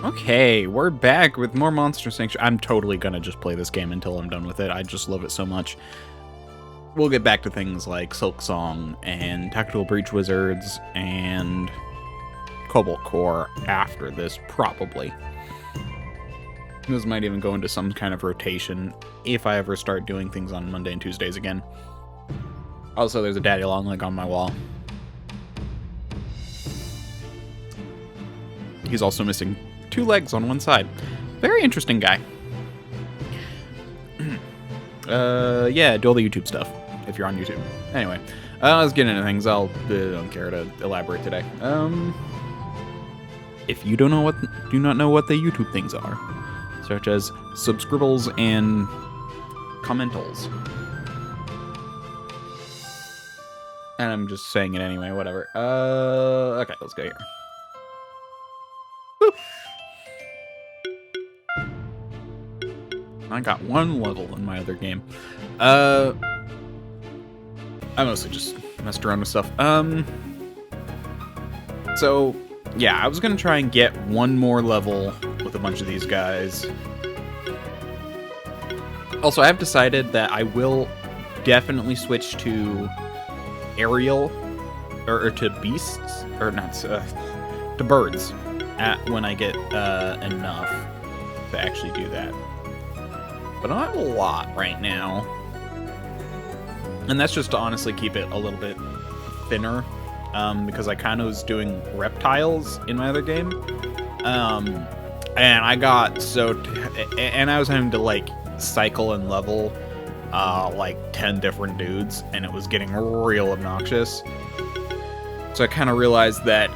Okay, we're back with more Monster Sanctuary. I'm totally gonna just play this game until I'm done with it. I just love it so much. We'll get back to things like Silk Song and Tactical Breach Wizards and Cobalt Core after this, probably. This might even go into some kind of rotation if I ever start doing things on Monday and Tuesdays again. Also, there's a Daddy Long Leg on my wall. He's also missing 2 legs on one side. Very interesting guy. Yeah, do all the YouTube stuff if you're on YouTube. Anyway, let's get into things. I don't care to elaborate today. If you do not know what the YouTube things are, such as subscribbles and commentals. And I'm just saying it anyway, whatever. Okay, let's go here. Woo. I got 1 level in my other game. I mostly just messed around with stuff. So, yeah, I was gonna try and get 1 more level with a bunch of these guys. Also, I've decided that I will definitely switch to aerial, or to beasts, or not, to birds, when I get enough to actually do that. But I don't have a lot right now. And that's just to honestly keep it a little bit thinner, because I kind of was doing reptiles in my other game. And I got and I was having to, like, cycle and level, like, 10 different dudes, and it was getting real obnoxious. So I kind of realized that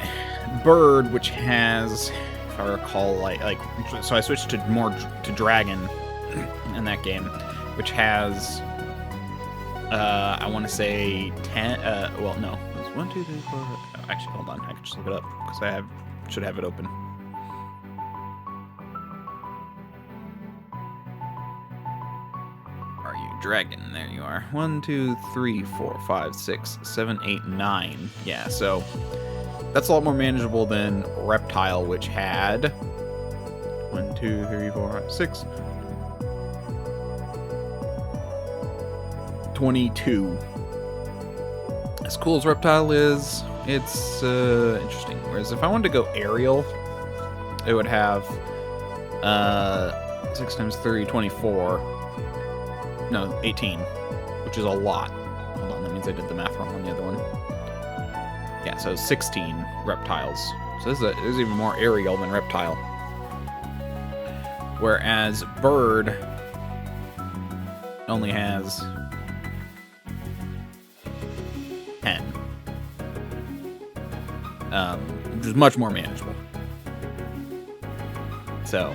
bird, which has, if I recall, so I switched to dragon in that game, which has, I want to say 10, well, no, it was 1, 2, 3, 4, actually, hold on, I can just look it up, because I should have it open. Are you dragon? There you are. 1, 2, 3, 4, 5, 6, 7, 8, 9. Yeah, so that's a lot more manageable than reptile, which had 1, 2, 3, 4, 5, 6. 22. As cool as reptile is, it's interesting. Whereas if I wanted to go aerial, it would have 6 times 3, 24. No, 18, which is a lot. Hold on, that means I did the math wrong on the other one. Yeah, so 16 reptiles. So this is even more aerial than reptile. Whereas bird only has 10. Which is much more manageable. So,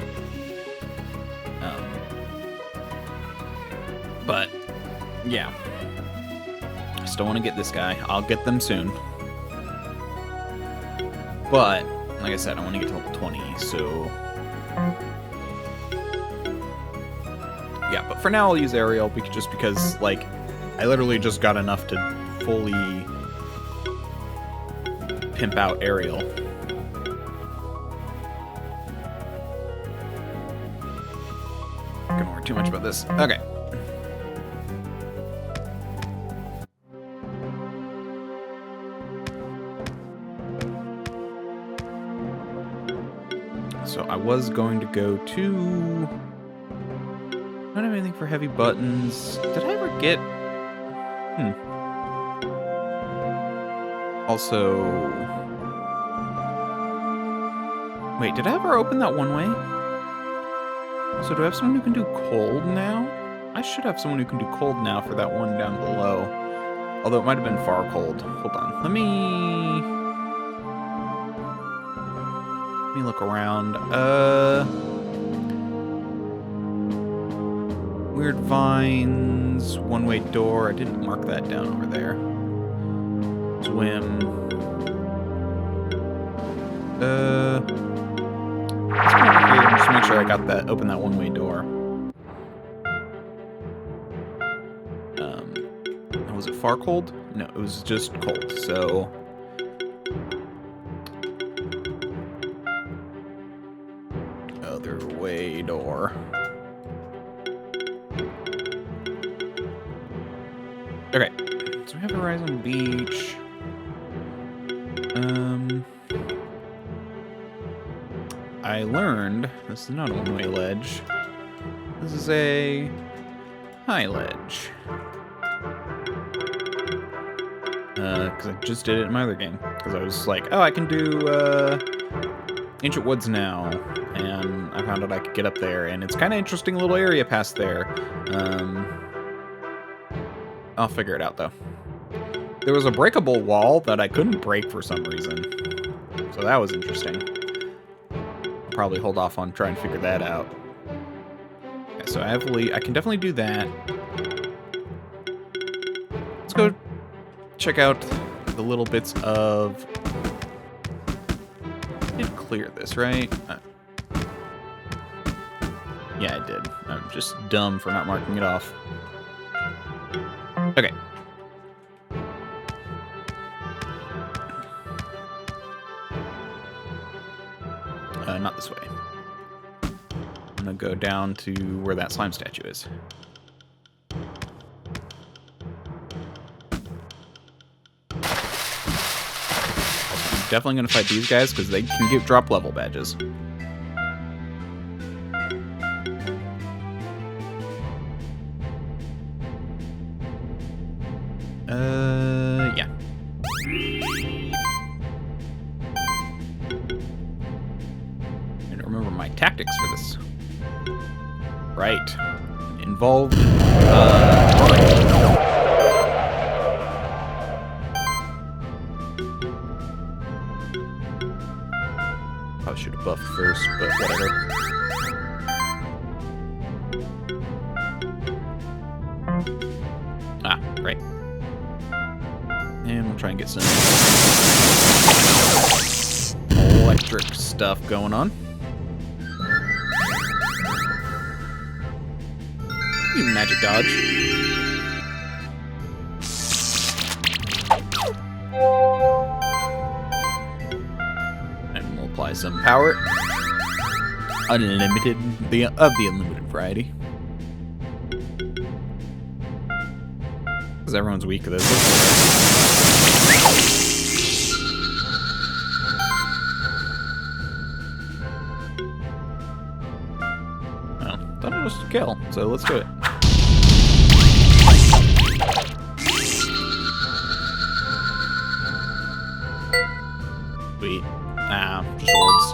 but, yeah. I still want to get this guy. I'll get them soon. But, like I said, I want to get to level 20, so... Yeah, but for now I'll use aerial, just because, like, I literally just got enough to fully pimp out aerial. Not gonna worry too much about this. Okay. So I was going to go to... I don't have anything for heavy buttons. Did I ever get... Also... Wait, did I ever open that one way? So do I have someone who can do cold now? I should have someone who can do cold now for that one down below. Although it might have been far cold. Hold on. Let me look around. Weird vines, one-way door. I didn't mark that down over there. Swim. Let's go over here and just make sure I got that. Open that one-way door. Was it far cold? No, it was just cold. So other way door. Okay, so we have Horizon Beach. I learned this is not a one-way ledge. This is a high ledge. Because I just did it in my other game. Because I was like, oh, I can do Ancient Woods now. And I found out I could get up there. And it's kind of interesting little area past there. I'll figure it out, though. There was a breakable wall that I couldn't break for some reason. So that was interesting. I'll probably hold off on trying to figure that out. Okay, so I can definitely do that. Let's go check out the little bits of... I did clear this, right? Yeah, I did. I'm just dumb for not marking it off. Okay. Not this way. I'm gonna go down to where that slime statue is. Definitely gonna fight these guys because they can drop level badges. Yeah. I don't remember my tactics for this. Right. Involved. Probably should have buffed first, but whatever. Ah, right. And we'll try and get some electric stuff going on. You magic dodge. And we'll apply some power. Unlimited, of the unlimited variety. Because everyone's weak to this. Oh, thought it was a kill, so let's do it. Sweet. Ah, just orbs.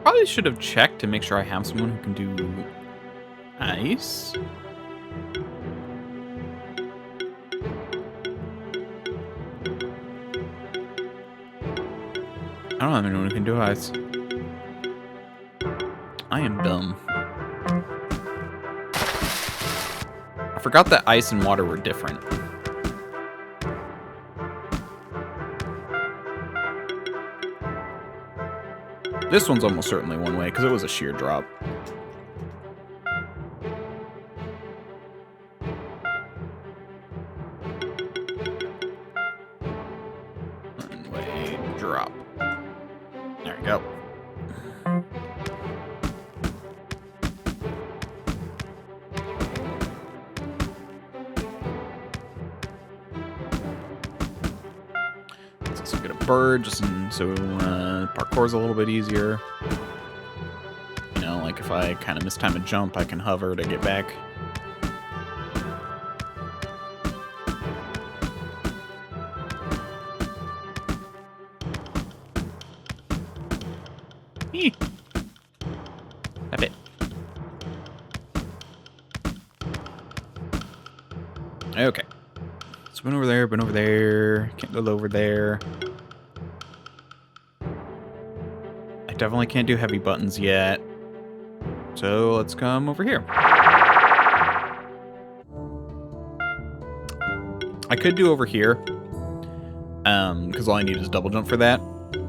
Probably should have checked to make sure I have someone who can do ice. I don't have anyone who can do ice. I am dumb. I forgot that ice and water were different. This one's almost certainly one way, because it was a sheer drop. One way drop. There we go. Let's also get a bird, just so parkour's a little bit easier. You know, like if I kind of mistime a jump, I can hover to get back. Stop it. Okay. So been over there, can't go over there. I definitely can't do heavy buttons yet. So let's come over here. I could do over here. because all I need is double jump for that.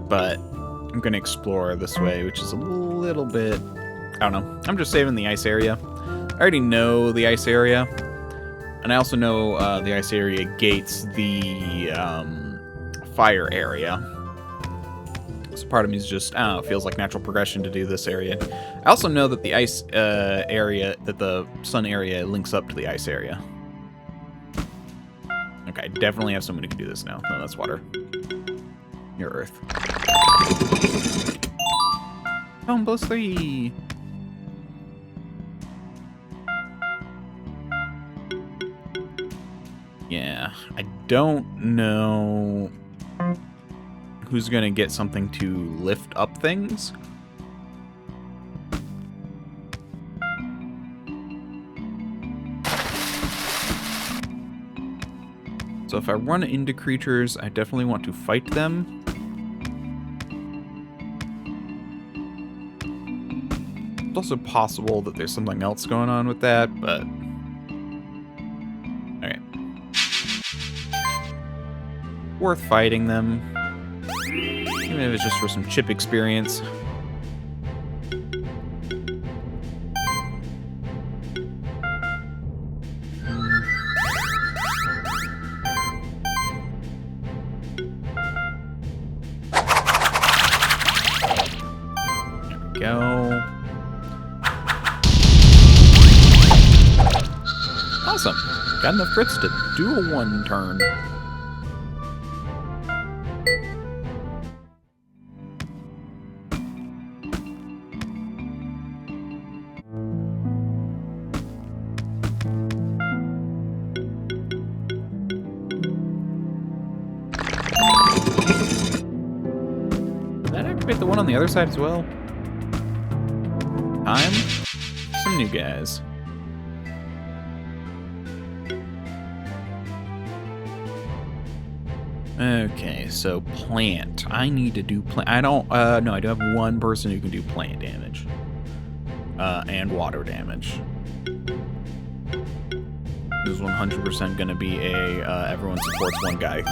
But I'm going to explore this way, which is a little bit... I don't know. I'm just saving the ice area. I already know the ice area. And I also know the ice area gates the fire area. So part of me is just, I don't know, it feels like natural progression to do this area. I also know that the ice area, that the sun area links up to the ice area. Okay, definitely have someone who can do this now. No, that's water. You're earth. Plus 3. Yeah, I don't know who's gonna get something to lift up things. So if I run into creatures, I definitely want to fight them. It's also possible that there's something else going on with that, but... Okay. Worth fighting them. Even if it's just for some chip experience. There we go. Awesome. Got enough crits to do a 1 turn. Did that activate the one on the other side as well? Time? Some new guys. Okay, so plant. I need to do plant. I don't, no, I do have one person who can do plant damage. And water damage. This is 100% gonna be a, everyone supports one guy.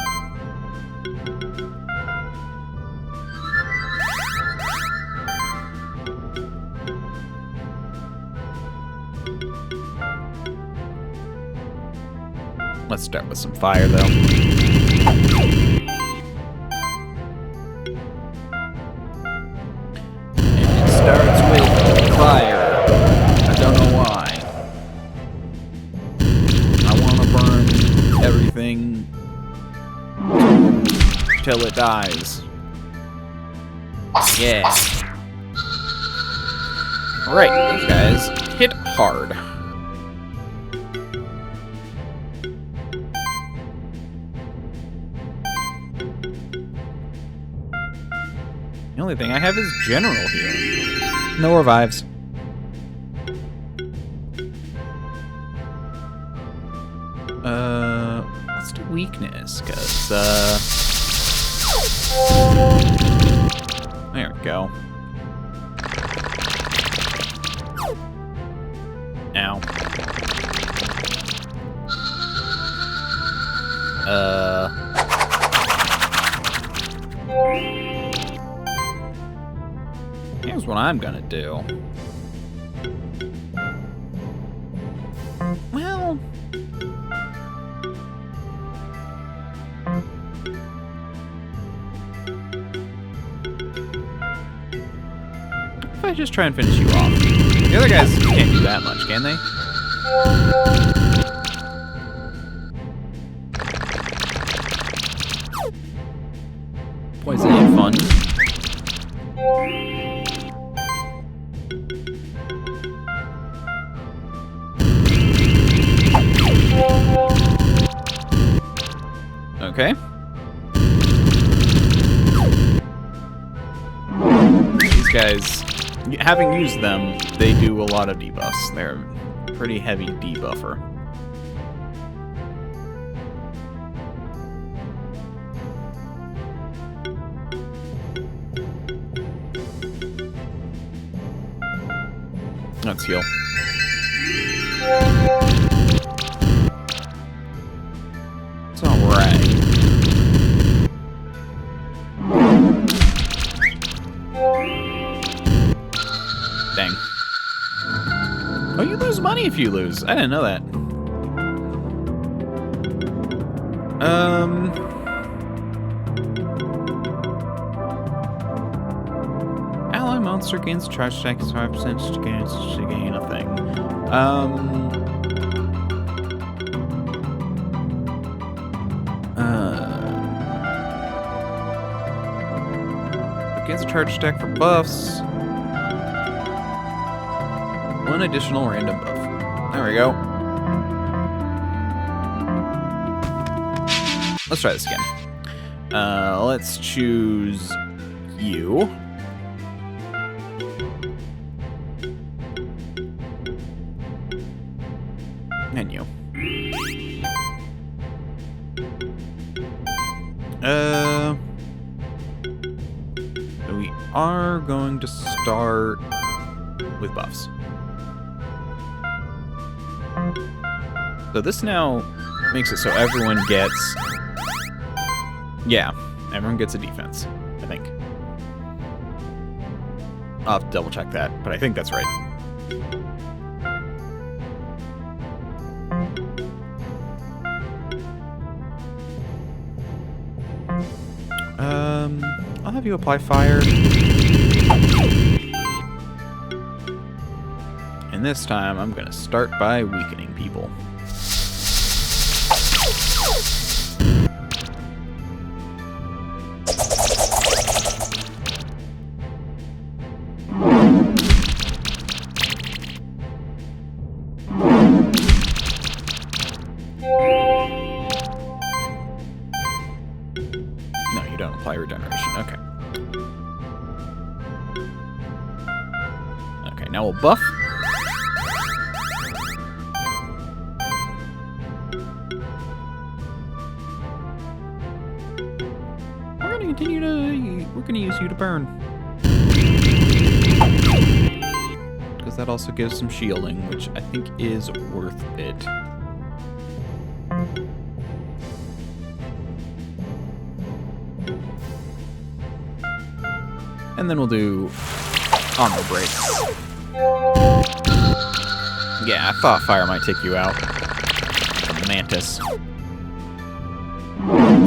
Let's start with some fire, though. And it starts with fire. I don't know why. I want to burn everything till it dies. Yeah. Alright, those guys hit hard. The only thing I have is general here. No revives. Let's do weakness, cause there we go. Ow. Here's what I'm gonna do. Well... if I just try and finish you off? The other guys can't do that much, can they? Poison ain't fun. Okay. These guys, having used them, they do a lot of debuffs. They're a pretty heavy debuffer. Let's heal. It's alright. lose money if you lose. I didn't know that. Ally monster gains charge attack 5% to gain a thing. Gains a charge attack for buffs. One additional random buff. There we go. Let's try this again. Let's choose you. And you. We are going to start with buffs. So this now makes it so everyone gets... Yeah, everyone gets a defense, I think. I'll have to double check that, but I think that's right. I'll have you apply fire. And this time, I'm gonna start by weakening people. No, you don't apply regeneration. Okay. Okay, now we'll buff. We're gonna use you to burn. Because that also gives some shielding, which I think is worth it. And then we'll do armor break. Yeah, I thought fire might take you out. The mantis.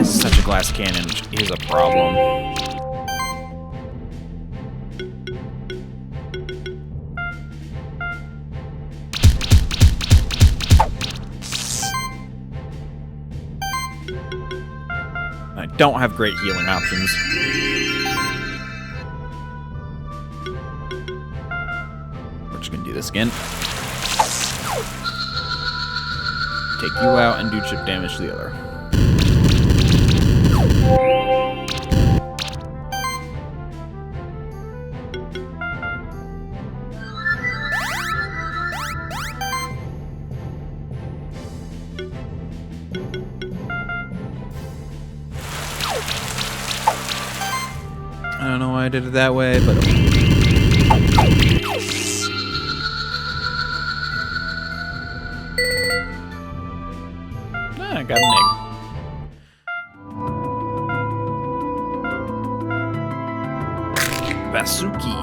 It's such a glass cannon, which is a problem. I don't have great healing options. We're just gonna do this again. Take you out and do chip damage to the other. I don't know why I did it that way, but I got an egg. Vasuki.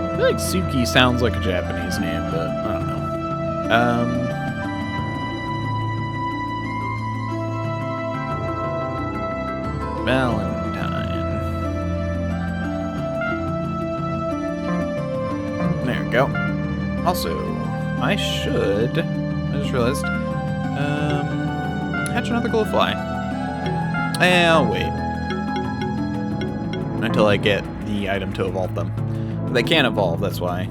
I feel like Suki sounds like a Japanese name, but I don't know. Valentine. There we go. Also, I just realized, hatch another glowfly. I'll wait until I get the item to evolve them. But they can't evolve, that's why.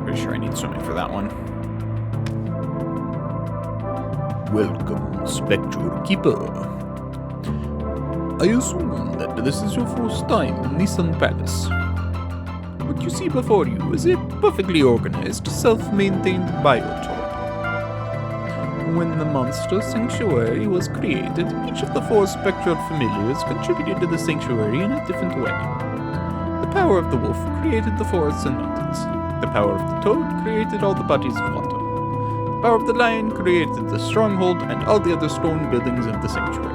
Pretty sure I need swimming for that one. Welcome, Spectral Keeper. I assume that this is your first time in Nissan Palace. What you see before you is a perfectly organized, self-maintained biotop. When the monster sanctuary was created, each of the 4 spectral familiars contributed to the sanctuary in a different way. The power of the wolf created the forests and mountains. The power of the toad created all the bodies of water. The power of the lion created the stronghold and all the other stone buildings of the sanctuary.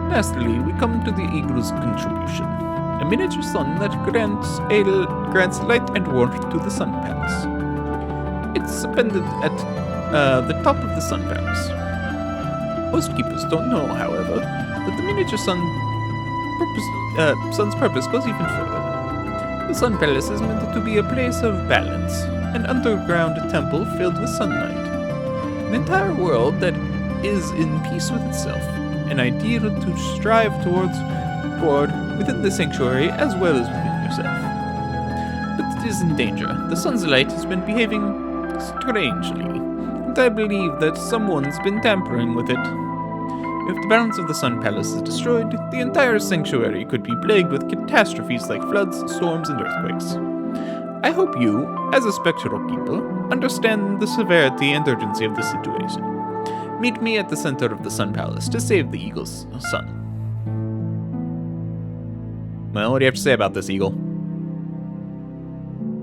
Lastly, we come to the eagle's contribution. A miniature sun that grants light and warmth to the Sun Palace. It's suspended at the top of the Sun Palace. Most keepers don't know, however, that the miniature sun's purpose goes even further. The Sun Palace is meant to be a place of balance, an underground temple filled with sunlight. An entire world that is in peace with itself, an ideal to strive toward within the sanctuary as well as within yourself. But it is in danger. The sun's light has been behaving strangely, and I believe that someone's been tampering with it. If the balance of the Sun Palace is destroyed, the entire sanctuary could be plagued with catastrophes like floods, storms, and earthquakes. I hope you, as a spectral keeper, understand the severity and urgency of the situation. Meet me at the center of the Sun Palace to save the eagle's son. Well, what do you have to say about this, Eagle?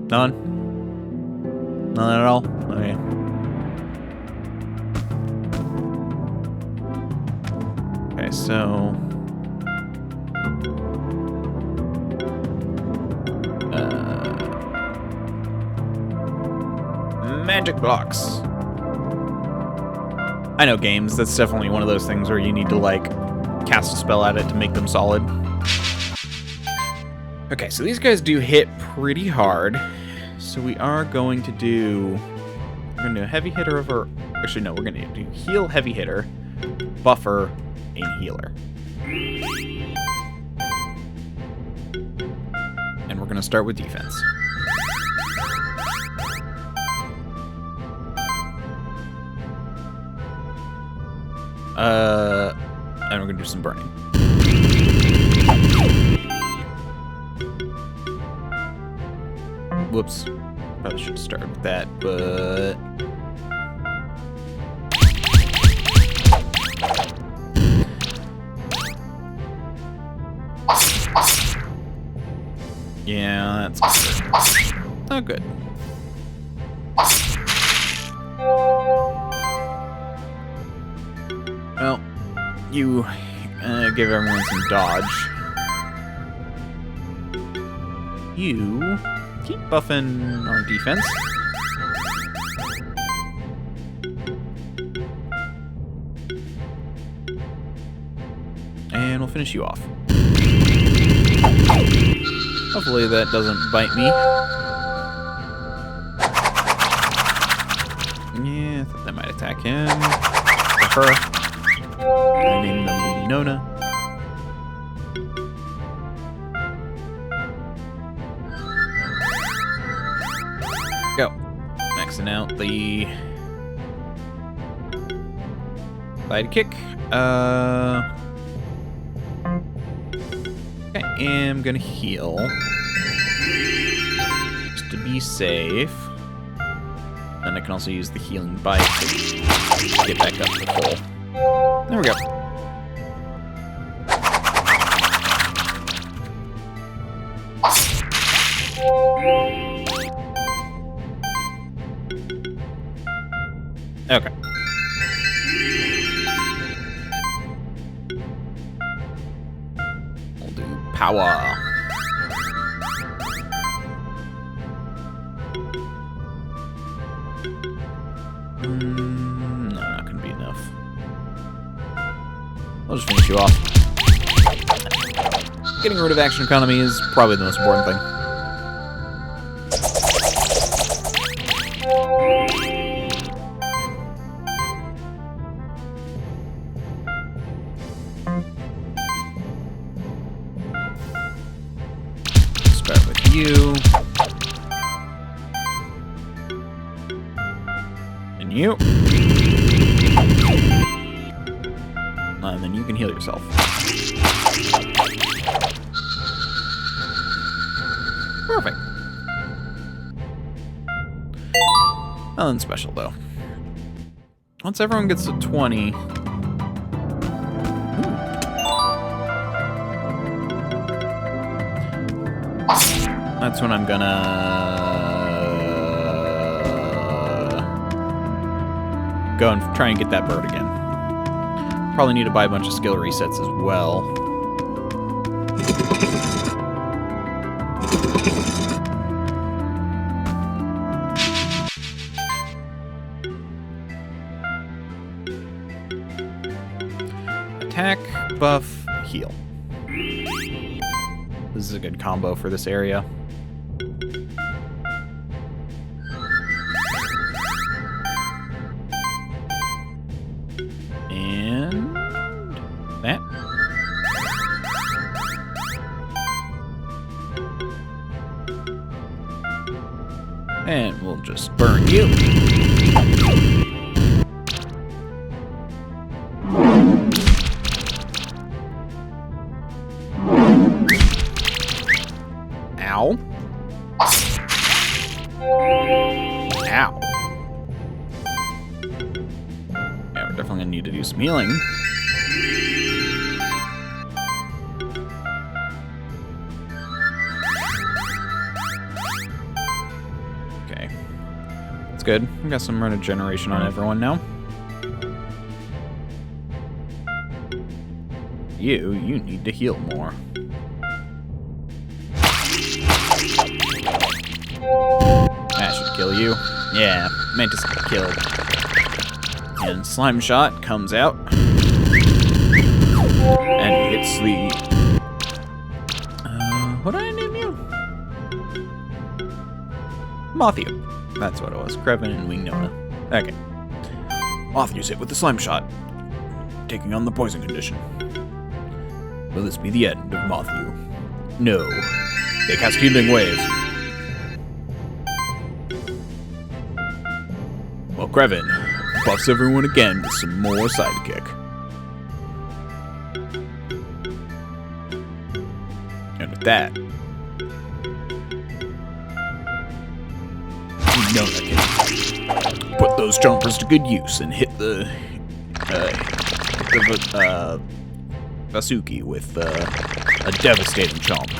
None? None at all? Okay. Okay, so... magic blocks. I know games, that's definitely one of those things where you need to, like, cast a spell at it to make them solid. Okay, so these guys do hit pretty hard. So we are going to do... We're going to do a heavy hitter over... Actually, no, we're going to do heal, heavy hitter, buffer, and healer. And we're going to start with defense. And we're going to do some burning. Whoops. Probably should have started with that, but... Yeah, that's good. Oh, good. Well, you give everyone some dodge. You keep buffing our defense. And we'll finish you off. Hopefully that doesn't bite me. Yeah, I thought that might attack him. Or her. I named them Lady Nona. Go. Maxing out the glide kick. I am gonna heal just to be safe. Then I can also use the healing bite to get back up to full. There we go. Okay. We'll do power. No, not gonna be enough. I'll just finish you off. Getting rid of action economy is probably the most important thing. Start with you. And you. And then you can heal yourself. Perfect. Nothing special, though. Once everyone gets to 20... That's when I'm gonna go and try and get that bird again. Probably need to buy a bunch of skill resets as well. Attack, buff, heal. This is a good combo for this area. And that. And we'll just burn you. Ow. Ow. Yeah, we're definitely gonna need to do some healing. Okay. That's good. We got some regeneration on everyone now. You need to heal more. That should kill you. Yeah, Mantis got killed. And Slime Shot comes out. And hits the... what did I name you? Matthew. That's what it was. Krevin and Wingnona. Okay. Matthew's hit with the Slime Shot, taking on the poison condition. Will this be the end of Matthew? No. They cast Healing Wave. Well, Krevin buffs everyone again with some more sidekick. And with that, Nona can put those jumpers to good use and hit the Vasuki with a devastating chomp.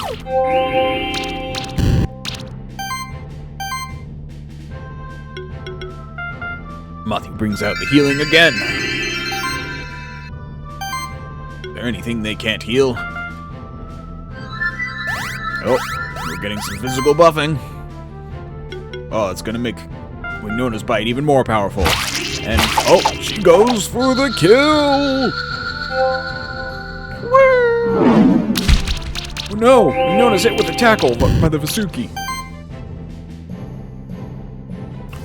Matthew brings out the healing again. Is there anything they can't heal? Oh, we're getting some physical buffing. Oh, it's gonna make Winona's bite even more powerful. And, oh, she goes for the kill! Woo! Oh no, Winona's hit with a tackle by the Vasuki.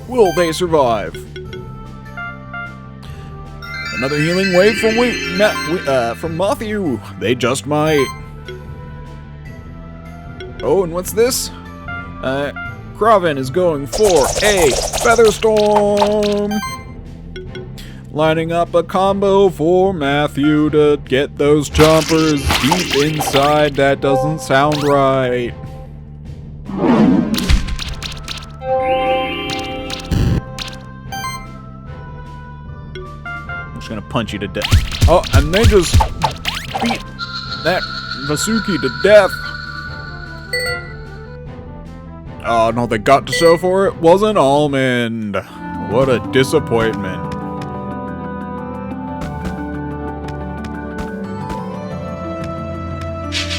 Will they survive? Another healing wave from Matthew. They just might. Oh, and what's this? Kraven is going for a Feather Storm. Lining up a combo for Matthew to get those chompers deep inside. That doesn't sound right. Gonna punch you to death. Oh, and they just beat that Vasuki to death. Oh no, they got to show for it was an almond. What a disappointment.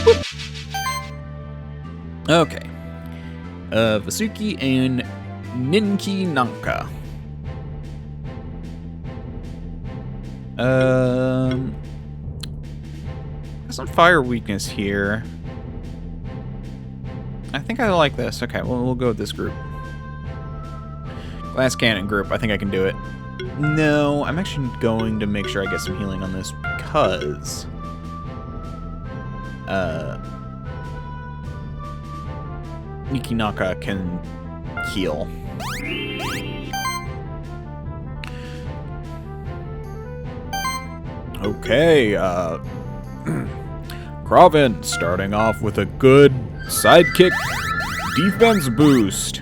Whoop. Okay. Vasuki and Ninki Nanka. Some fire weakness here. I think I like this. Okay, well, we'll go with this group. Glass cannon group. I think I can do it. No, I'm actually going to make sure I get some healing on this because Nikinaka can heal. Okay, Kraven starting off with a good sidekick defense boost.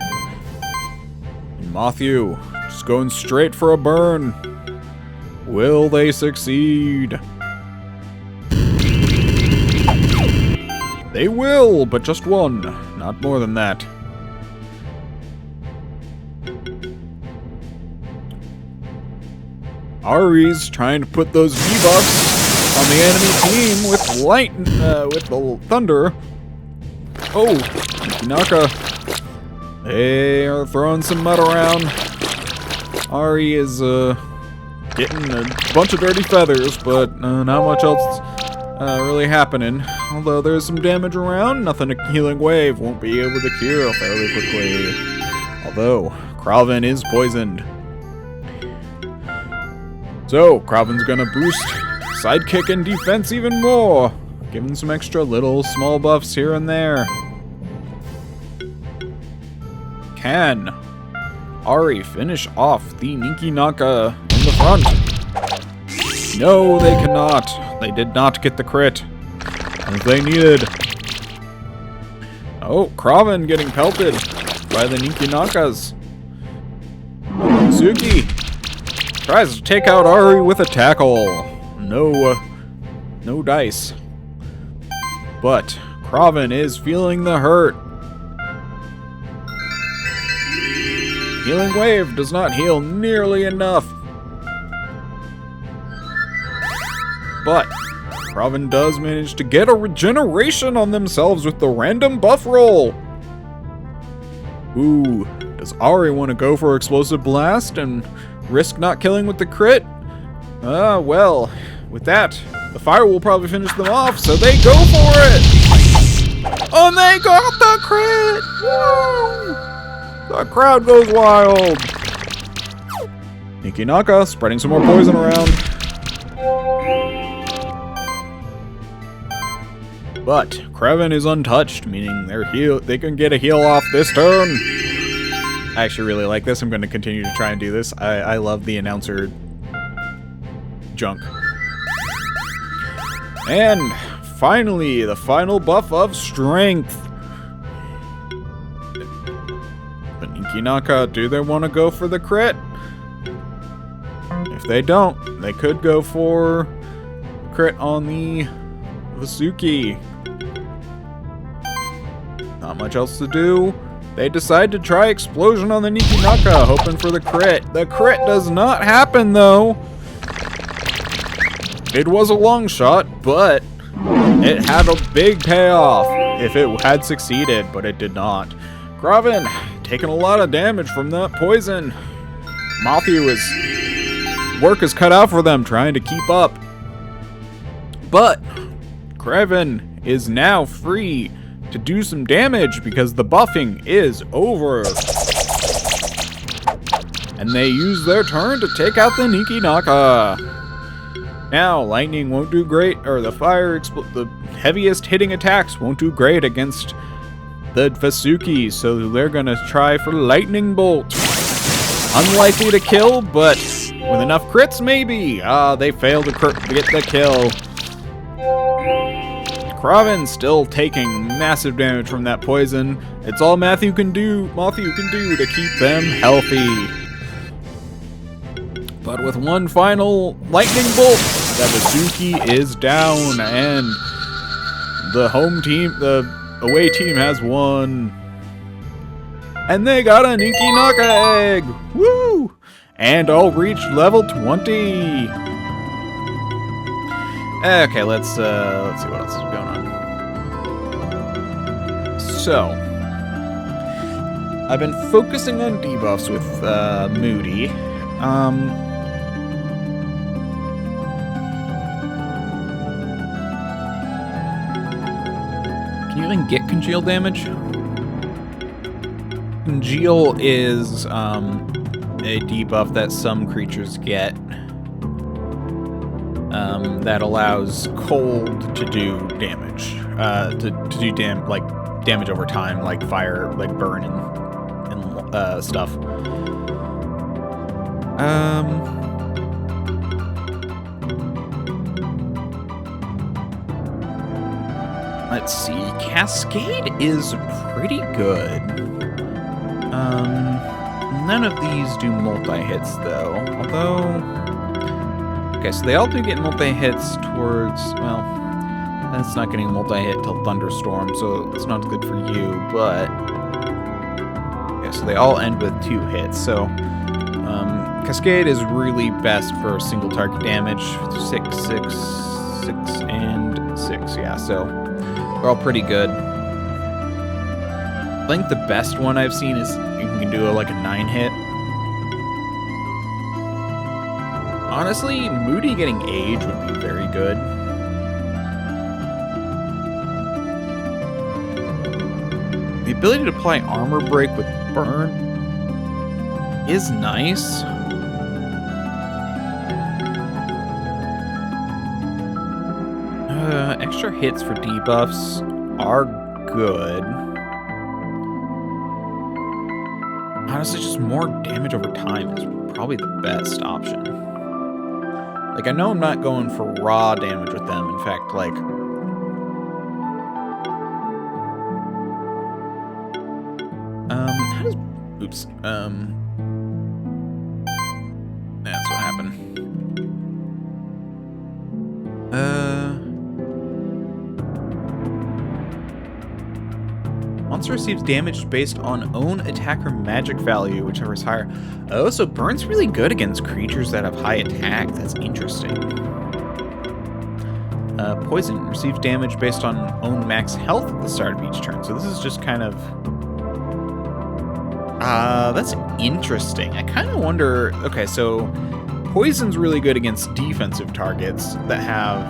And Matthew just going straight for a burn. Will they succeed? They will, but just one, not more than that. Ari's trying to put those debuffs on the enemy team with the thunder. Oh, Naka. They are throwing some mud around. Ari is getting a bunch of dirty feathers, but not much else really happening. Although there's some damage around, nothing a healing wave won't be able to cure fairly quickly. Although Kraven is poisoned. So Kraven's gonna boost sidekick and defense even more, giving some extra little small buffs here and there. Can Ari finish off the Ninki Naka in the front? No, they cannot. They did not get the crit as they needed. Oh, Kraven getting pelted by the Ninki Nakas. Suki tries to take out Ari with a tackle. No dice. But Kraven is feeling the hurt. Healing Wave does not heal nearly enough. But Kraven does manage to get a regeneration on themselves with the random buff roll. Ooh, does Ari want to go for Explosive Blast and risk not killing with the crit? Well, with that, the fire will probably finish them off, so they go for it! Oh, and they got the crit! Woo! The crowd goes wild! Ninki Naka spreading some more poison around. But Kraven is untouched, meaning they can get a heal off this turn. I actually really like this. I'm going to continue to try and do this. I love the announcer junk. And finally, the final buff of strength. But Ninki Naka, do they want to go for the crit? If they don't, they could go for crit on the Vasuki. Not much else to do. They decide to try Explosion on the Ninki Naka, hoping for the crit. The crit does not happen, though. It was a long shot, but it had a big payoff if it had succeeded, but it did not. Kraven taking a lot of damage from that poison. Matthew work is cut out for them trying to keep up. But Kraven is now free to do some damage because the buffing is over. And they use their turn to take out the Ninki Naka. Now, lightning won't do great, or the the heaviest hitting attacks won't do great against the Vasuki, so they're gonna try for lightning bolt. Unlikely to kill, but with enough crits, maybe. They fail to get the kill. Kraven still taking massive damage from that poison. It's all Matthew can do to keep them healthy. But with one final lightning bolt, the Vasuki is down, and the away team has won. And they got a Ninki Naka egg! Woo! And all reached level 20. Okay, let's see what else is going on. So, I've been focusing on debuffs with Moody. Can you even get congeal damage? Congeal is a debuff that some creatures get that allows cold to do damage, to do damage over time, like fire, like burn and stuff. Let's see. Cascade is pretty good. None of these do multi-hits, though. Although... Okay, so they all do get multi-hits towards... Well, that's not getting multi-hit till Thunderstorm, so it's not good for you, but... Okay, so they all end with 2 hits, so... Cascade is really best for single target damage. 6, 6, 6, and 6. Yeah, so they're all pretty good. I think the best one I've seen is you can do like a 9-hit. Honestly, Moody getting Age would be very good. The ability to apply armor break with burn is nice. Extra hits for debuffs are good. Honestly, just more damage over time is probably the best option. Like, I know I'm not going for raw damage with them. In fact, like... how does... Oops. That's what happened. Monster receives damage based on own attacker magic value, whichever is higher. Oh, so Burn's really good against creatures that have high attack. That's interesting. Poison receives damage based on own max health at the start of each turn. So this is just kind of... that's interesting. I kind of wonder... Okay, so Poison's really good against defensive targets that have...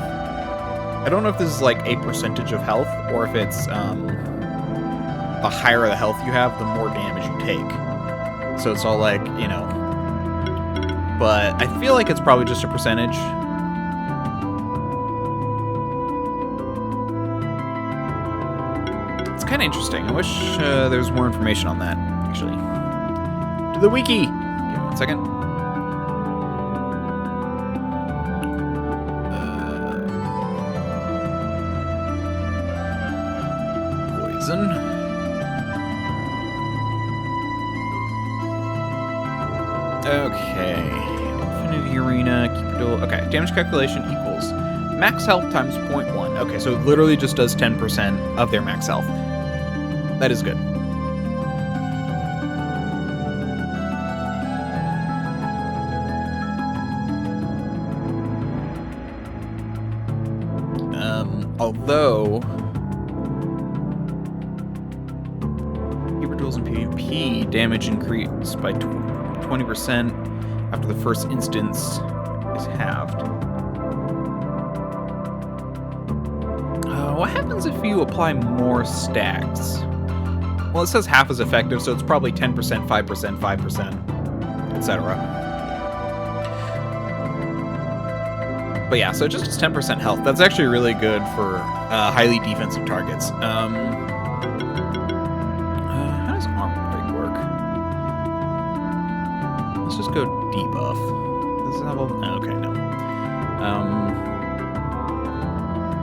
I don't know if this is like a percentage of health or if it's... the higher the health you have, the more damage you take. So it's all like, you know... But I feel like it's probably just a percentage. It's kind of interesting. I wish there was more information on that, actually. To the wiki! Give me 1 second. Poison. Okay, Infinity Arena, keep it dual. Okay, damage calculation equals max health times 0.1. Okay, so it literally just does 10% of their max health. That is good. Although keeper duels in PvP damage increased by 20% after the first instance is halved. What happens if you apply more stacks? Well, it says half as effective, so it's probably 10%, 5%, 5%, etc. But yeah, so it just does 10% health. That's actually really good for highly defensive targets. How does armor break work? Let's just go debuff. Does it have a... Okay, no.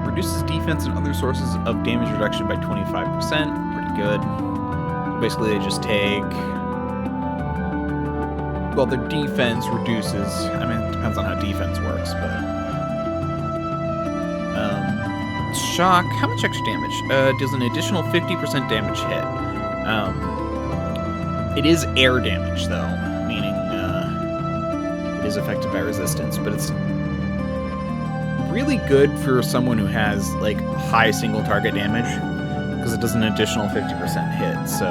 Reduces defense and other sources of damage reduction by 25%. Pretty good. So basically, they just take... Well, their defense reduces... I mean, it depends on how defense works, but... Shock. How much extra damage? Deals an additional 50% damage hit. It is air damage, though, meaning it is affected by resistance, but it's really good for someone who has like high single target damage because it does an additional 50% hit, so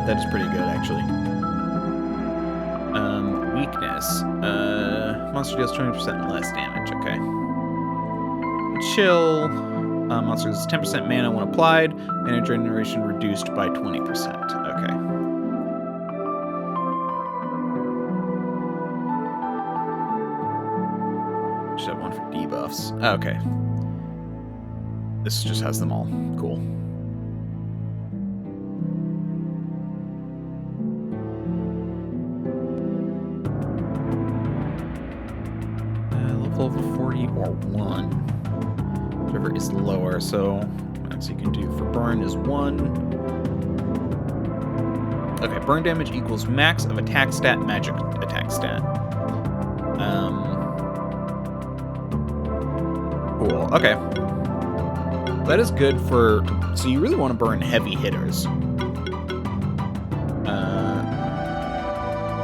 that is pretty good, actually. Weakness. Monster deals 20% less damage. Okay. Chill. Monster uses 10% mana when applied. Mana generation reduced by 20%. Okay. Should have one for debuffs. Okay. This just has them all. Cool. Level 40 or 1. Whichever is lower, so max you can do for burn is 1. Okay, burn damage equals max of attack stat, magic attack stat. Cool, okay. That is good for... So you really want to burn heavy hitters. And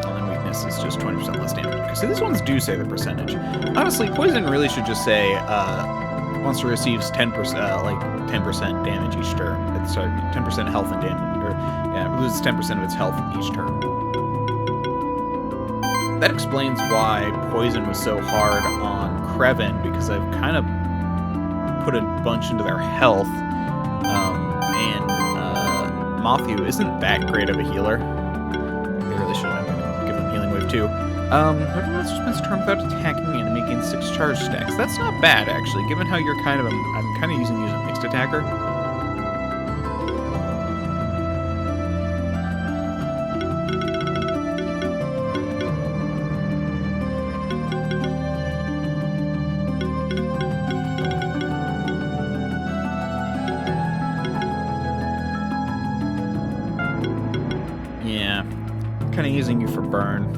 then weakness miss is just 20% less damage. Because these ones do say the percentage. Honestly, poison really should just say monster receives 10%, like 10% damage each turn. It's 10% health and damage, or yeah, it loses 10% of its health each turn. That explains why poison was so hard on Kreven, because I've kind of put a bunch into their health, and Matthew isn't that great of a healer. They really should have given him Healing Wave too. Whoever monster spends turn without attacking the enemy gains 6 charge stacks. That's not bad, actually, given how you're kind of I'm kind of using you as a mixed attacker. Yeah, kind of using you for burn.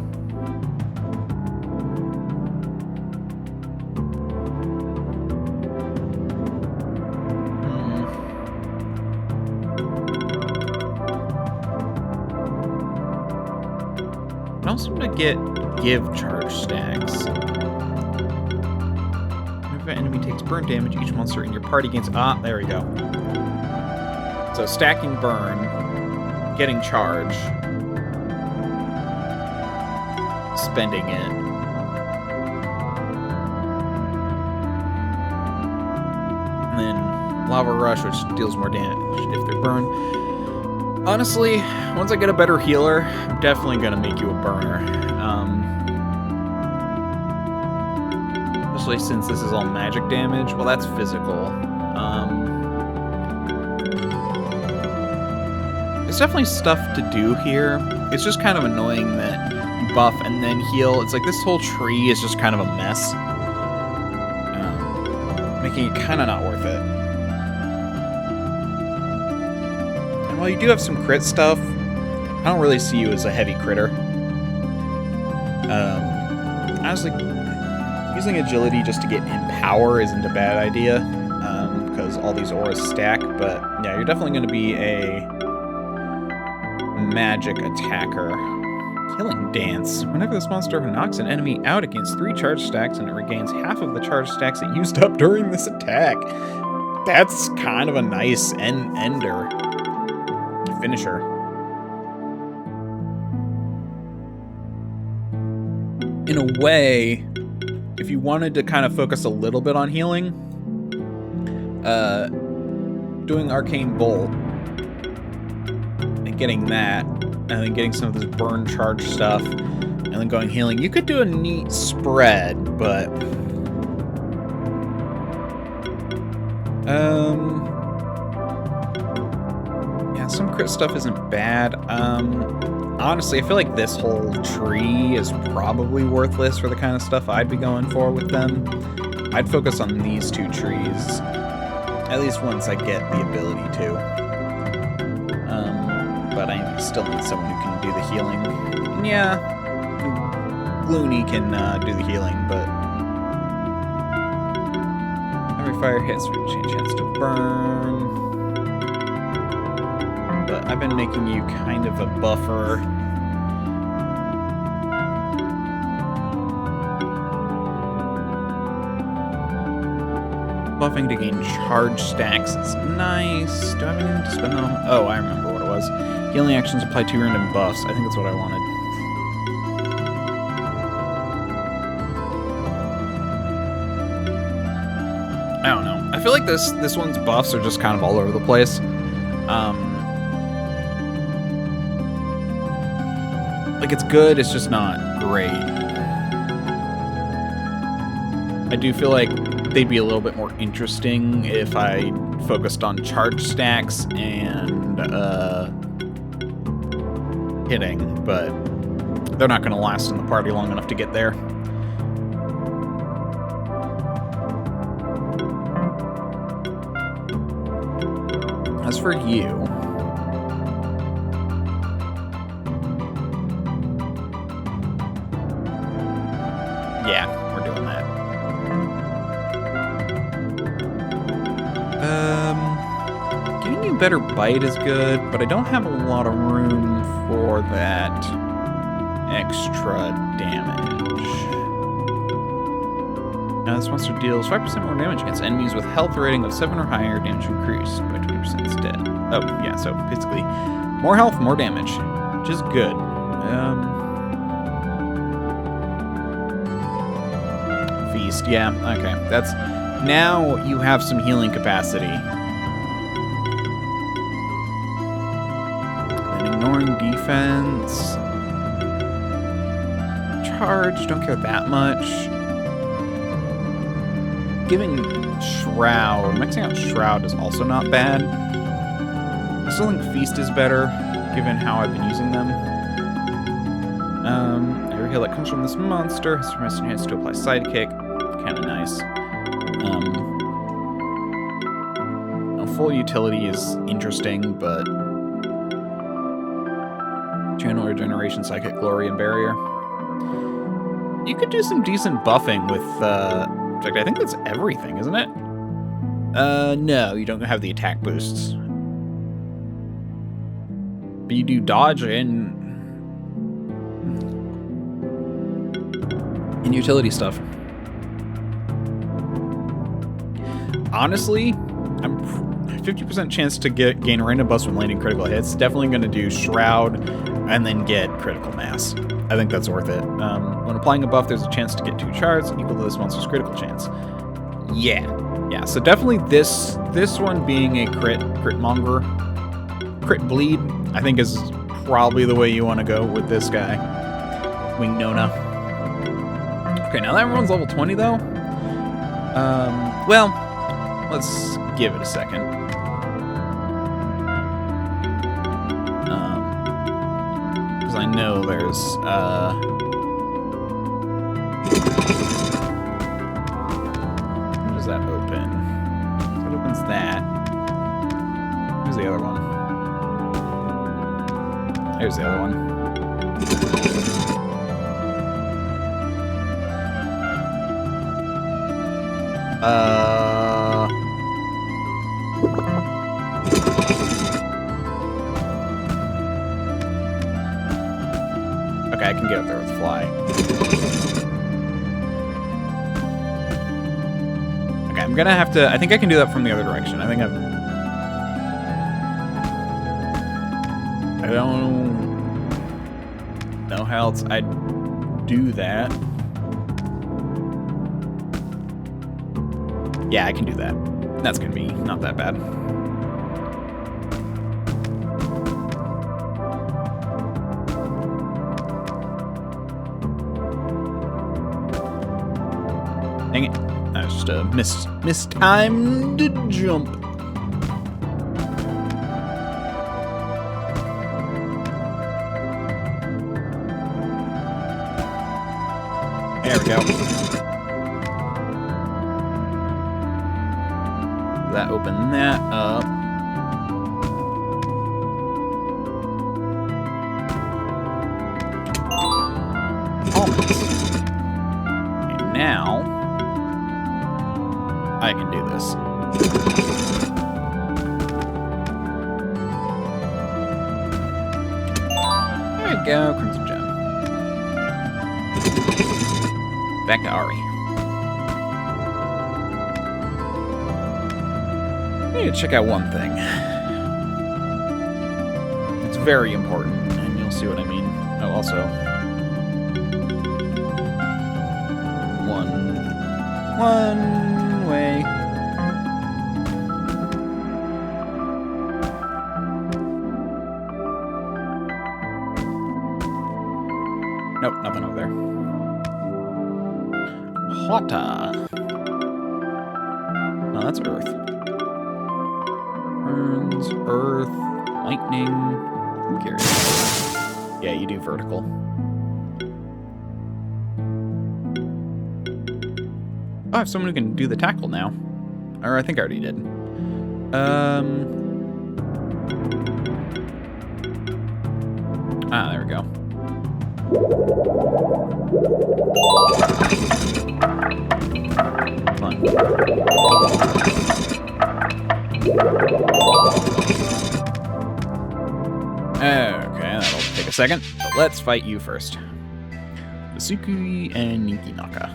I don't seem to give charge stacks. If an enemy takes burn damage, each monster in your party gains... Ah, there we go. So stacking burn, getting charge, spending it. And then Lava Rush, which deals more damage if they're burned. Honestly, once I get a better healer, I'm definitely going to make you a burner. Especially since this is all magic damage. Well, that's physical. There's definitely stuff to do here. It's just kind of annoying that you buff and then heal. It's like this whole tree is just kind of a mess. Making it kind of not worth it. And while you do have some crit stuff, I don't really see you as a heavy critter. Honestly, using agility just to get in power isn't a bad idea, because all these auras stack, but yeah, you're definitely going to be a magic attacker. Killing Dance. Whenever this monster knocks an enemy out, it gains 3 charge stacks, and it regains half of the charge stacks it used up during this attack. That's kind of a nice ender. Finisher. In a way, if you wanted to kind of focus a little bit on healing, doing Arcane Bolt and getting that, and then getting some of this burn charge stuff, and then going healing, you could do a neat spread, but yeah, some crit stuff isn't bad. Honestly, I feel like this whole tree is probably worthless for the kind of stuff I'd be going for with them. I'd focus on these 2 trees, at least once I get the ability to. But I still need someone who can do the healing. And yeah, Gloony can do the healing, but every fire hits for a chance to burn. But I've been making you kind of a buffer. Buffing to gain charge stacks is nice. Do I have anything to spend on? Oh, I remember what it was. Healing actions apply 2 random buffs. I think that's what I wanted. I don't know. I feel like this one's buffs are just kind of all over the place. Like, it's good, it's just not great. I do feel like they'd be a little bit more interesting if I focused on charge stacks and hitting, but they're not going to last in the party long enough to get there. As for you, yeah, we're doing that. Getting you better bite is good, but I don't have a lot of room for that. extra damage. Now this monster deals 5% more damage against enemies with health rating of 7 or higher, damage increased by 20% instead. Oh, yeah, so basically, more health, more damage, which is good. Feast, yeah, okay. That's, now you have some healing capacity. Then ignoring defense. Charge, don't care that much. Giving Shroud, maxing out Shroud is also not bad. I still think Feast is better, given how I've been using them. Every heal that comes from this monster has permission chance to apply Sidekick. Kind of nice. Full utility is interesting, but channel regeneration, Psychic Glory, and Barrier. You could do some decent buffing with, in fact, I think that's everything, isn't it? No, you don't have the attack boosts. But you do dodge and utility stuff. Honestly, I'm 50% chance to gain random buffs when landing critical hits. Definitely going to do Shroud and then get critical mass. I think that's worth it. When applying a buff, there's a chance to get 2 shards equal to this monster's critical chance. Yeah. So definitely this one being a crit monger, crit bleed, I think is probably the way you want to go with this guy. Wing Nona. Okay, now that everyone's level 20 though. Well, let's give it a second. Because I know there's where does that open? So it opens that. Where's the other one? There's the other one. Okay, I can get up there with Fly. Okay, I'm gonna have to... I think I can do that from the other direction. I don't know how else I'd do that. Yeah, I can do that. That's gonna be not that bad. Dang it. That was just a mistimed jump. There we go. That opened that up. Almonds. And now I can do this. There we go, Crimson Gem. Back to Ari. I need to check out one thing. It's very important, and you'll see what I mean. Oh, also, one way. Nope, nothing over there. Hota. No, that's Earth. Burns, Earth, Lightning. I'm curious. Yeah, you do vertical. Oh, I have someone who can do the tackle now. Or I think I already did. There we go. Fun. Okay, that'll take a second, but let's fight you first. Vasuki and Nikinaka.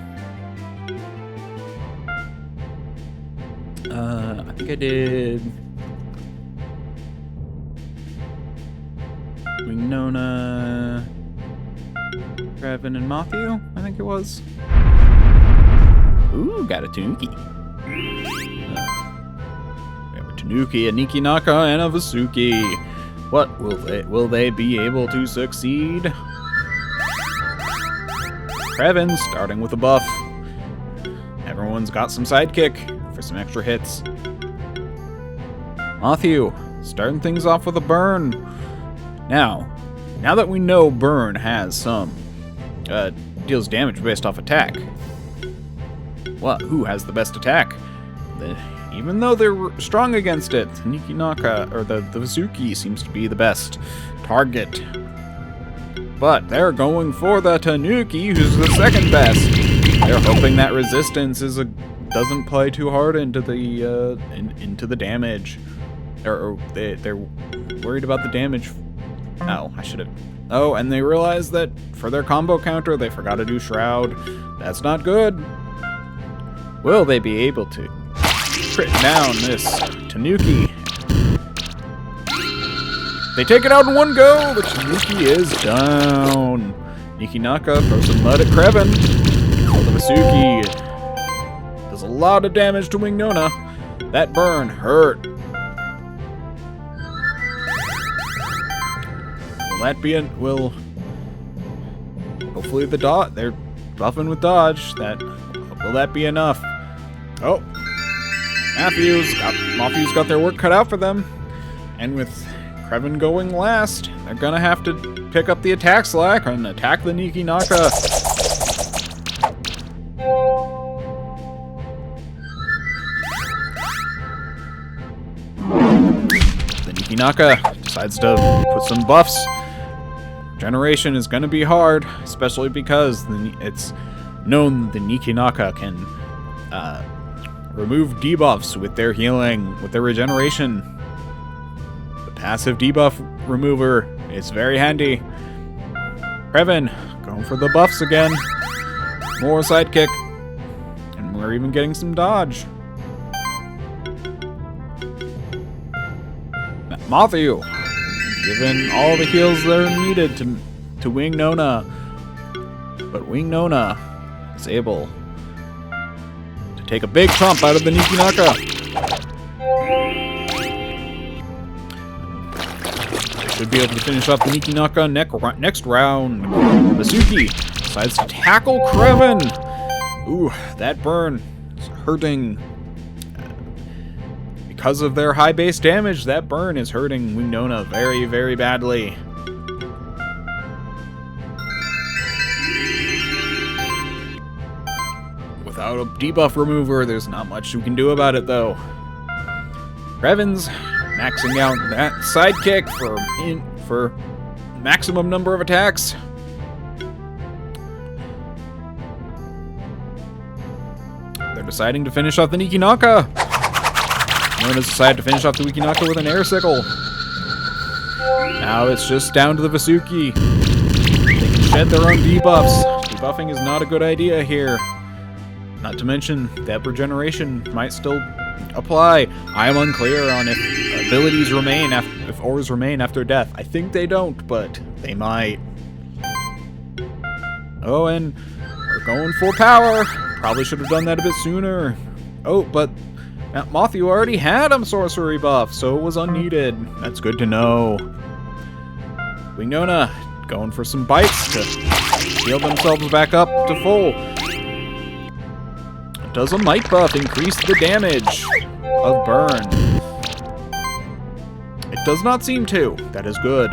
I think I did Winona, Trevin, and Matthew, I think it was. Ooh, got a Tanuki. We have a Tanuki, a Nikinaka, and a Vasuki. What will they be able to succeed? Trevin starting with a buff. Everyone's got some sidekick for some extra hits. Matthew starting things off with a burn. Now that we know burn has some deals damage based off attack. Well, who has the best attack? Even though they're strong against it, Nikinaka, or the Vasuki, seems to be the best target. But they're going for the Tanuki, who's the second best. They're hoping that resistance doesn't play too hard into the damage. Or they're worried about the damage. Oh, I should have. Oh, and they realize that for their combo counter, they forgot to do Shroud. That's not good. Will they be able to crit down this Tanuki? They take it out in one go. The Tanuki is down. Nikinaka throws some mud at Krevin. The Vasuki does a lot of damage to Wingnona. That burn hurt. Will that be will hopefully they're buffing with dodge. Will that be enough? Oh, Matthews got their work cut out for them. And with Krevin going last, they're gonna have to pick up the attack slack and attack the Nikinaka. The Nikinaka decides to put some buffs. Generation is gonna be hard, especially because it's known the Nikinaka can remove debuffs with their healing, with their regeneration. The passive debuff remover is very handy. Krevin going for the buffs again. More sidekick. And we're even getting some dodge. Matthew given all the heals that are needed to Wingnona. But Wingnona is able to take a big chomp out of the Nikinaka. Should be able to finish off the Nikinaka next round. Vasuki decides to tackle Krevin. Ooh, that burn is hurting. Because of their high base damage, that burn is hurting Wingnona very, very badly. Without a debuff remover, there's not much you can do about it, though. Krevin's maxing out that sidekick for maximum number of attacks. They're deciding to finish off the Nikinaka. Nona's decided to finish off the Nikinaka with an air sickle. Now it's just down to the Vasuki. They can shed their own debuffs. Debuffing is not a good idea here. Not to mention that regeneration might still apply. I am unclear on if abilities remain if ores remain after death. I think they don't, but they might. Oh, and we're going full power. Probably should have done that a bit sooner. Oh, but Matthew already had a sorcery buff, so it was unneeded. That's good to know. Wingnona going for some bites to heal themselves back up to full. Does a might buff increase the damage of burn? It does not seem to. That is good.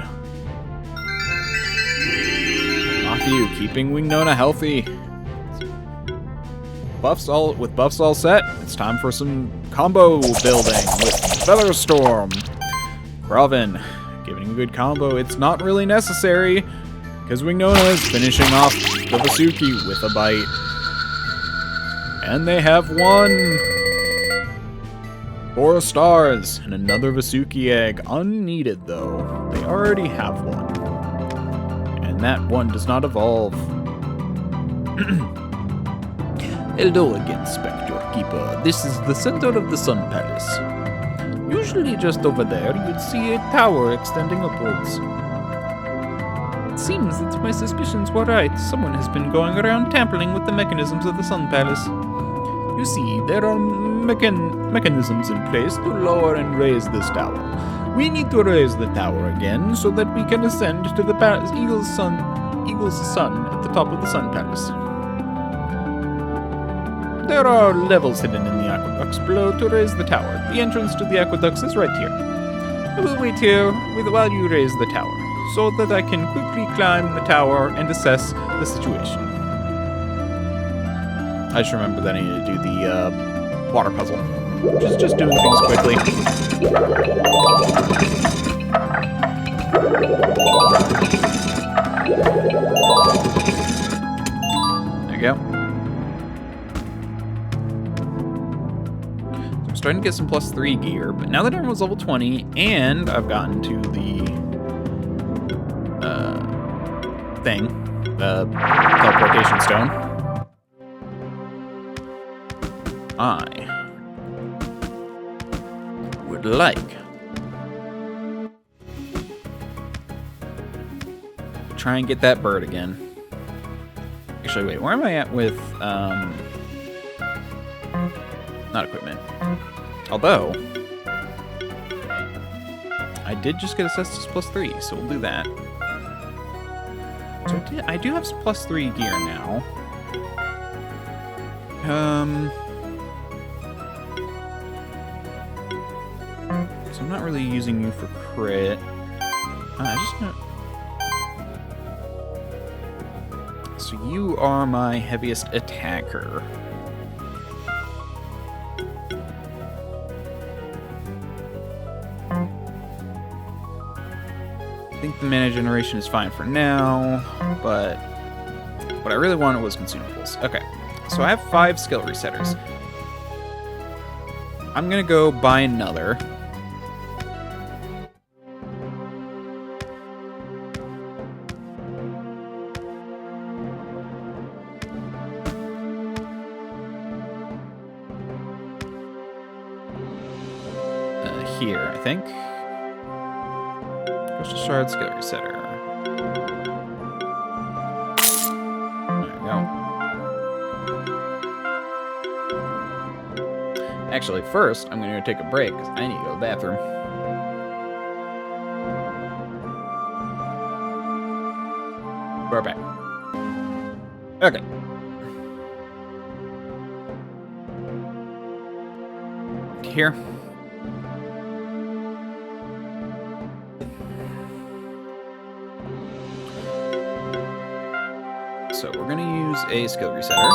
Matthew keeping Wingnona healthy. With buffs all set, it's time for some combo building with Featherstorm. Krevin giving a good combo. It's not really necessary because Wingnona is finishing off the Vasuki with a bite. And they have won! 4 stars and another Vasuki egg. Unneeded, though. They already have one. And that one does not evolve. Hello again, Spectre Keeper. This is the center of the Sun Palace. Usually just over there, you'd see a tower extending upwards. It seems that my suspicions were right. Someone has been going around tampering with the mechanisms of the Sun Palace. You see, there are mechanisms in place to lower and raise this tower. We need to raise the tower again so that we can ascend to the Eagle's sun at the top of the Sun Palace. There are levels hidden in the aqueducts below to raise the tower. The entrance to the aqueducts is right here. I will wait here while you raise the tower, so that I can quickly climb the tower and assess the situation. I just remember that I need to do the water puzzle, which is just doing things quickly. There you go. So I'm starting to get some +3 gear, but now that everyone's level 20, and I've gotten to the teleportation stone, I would like to try and get that bird again. Actually, wait, where am I at with, not equipment. Although, I did just get assessed as +3, so we'll do that. So I do have some +3 gear now. So I'm not really using you for crit. So you are my heaviest attacker. I think the mana generation is fine for now, but what I really wanted was consumables. Okay, so I have 5 skill resetters. I'm gonna go buy another. Here, I think. Crystal Shard skill resetter. There we go. Actually, first, I'm going to take a break because I need to go to the bathroom. We're back. Okay. Here. So we're going to use a skill resetter.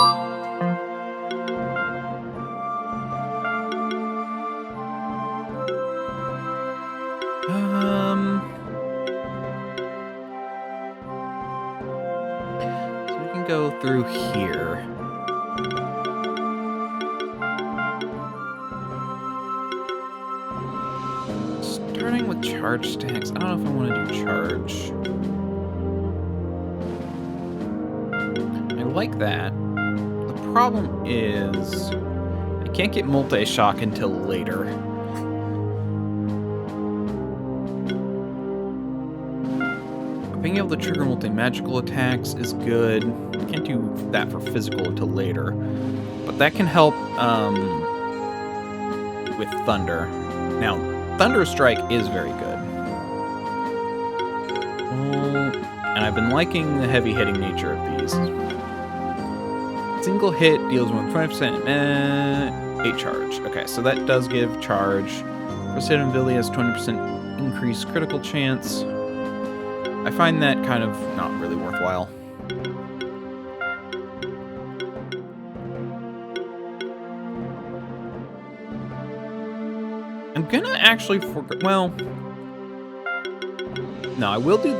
So we can go through here. Starting with charge stacks. I don't know if I want to do charge. Like that. The problem is I can't get multi-shock until later. Being able to trigger multi-magical attacks is good. I can't do that for physical until later. But that can help with Thunder. Now, Thunder Strike is very good. And I've been liking the heavy hitting nature of these. Single hit deals 1.5% 8 charge. Okay, so that does give charge. First hit ability has 20% increased critical chance. I find that kind of not really worthwhile. I'm gonna actually well, no, I will do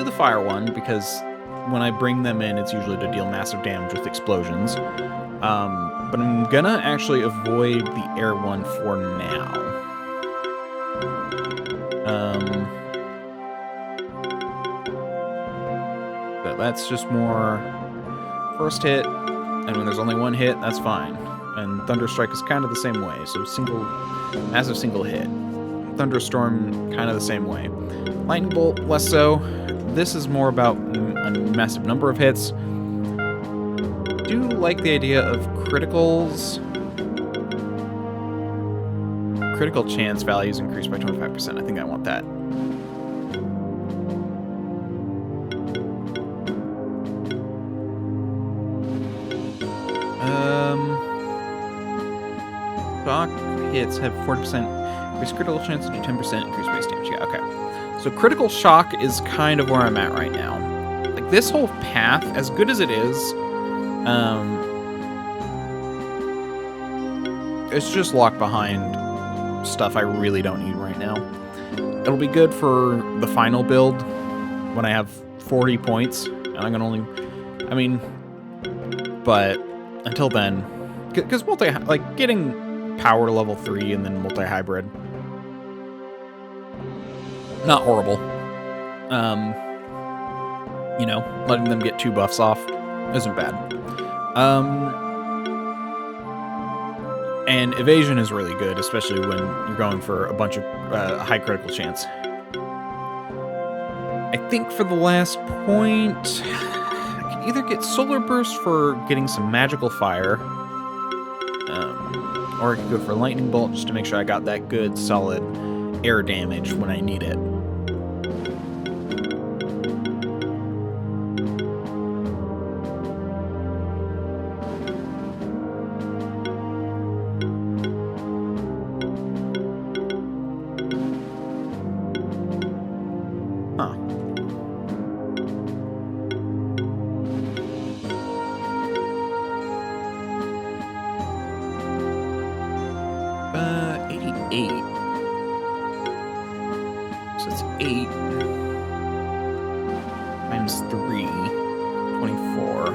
the fire one because when I bring them in, it's usually to deal massive damage with explosions. But I'm gonna actually avoid the air one for now. But that's just more first hit, and when there's only one hit, that's fine. And Thunderstrike is kind of the same way, so massive single hit. Thunderstorm, kind of the same way. Lightning Bolt, less so. This is more about a massive number of hits. Do like the idea of criticals. Critical chance values increased by 25%. I think I want that. Shock hits have 40% increased critical chance to do 10% increased base damage. Yeah, okay. So critical shock is kind of where I'm at right now. Like, this whole path, as good as it is, it's just locked behind stuff I really don't need right now. It'll be good for the final build when I have 40 points, and I'm gonna only, I mean, but until then, because getting power to level 3 and then multi-hybrid, not horrible. You know, letting them get 2 buffs off isn't bad. And evasion is really good, especially when you're going for a bunch of high critical chance. I think for the last point, I can either get Solar Burst for getting some magical fire, or I could go for Lightning Bolt just to make sure I got that good, solid air damage when I need it. Huh. 88. So it's 8 times 3, 24.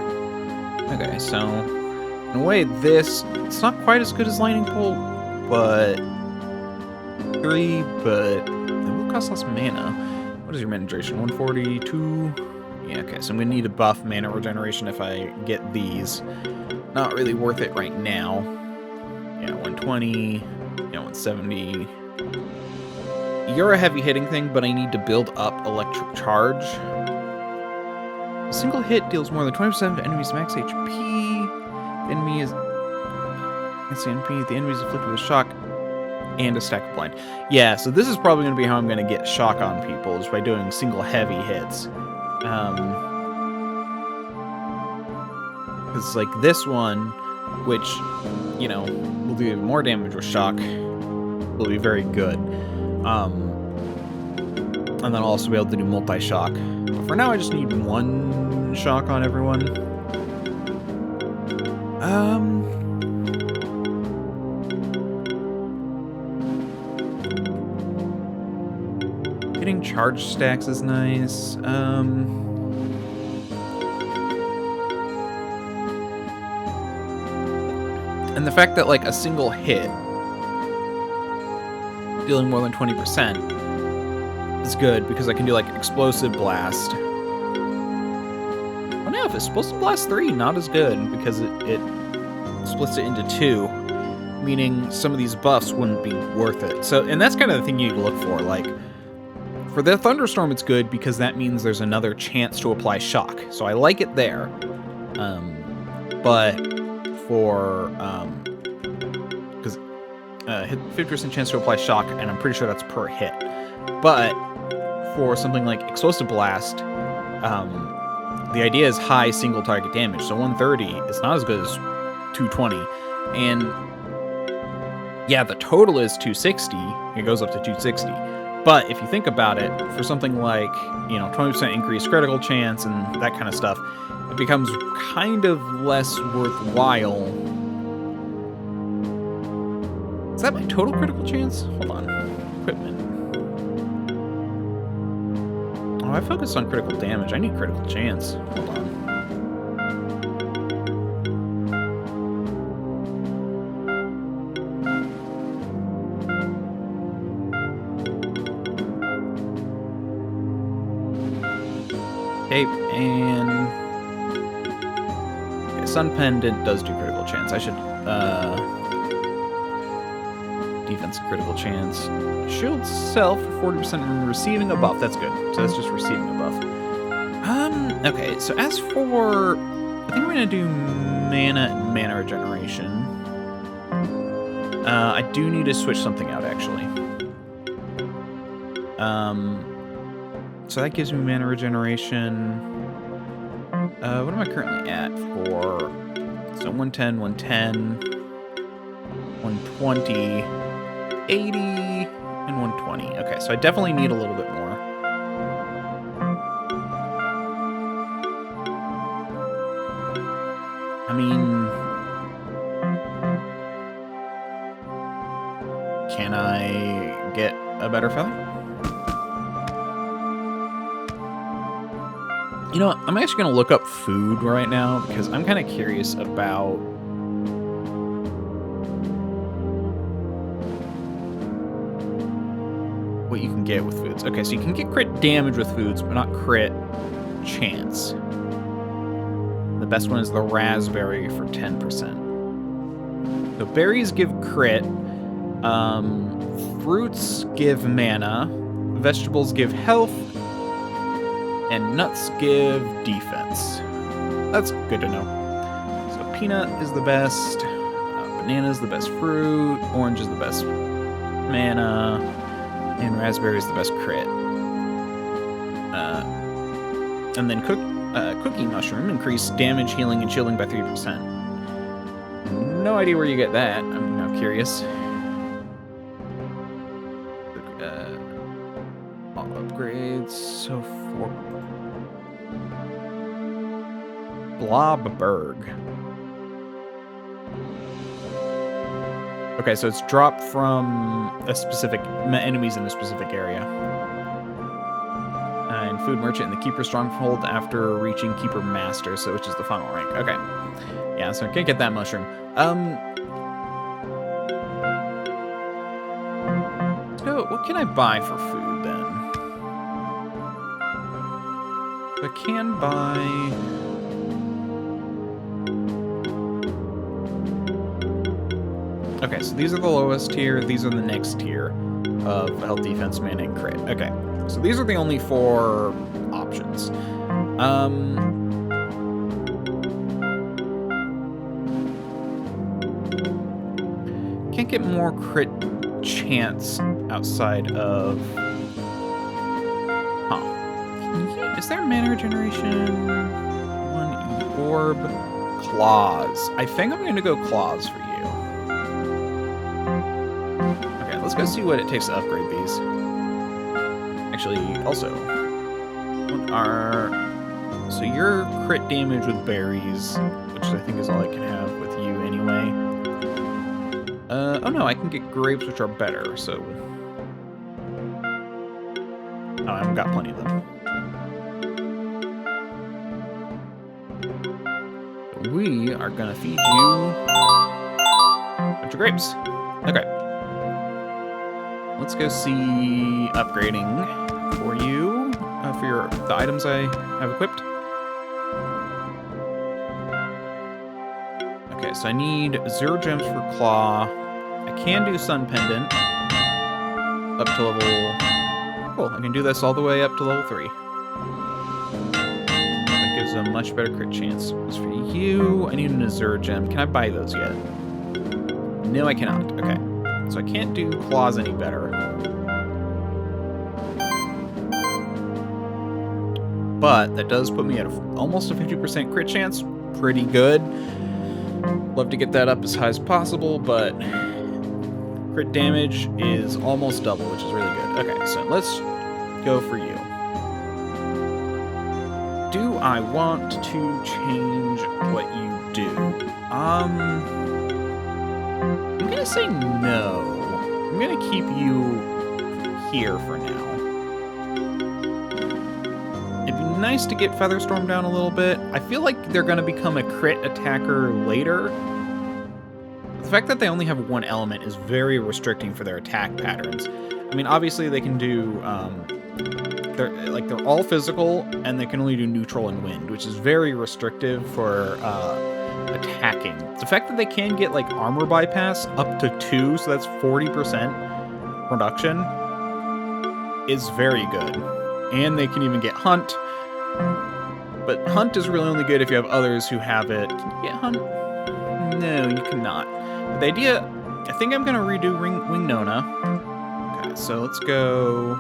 Okay, so in a way, it's not quite as good as Lightning Bolt, but 3, but it will cost less mana. What is your mana duration? 142? Yeah, okay, so I'm gonna need a buff mana regeneration if I get these. Not really worth it right now. Yeah, 120, yeah, 170. You're a heavy hitting thing, but I need to build up electric charge. A single hit deals more than 20% of enemies' max HP. The enemy is NP. The enemy is afflicted with shock and a stack of blind. Yeah, so this is probably going to be how I'm going to get shock on people, is by doing single heavy hits. Because like this one, which, you know, will do even more damage with shock, will be very good. And then I'll also be able to do multi-shock. But for now, I just need 1 shock on everyone. Getting charge stacks is nice. And the fact that, like, a single hit dealing more than 20% is good, because I can do, like, Explosive Blast. Well, now, if Explosive Blast 3, not as good, because it splits it into 2, meaning some of these buffs wouldn't be worth it. So, and that's kind of the thing you need to look for, like, for the Thunderstorm, it's good because that means there's another chance to apply shock. So I like it there. But for, because 50% chance to apply shock, and I'm pretty sure that's per hit. But for something like Explosive Blast, the idea is high single target damage. So 130 is not as good as 220. And yeah, the total is 260. It goes up to 260. But if you think about it, for something like, you know, 20% increased critical chance and that kind of stuff, it becomes kind of less worthwhile. Is that my total critical chance? Hold on. Equipment. Oh, I focused on critical damage. I need critical chance. Hold on. Okay, and Sun Pendant does do critical chance. I should, defense critical chance. Shield self for 40% when receiving a buff. That's good. So that's just receiving a buff. Okay, so as for, I think we're gonna do mana and mana regeneration. I do need to switch something out, actually. So that gives me mana regeneration. What am I currently at for? So 110, 110, 120, 80, and 120. Okay, so I definitely need a little bit more. I mean, can I get a better feather? You know what? I'm actually going to look up food right now because I'm kind of curious about what you can get with foods. Okay, so you can get crit damage with foods, but not crit chance. The best one is the raspberry for 10%. So berries give crit, fruits give mana, vegetables give health, and nuts give defense. That's good to know. So peanut is the best, banana is the best fruit, orange is the best mana, and raspberry is the best crit. And then cookie mushroom, increase damage, healing, and shielding by 3%. No idea where you get that. I'm now curious. All upgrades. So for Blobberg. Okay, so it's dropped from a specific enemies in a specific area. And food merchant in the keeper stronghold after reaching keeper master, so which is the final rank. Okay, yeah, so I can't get that mushroom. So what can I buy for food then? I can buy. Okay, so these are the lowest tier. These are the next tier of health, defense, mana, and crit. Okay, so these are the only 4 options. Can't get more crit chance outside of... Huh. Is there mana regeneration? 1 orb. Claws. I think I'm going to go claws for you. Let's go see what it takes to upgrade these. Actually, also, what are... So your crit damage with berries, which I think is all I can have with you anyway. Oh no, I can get grapes, which are better, so... Oh, I've got plenty of them. We are gonna feed you a bunch of grapes. Okay. Let's go see upgrading for you, for the items I have equipped. Okay, so I need 0 gems for claw. I can do sun pendant up to level... Cool, I can do this all the way up to level 3. That gives a much better crit chance. As for you, I need an azure gem. Can I buy those yet? No, I cannot. Okay. So I can't do claws any better. But that does put me at almost a 50% crit chance. Pretty good. Love to get that up as high as possible, but crit damage is almost double, which is really good. Okay, so let's go for you. Do I want to change what you do? I'm gonna say no. I'm gonna keep you here for now. It'd be nice to get Featherstorm down a little bit. I feel like they're gonna become a crit attacker later. The fact that they only have 1 element is very restricting for their attack patterns. I mean, obviously they can do, they're all physical, and they can only do neutral and wind, which is very restrictive for attacking. The fact that they can get like armor bypass up to 2, so that's 40% reduction, is very good. And they can even get hunt. But hunt is really only good if you have others who have it. Can you get hunt? No, you cannot. But the idea, I think I'm going to redo Wing Nona. Okay, so let's go.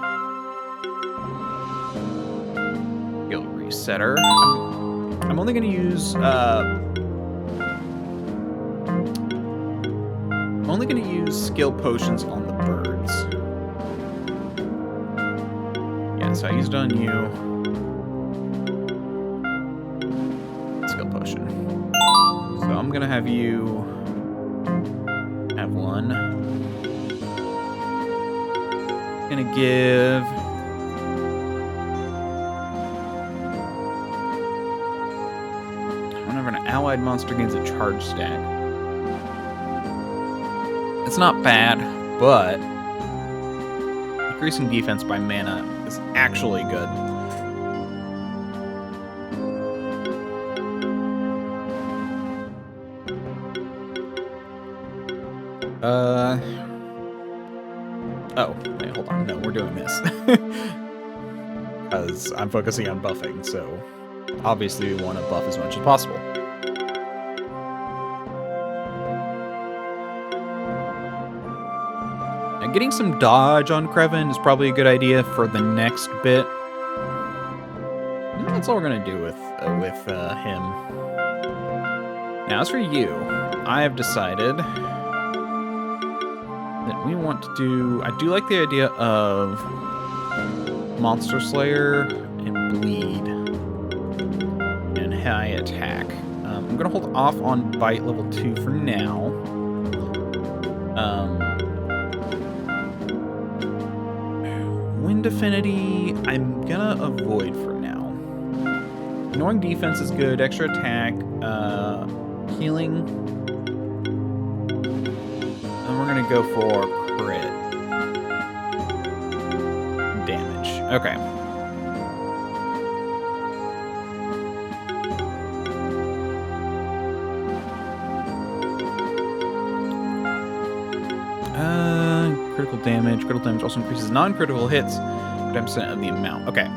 Skill resetter. I'm only going to use. I'm only going to use skill potions on the birds. Yeah, so I used it on you. Skill potion. So I'm going to have you have one. I'm going to give. Whenever an allied monster gains a charge stack. It's not bad, but increasing defense by mana is actually good. Oh, wait, hold on. No, we're doing this. Because I'm focusing on buffing, so obviously we want to buff as much as possible. Now, getting some dodge on Kreven is probably a good idea for the next bit. And that's all we're going to do with him. Now, as for you, I have decided that we want to do... I do like the idea of Monster Slayer and Bleed and high attack. I'm going to hold off on Bite level 2 for now. Wind Affinity, I'm going to avoid for now. Ignoring defense is good. Extra attack. Healing. And we're going to go for crit damage. Okay. Critical damage. Critical damage also increases non-critical hits 10% of the amount. Okay.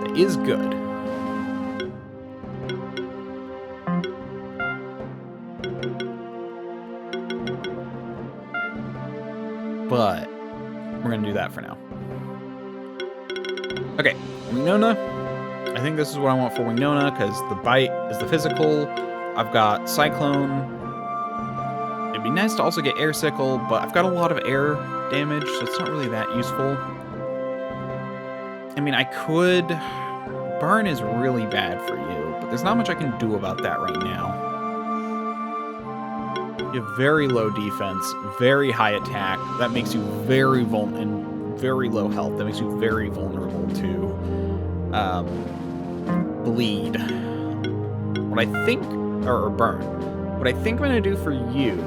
That is good. But we're going to do that for now. Okay, Wingnona. I think this is what I want for Wingnona because the bite is the physical. I've got Cyclone. It'd be nice to also get Air Sickle, but I've got a lot of air damage, so it's not really that useful. I mean, I could... Burn is really bad for you, but there's not much I can do about that right now. You have very low defense, very high attack. That makes you very vulnerable, and very low health. That makes you very vulnerable to bleed. What I think, or burn. What I think I'm gonna do for you.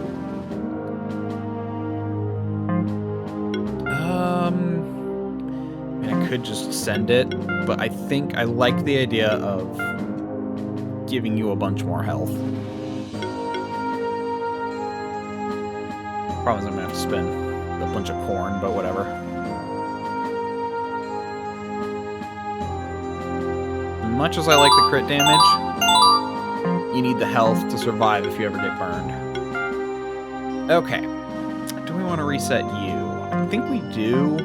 I could just send it, but I think I like the idea of giving you a bunch more health. Problem is I'm gonna have to spend a bunch of corn, but whatever. As much as I like the crit damage, you need the health to survive if you ever get burned. Okay. Do we want to reset you? I think we do.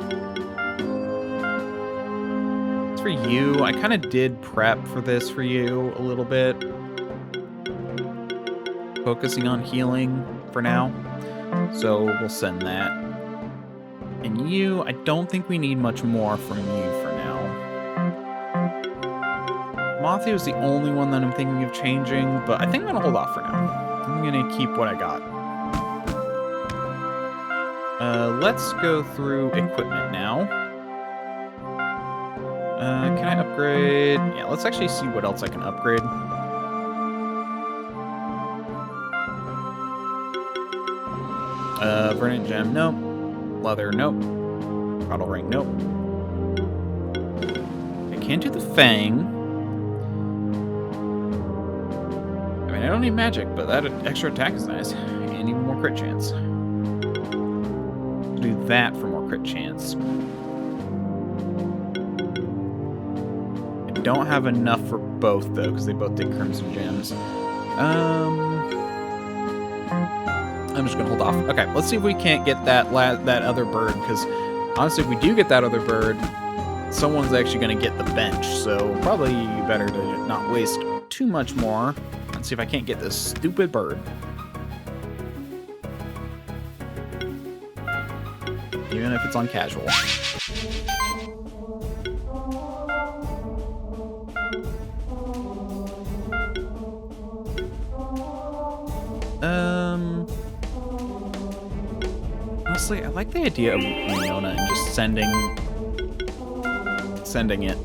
As for you, I kind of did prep for this for you a little bit. Focusing on healing for now. So we'll send that. And you, I don't think we need much more from you for now. Mothia is the only one that I'm thinking of changing, but I think I'm going to hold off for now. I'm going to keep what I got. Let's go through equipment now. Can I upgrade? Yeah, let's actually see what else I can upgrade. Verdant Gem, nope. Leather, nope. Bottle Ring, nope. I can't do the Fang. I don't need magic, but that extra attack is nice. And even more crit chance. Do that for more crit chance. I don't have enough for both, though, because they both take Crimson Gems. I'm just going to hold off. Okay, let's see if we can't get that other bird, because honestly, if we do get that other bird, someone's actually going to get the bench, so probably better to not waste too much more. Let's see if I can't get this stupid bird. Even if it's on casual. Honestly, I like the idea of Winona and just sending it.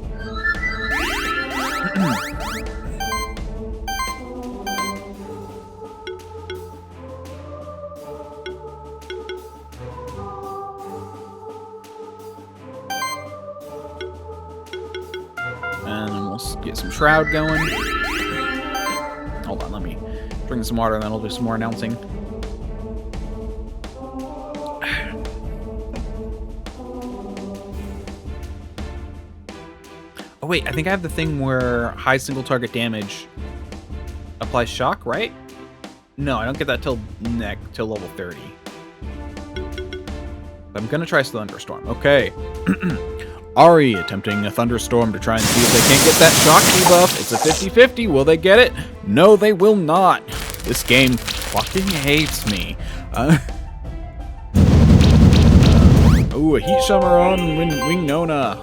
And then we'll get some Shroud going. Hold on, let me drink some water and then I'll do some more announcing. Oh wait, I think I have the thing where high single target damage applies shock, right? No, I don't get that till level 30. I'm gonna try Thunderstorm. Okay. Ari attempting a Thunderstorm to try and see if they can't get that shock debuff. It's a 50-50. Will they get it? No, they will not. This game fucking hates me. Ooh, a Heat Shimmer on Winona.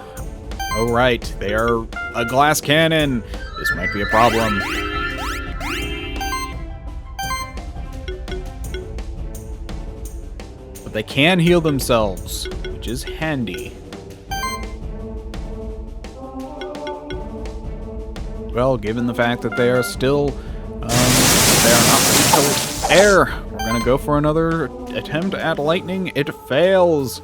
Oh, right. They are a glass cannon. This might be a problem. But they can heal themselves, which is handy. Well, given the fact that they are still, they are not ready to air. We're gonna go for another attempt at lightning. It fails.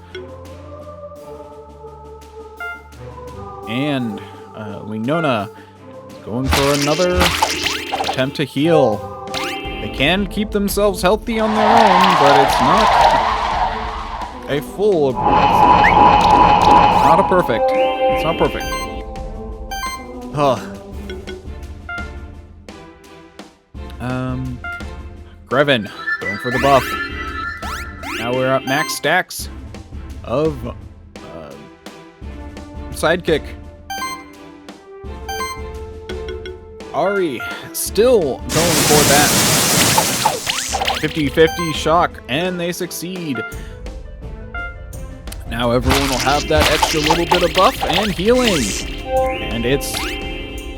And Winona is going for another attempt to heal. They can keep themselves healthy on their own, but it's not a full. It's not a perfect. It's not perfect. Huh. Greven going for the buff. Now we're at max stacks of sidekick. Ari still going for that 50-50 shock, and they succeed. Now everyone will have that extra little bit of buff and healing, and it's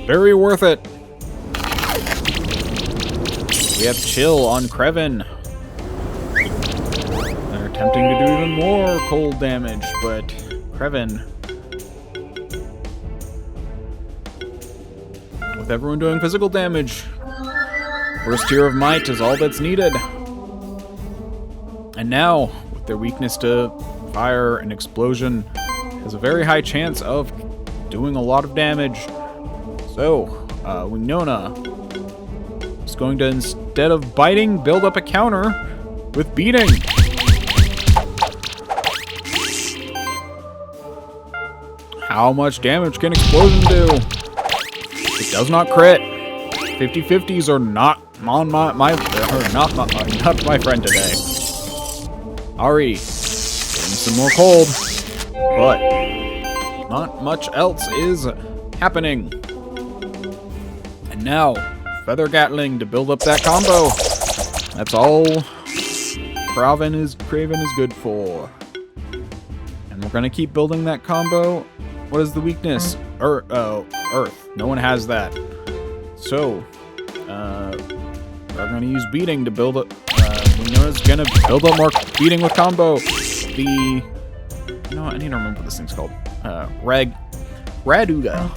very worth it. We have Chill on Creven. They're attempting to do even more cold damage, but Creven, with everyone doing physical damage, first tier of might is all that's needed. And now, with their weakness to fire and explosion, has a very high chance of doing a lot of damage. So, Winona is going to, instead of biting, build up a counter with beating. How much damage can explosion do? It does not crit. 50-50s are not on not my friend today. Ari, getting some more cold, but not much else is happening. And now, Feather Gatling to build up that combo. That's all Craven is good for. And we're gonna keep building that combo. What is the weakness? Earth. No one has that. So, we're gonna use beating to build up. Winona's gonna build up more beating with combo. You know what? I need to remember what this thing's called. Raduga.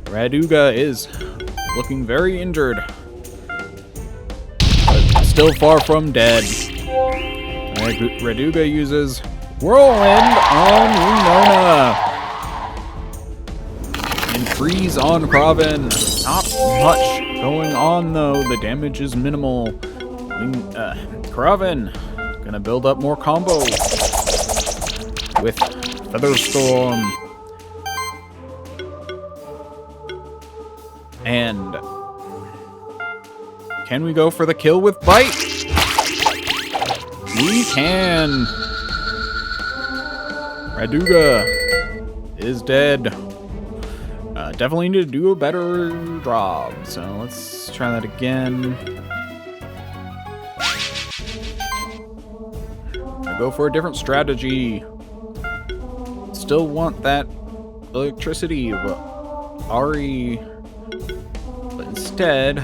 Raduga is looking very injured, but still far from dead. Raduga uses Whirlwind on Winona and Freeze on Craven. Not much going on, though. The damage is minimal. Kraven gonna build up more combo with Featherstorm. And can we go for the kill with Bite? We can. Raduga is dead. Definitely need to do a better job. So let's try that again. I go for a different strategy. Still want that electricity, but Ari. But instead,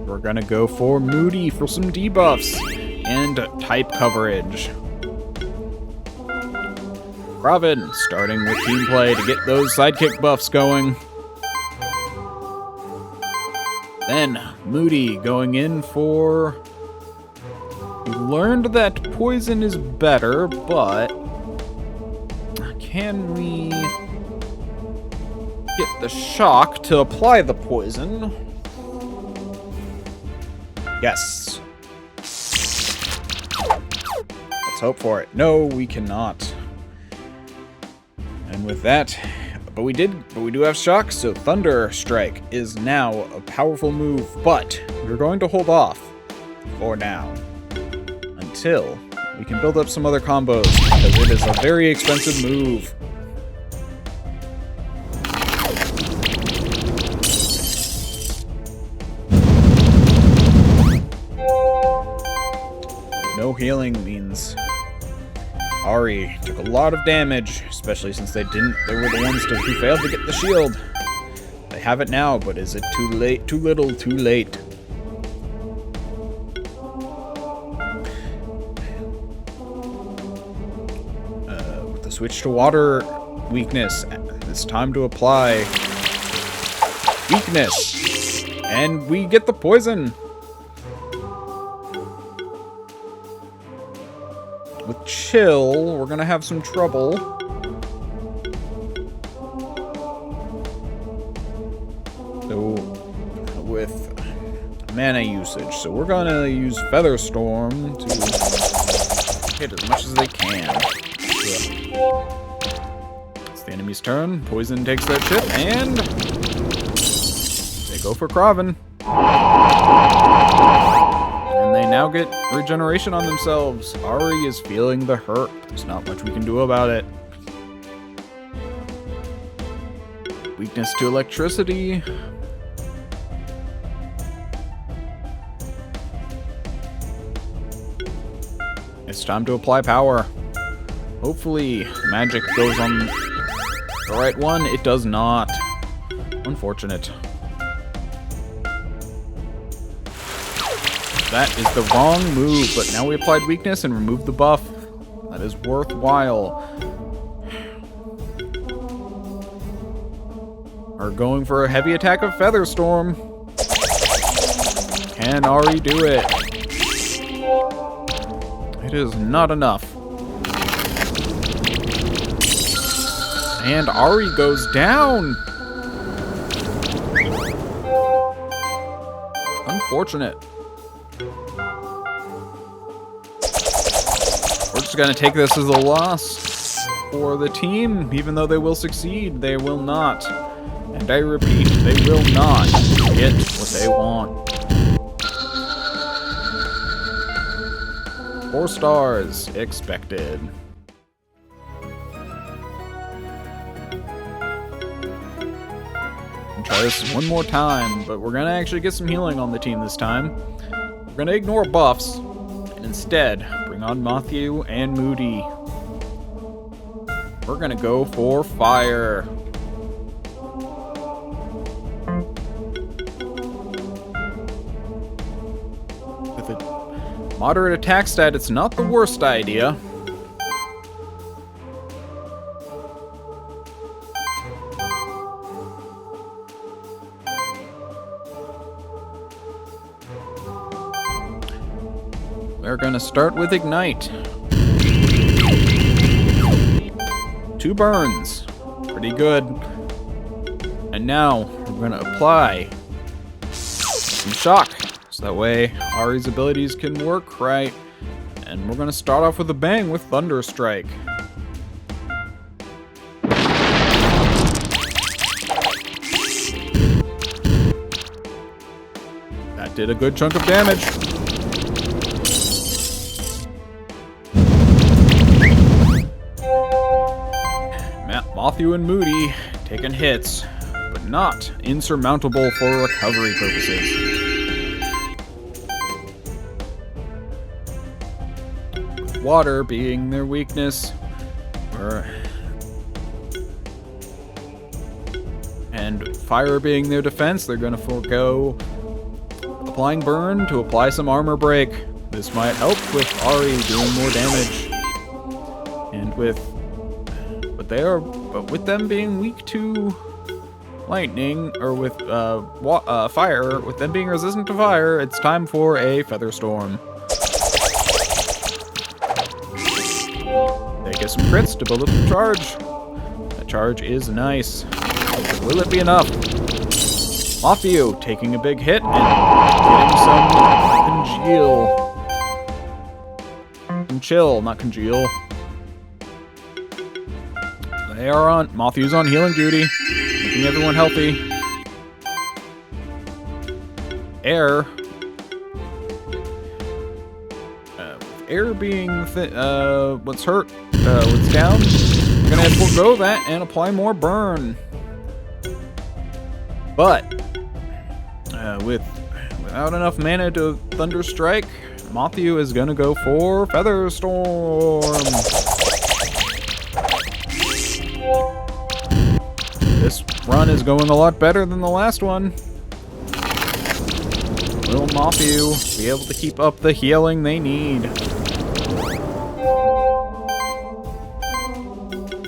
we're gonna go for Moody for some debuffs and type coverage. Kraven starting with team play to get those sidekick buffs going. Then Moody going in for... We learned that poison is better, but can we get the shock to apply the poison? Yes. Let's hope for it. No, we cannot. And with that, but we do have shock, so Thunder Strike is now a powerful move, but we're going to hold off for now until we can build up some other combos, because it is a very expensive move. No healing means Ari took a lot of damage, especially since they were the ones who failed to get the shield. They have it now, but is it too late? Too little, too late. With the switch to water weakness, it's time to apply weakness. And we get the poison. With chill, we're gonna have some trouble. So, with mana usage, so we're gonna use Featherstorm to hit as much as they can. It's the enemy's turn. Poison takes their chip, and they go for Kraven. And they now get regeneration on themselves. Ari is feeling the hurt. There's not much we can do about it. Weakness to electricity. It's time to apply power. Hopefully, magic goes on the right one. It does not. Unfortunate. That is the wrong move, but now we applied weakness and removed the buff. That is worthwhile. Are going for a heavy attack of Featherstorm. Can Ari do it? It is not enough. And Ari goes down. Unfortunate. We're just going to take this as a loss for the team. Even though they will succeed, they will not. And I repeat, they will not get what they want. 4 stars expected. Try this one more time, but we're going to actually get some healing on the team this time. We're going to ignore buffs and instead bring on Matthew and Moody. We're going to go for fire. With a moderate attack stat, it's not the worst idea. We're gonna start with Ignite. 2 burns. Pretty good. And now we're gonna apply some shock, so that way Ari's abilities can work right. And we're gonna start off with a bang with Thunder Strike. That did a good chunk of damage. Matthew and Moody taking hits, but not insurmountable for recovery purposes. Water being their weakness, and fire being their defense, they're going to forego applying burn to apply some armor break. This might help with Ari doing more damage, and with them being weak to lightning, or with fire, with them being resistant to fire, it's time for a Feather Storm. They get some crits to build up the charge. That charge is nice. Will it be enough? Matthew taking a big hit and getting some congeal. Some chill, not congeal. They are on. Matthew's on healing duty, making everyone healthy. Air. Air being what's hurt, what's down. We're gonna have to forego that and apply more burn. But without enough mana to Thunder Strike, Matthew is gonna go for Feather Storm. This run is going a lot better than the last one. Will Matthew be able to keep up the healing they need?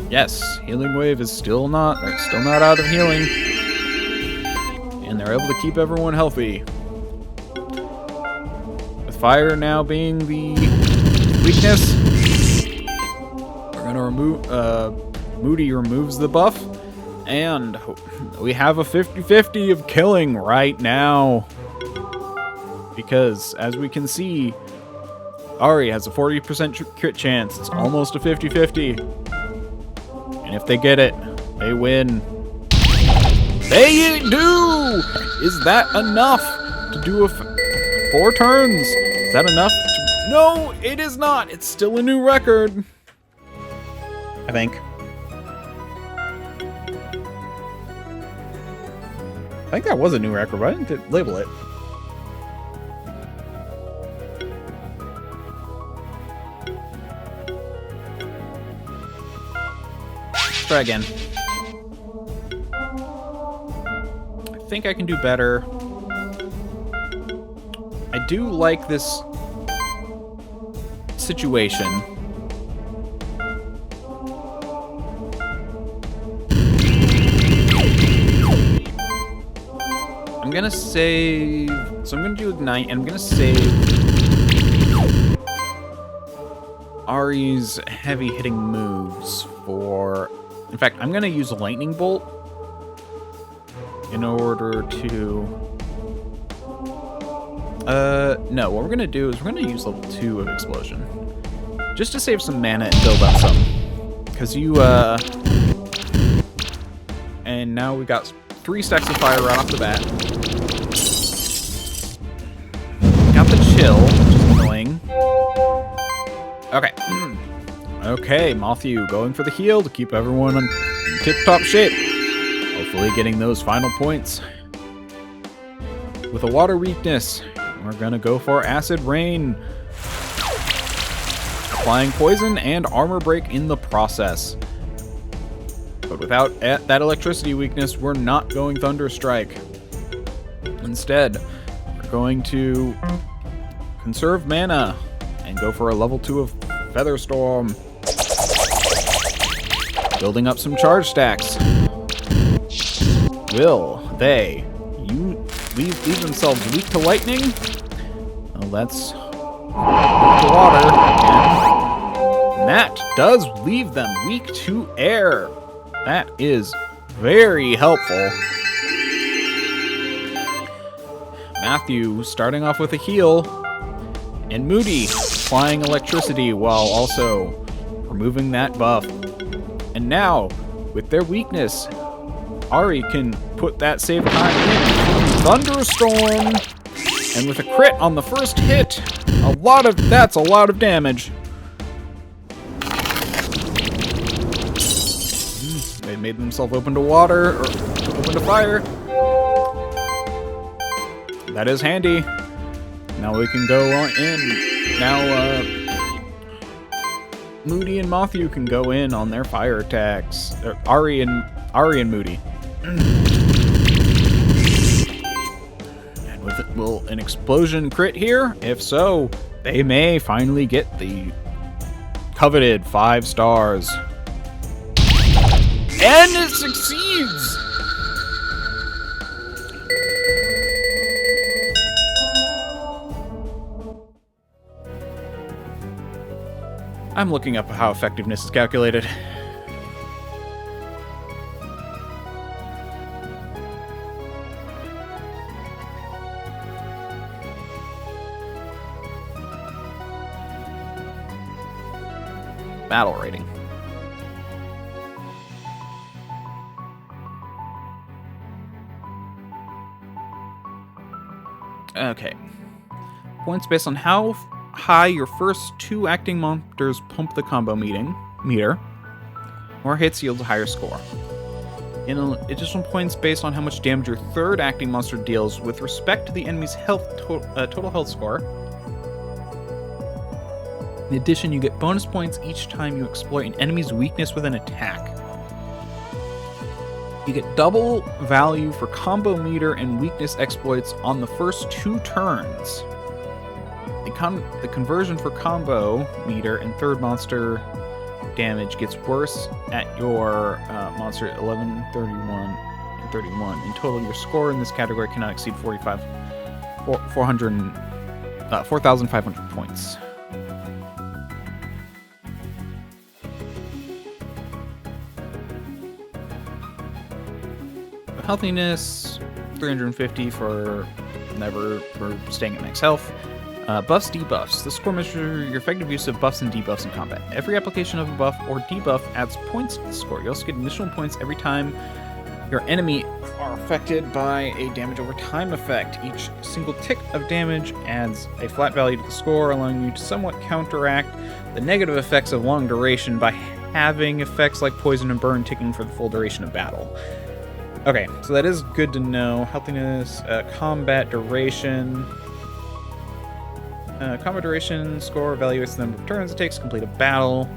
Yes, Healing Wave is they're still not out of healing. And they're able to keep everyone healthy. With fire now being the weakness, we're gonna remove, Moody removes the buff, and we have a 50-50 of killing right now. Because, as we can see, Ari has a 40% crit chance. It's almost a 50-50. And if they get it, they win. They do! Is that enough to do 4 turns? Is that enough? No, it is not. It's still a new record. I think. I think that was a new record, but I didn't label it. Let's try again. I think I can do better. I do like this situation. I'm gonna save, so I'm gonna do Ignite, and I'm gonna save Ari's heavy hitting moves for, in fact, I'm gonna use a Lightning Bolt in order to, no, what we're gonna do is we're gonna use level 2 of Explosion, just to save some mana and build up some, because and now we got 3 stacks of fire right off the bat. Got the chill, which is annoying. Okay. Okay, Matthew going for the heal to keep everyone in tip-top shape. Hopefully getting those final points. With a water weakness, we're gonna go for Acid Rain. Applying poison and armor break in the process. But without that electricity weakness, we're not going Thunder Strike. Instead, we're going to conserve mana and go for a level 2 of Feather Storm. Building up some charge stacks. Will they leave themselves weak to lightning? Well, that's weak to water. And that does leave them weak to air. That is very helpful. Matthew starting off with a heal, and Moody applying electricity while also removing that buff. And now, with their weakness, Ari can put that save time in. Thunderstorm! And with a crit on the first hit, that's a lot of damage. They made themselves open to water, or open to fire. That is handy. Now we can go on in. Now, Moody and Matthew can go in on their fire attacks. Ari and Moody. And with it, will an explosion crit here? If so, they may finally get the coveted 5 stars. And it succeeds! I'm looking up how effectiveness is calculated. Battle rating. Okay. Points based on how high your first 2 acting monsters pump the combo meter. More hits yields a higher score. Additional points based on how much damage your 3rd acting monster deals with respect to the enemy's total health score. In addition, you get bonus points each time you exploit an enemy's weakness with an attack. You get double value for combo meter and weakness exploits on the first 2 turns. The conversion for combo meter and 3rd monster damage gets worse at your monster at 11, 31, and 31. In total, your score in this category cannot exceed 4,500 points. Healthiness, 350 for staying at max health. Buffs, debuffs. The score measures your effective use of buffs and debuffs in combat. Every application of a buff or debuff adds points to the score. You also get additional points every time your enemy are affected by a damage over time effect. Each single tick of damage adds a flat value to the score, allowing you to somewhat counteract the negative effects of long duration by having effects like poison and burn ticking for the full duration of battle. Okay, so that is good to know. Healthiness, combat duration. Combat duration score evaluates the number of turns it takes to complete a battle.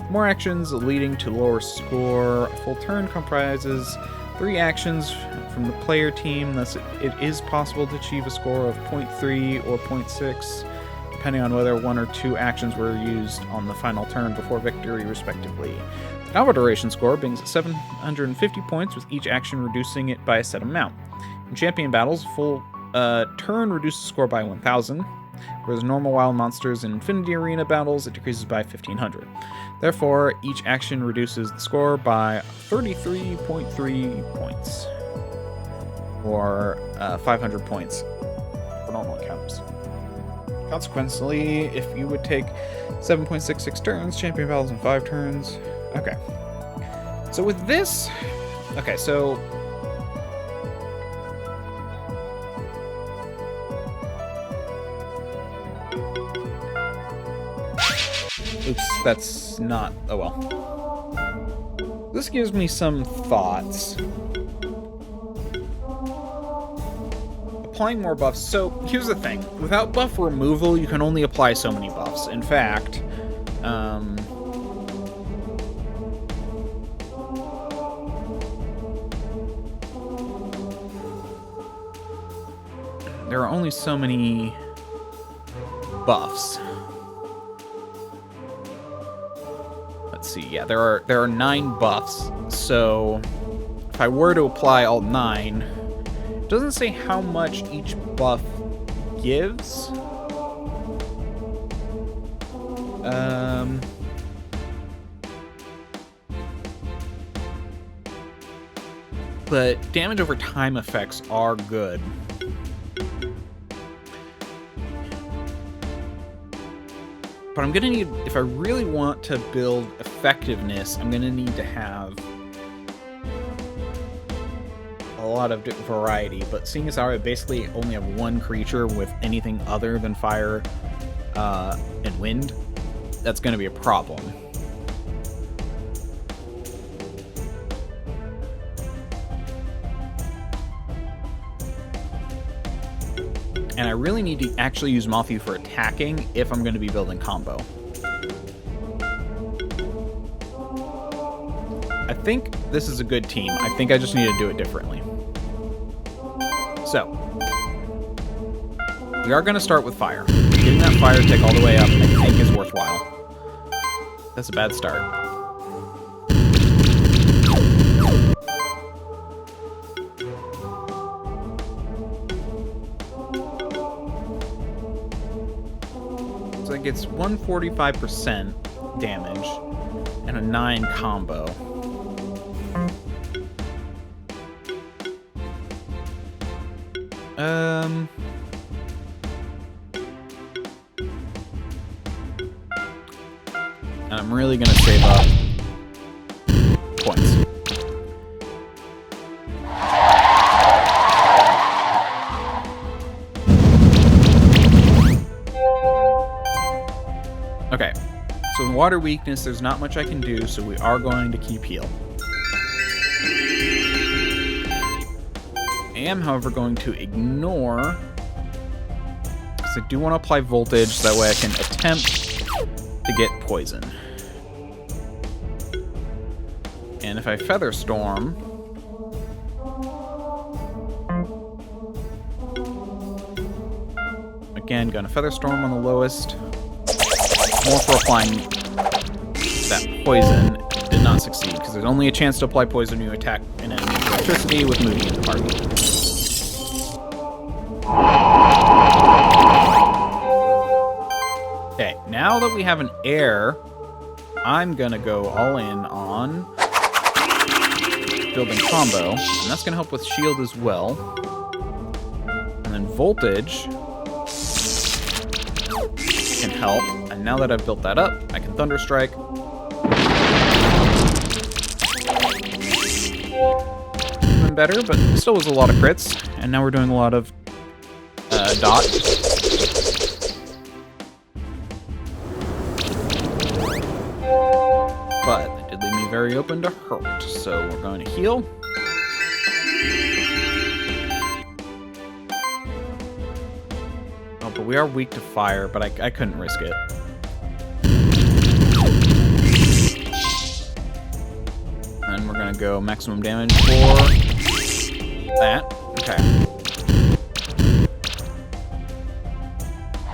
More actions leading to lower score. A full turn comprises 3 actions from the player team, thus it is possible to achieve a score of 0.3 or 0.6, depending on whether 1 or 2 actions were used on the final turn before victory, respectively. The combat duration score begins at 750 points, with each action reducing it by a set amount. In champion battles, a full turn reduces the score by 1,000. Whereas normal wild monsters in Infinity Arena battles, it decreases by 1,500. Therefore, each action reduces the score by 33.3 points. Or 500 points for normal encounters. Consequently, if you would take 7.66 turns, champion battles in 5 turns. Okay. So with this... Okay, so... Oops, that's not... Oh well. This gives me some thoughts. Applying more buffs. So, here's the thing. Without buff removal, you can only apply so many buffs. In fact, there are only so many buffs. Let's see, yeah, there are 9 buffs, so if I were to apply all 9, it doesn't say how much each buff gives. But damage over time effects are good. But I'm gonna need, if I really want to build effectiveness, I'm gonna need to have a lot of variety. But seeing as how I basically only have one creature with anything other than fire and wind, that's gonna be a problem. And I really need to actually use Matthew for attacking if I'm going to be building combo. I think this is a good team. I think I just need to do it differently. So, we are going to start with fire. Getting that fire tick all the way up, I think, is worthwhile. That's a bad start. So it gets 145% damage and a 9 combo. And I'm really gonna save up points. Okay, so in water weakness, there's not much I can do, so we are going to keep heal. I am, however, going to ignore, because I do want to apply voltage, so that way I can attempt to get poison. And if I Feather Storm, again, gonna Feather Storm on the lowest. More for applying that poison. Did not succeed, because there's only a chance to apply poison when you attack an enemy with electricity with moving in the party. Okay, now that we have an air, I'm gonna go all in on building combo, and that's gonna help with shield as well. And then voltage can help. And now that I've built that up, I can Thunder Strike. Even better, but still was a lot of crits. And now we're doing a lot of dot. But it did leave me very open to hurt. So we're going to heal. Oh, but we are weak to fire, but I couldn't risk it. And we're gonna go maximum damage for that. Okay.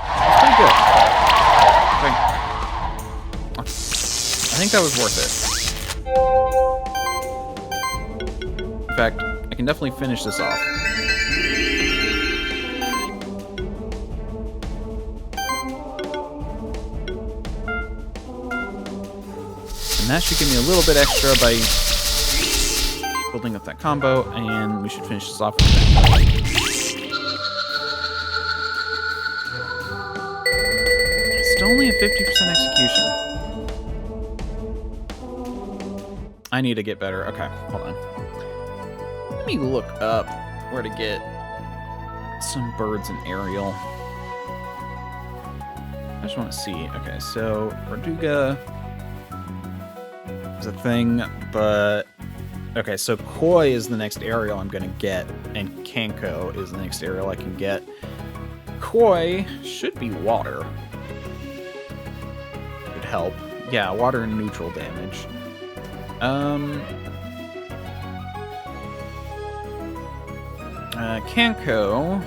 That's pretty good. I think that was worth it. In fact, I can definitely finish this off. And that should give me a little bit extra by building up that combo, and we should finish this off with that. Still only a 50% execution. I need to get better. Okay, hold on. Let me look up where to get some birds and aerial. I just want to see. Okay, so Raduga is a thing, but okay, so Koi is the next aerial I'm gonna get, and Kanko is the next aerial I can get. Koi should be water. Could help. Yeah, water and neutral damage. Kanko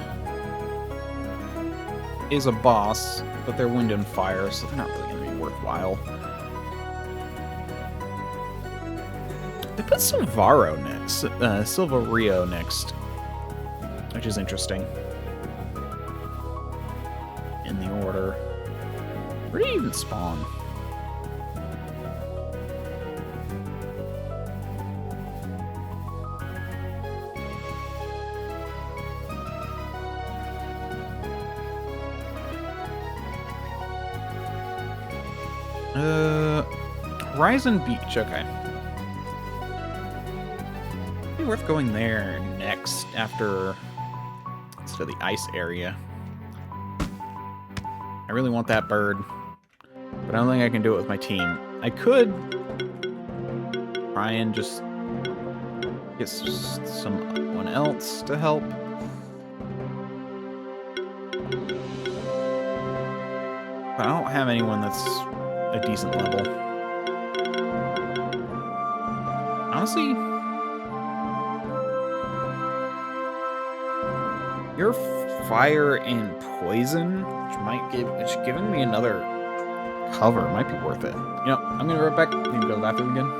is a boss, but they're wind and fire, so they're not really gonna be worthwhile. They put Silvaro next, Silvario next, which is interesting. In the order. Where do you even spawn? Horizon Beach, okay. Be worth going there next instead of the ice area. I really want that bird, but I don't think I can do it with my team. I could try and just get someone else to help. But I don't have anyone that's a decent level. Honestly, your fire and poison, which giving me another cover might be worth it. You know, I'm gonna be right back. I need to go to the bathroom again.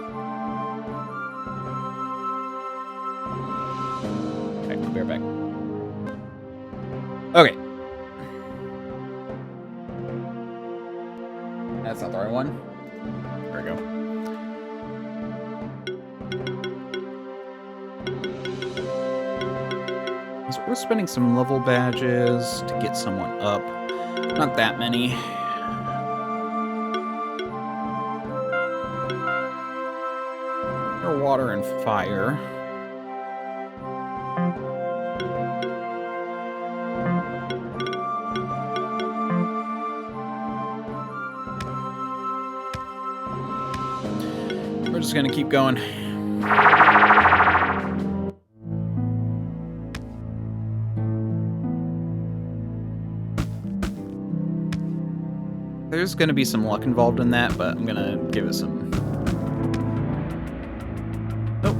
Okay, I'll be right back. Okay. That's not the right one. There we go. So we're spending some level badges to get someone up. Not that many. Air, water, and fire. We're just gonna keep going. There's gonna be some luck involved in that, but I'm gonna give it some... Oh.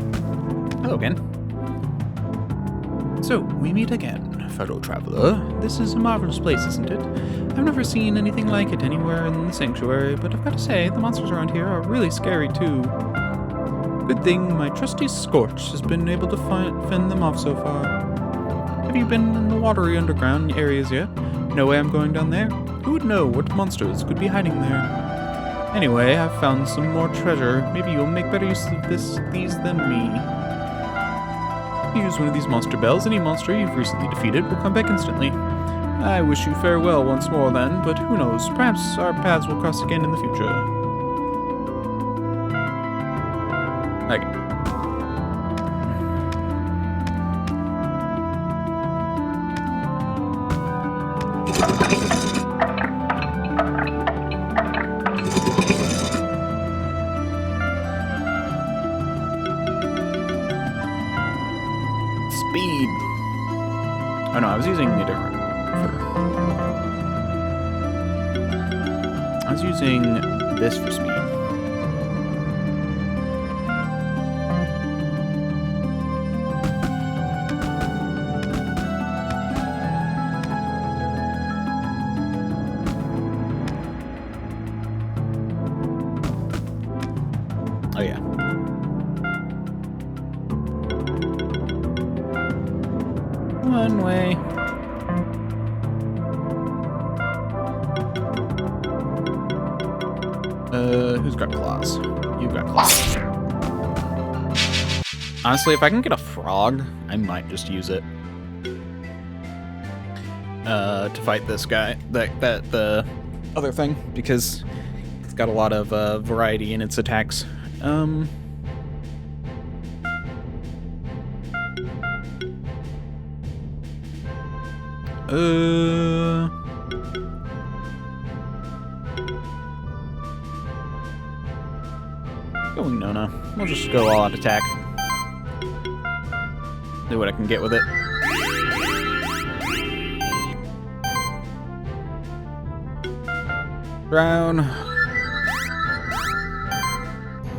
Hello again. So, we meet again, fellow traveler. This is a marvelous place, isn't it? I've never seen anything like it anywhere in the Sanctuary, but I've got to say, the monsters around here are really scary too. Good thing my trusty Scorch has been able to fend them off so far. Have you been in the watery underground areas yet? No way I'm going down there? Who would know what monsters could be hiding there? Anyway, I've found some more treasure. Maybe you'll make better use of these than me. Use one of these monster bells. Any monster you've recently defeated will come back instantly. I wish you farewell once more then, but who knows, perhaps our paths will cross again in the future. Okay. Speed. Oh no, I was using a different. I was using this for speed. Oh yeah. One way. Who's got claws? You've got claws. Honestly, if I can get a frog, I might just use it. To fight this guy. The other thing, because it's got a lot of variety in its attacks. Going Nona. We'll just go all out attack. See what I can get with it. Drown.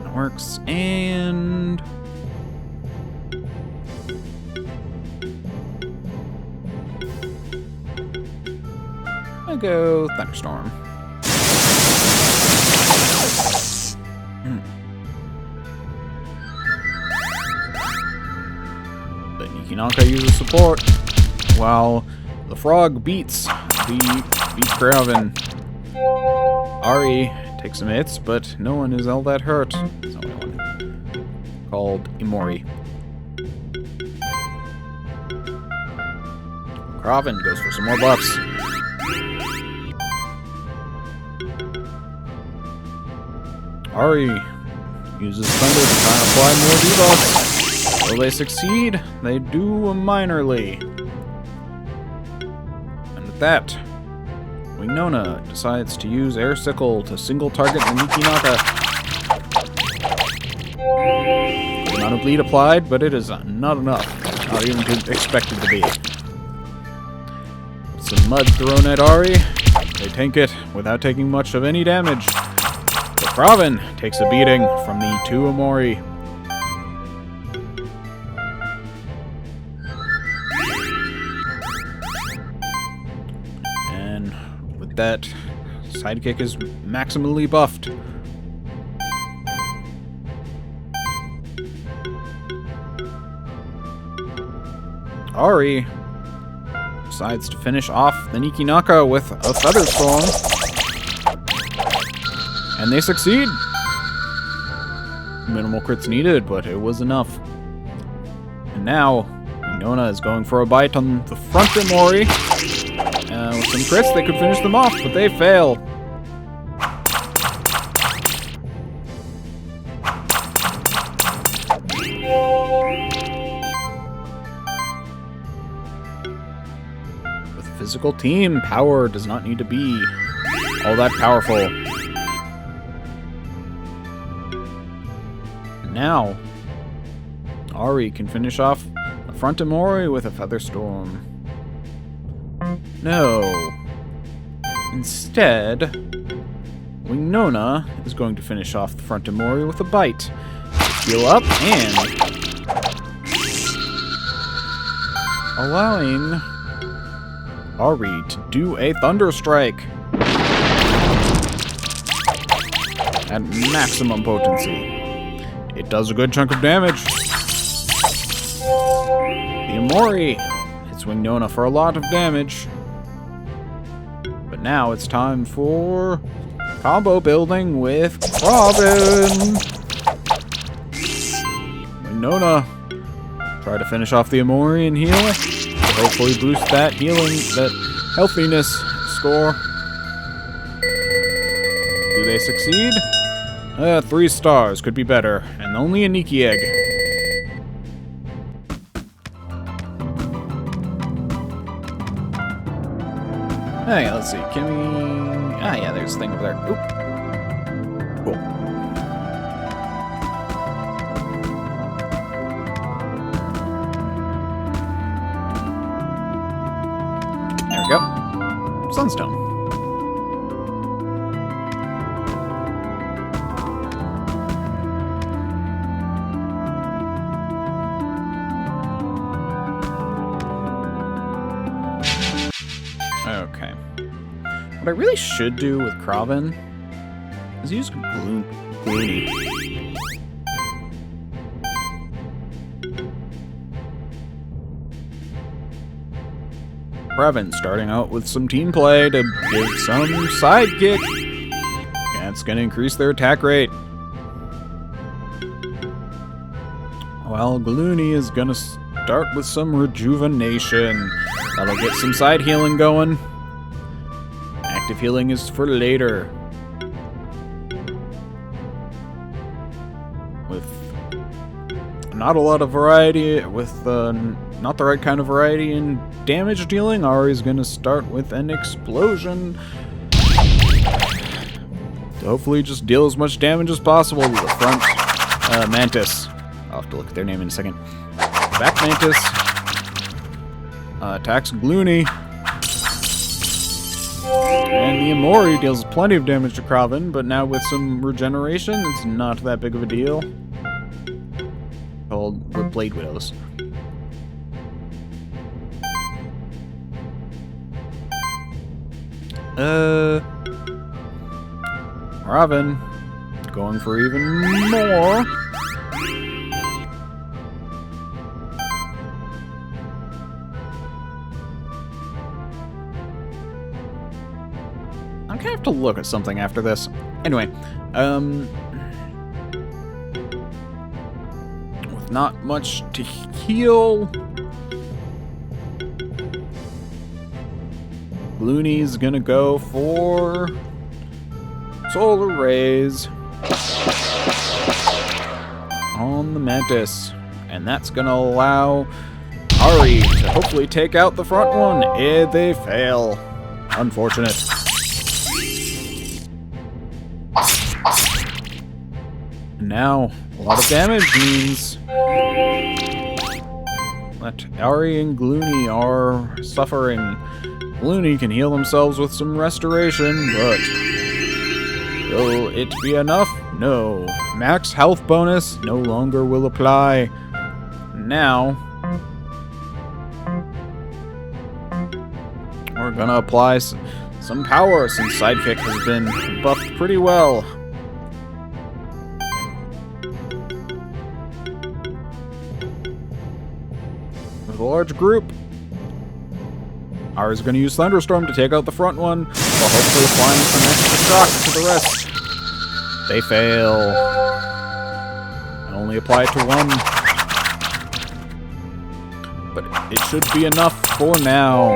That works. And... I'll go Thunderstorm. Then Yukinaka uses support while the frog beats Kraven. Ari takes some hits, but no one is all that hurt. There's only one called Imori. Kraven goes for some more buffs. Ari uses Thunder to try and apply more debuffs. Will they succeed? They do minorly. And with that, Winona decides to use Air Sickle to single target the Nikinaka. Good amount of bleed applied, but it is not enough. Not even expected to be. Some mud thrown at Ari. They tank it without taking much of any damage. But Kraven takes a beating from the two Amori. And with that, Sidekick is maximally buffed. Ari decides to finish off the Nikinaka with a Featherstorm. And they succeed! Minimal crits needed, but it was enough. And now, Winona is going for a bite on the front Amori. With some crits, they could finish them off, but they fail. Physical team, power does not need to be all that powerful. Now, Ari can finish off the front Amori with a Featherstorm. No. Instead, Winona is going to finish off the front Amori with a bite. Heal up and allowing Ari to do a Thunder Strike at maximum potency. It does a good chunk of damage. The Amori hits Winona for a lot of damage. But now it's time for combo building with Kraven. Winona try to finish off the Amori and heal. Hopefully boost that healing, that healthiness score. Do they succeed? 3 stars, could be better. And only a Nikki egg. Hey, let's see, can we... Ah, yeah, there's a thing over there. Oop. Cool. There we go. Sunstone. Okay. What I really should do with Kraven is use Gloomy. Kraven starting out with some team play to give some sidekick. That's going to increase their attack rate. While Gloony is going to start with some rejuvenation. That'll get some side healing going. Active healing is for later. With not a lot of variety, with not the right kind of variety in damage dealing, Ari's gonna start with an explosion. To hopefully just deal as much damage as possible to the front Mantis. I'll have to look at their name in a second. Back Mantis attacks Gloony. And the Amori deals plenty of damage to Kraven, but now with some regeneration, it's not that big of a deal. Called with Blade Widows. Kraven going for even more. I'm gonna have to look at something after this. Anyway, with not much to heal, Gloony's gonna go for Solar Rays. On the Mantis. And that's gonna allow Ari to hopefully take out the front one. They fail. Unfortunate. And now, a lot of damage means that Ari and Gloony are suffering. Gloony can heal themselves with some restoration, but will it be enough? No. Max health bonus no longer will apply. Now, we're gonna apply some power since Sidekick has been buffed pretty well. With a large group, Ari's gonna use Thunderstorm to take out the front one, while hopefully applying some extra shock to the rest. They fail. And only apply it to one. But it should be enough for now.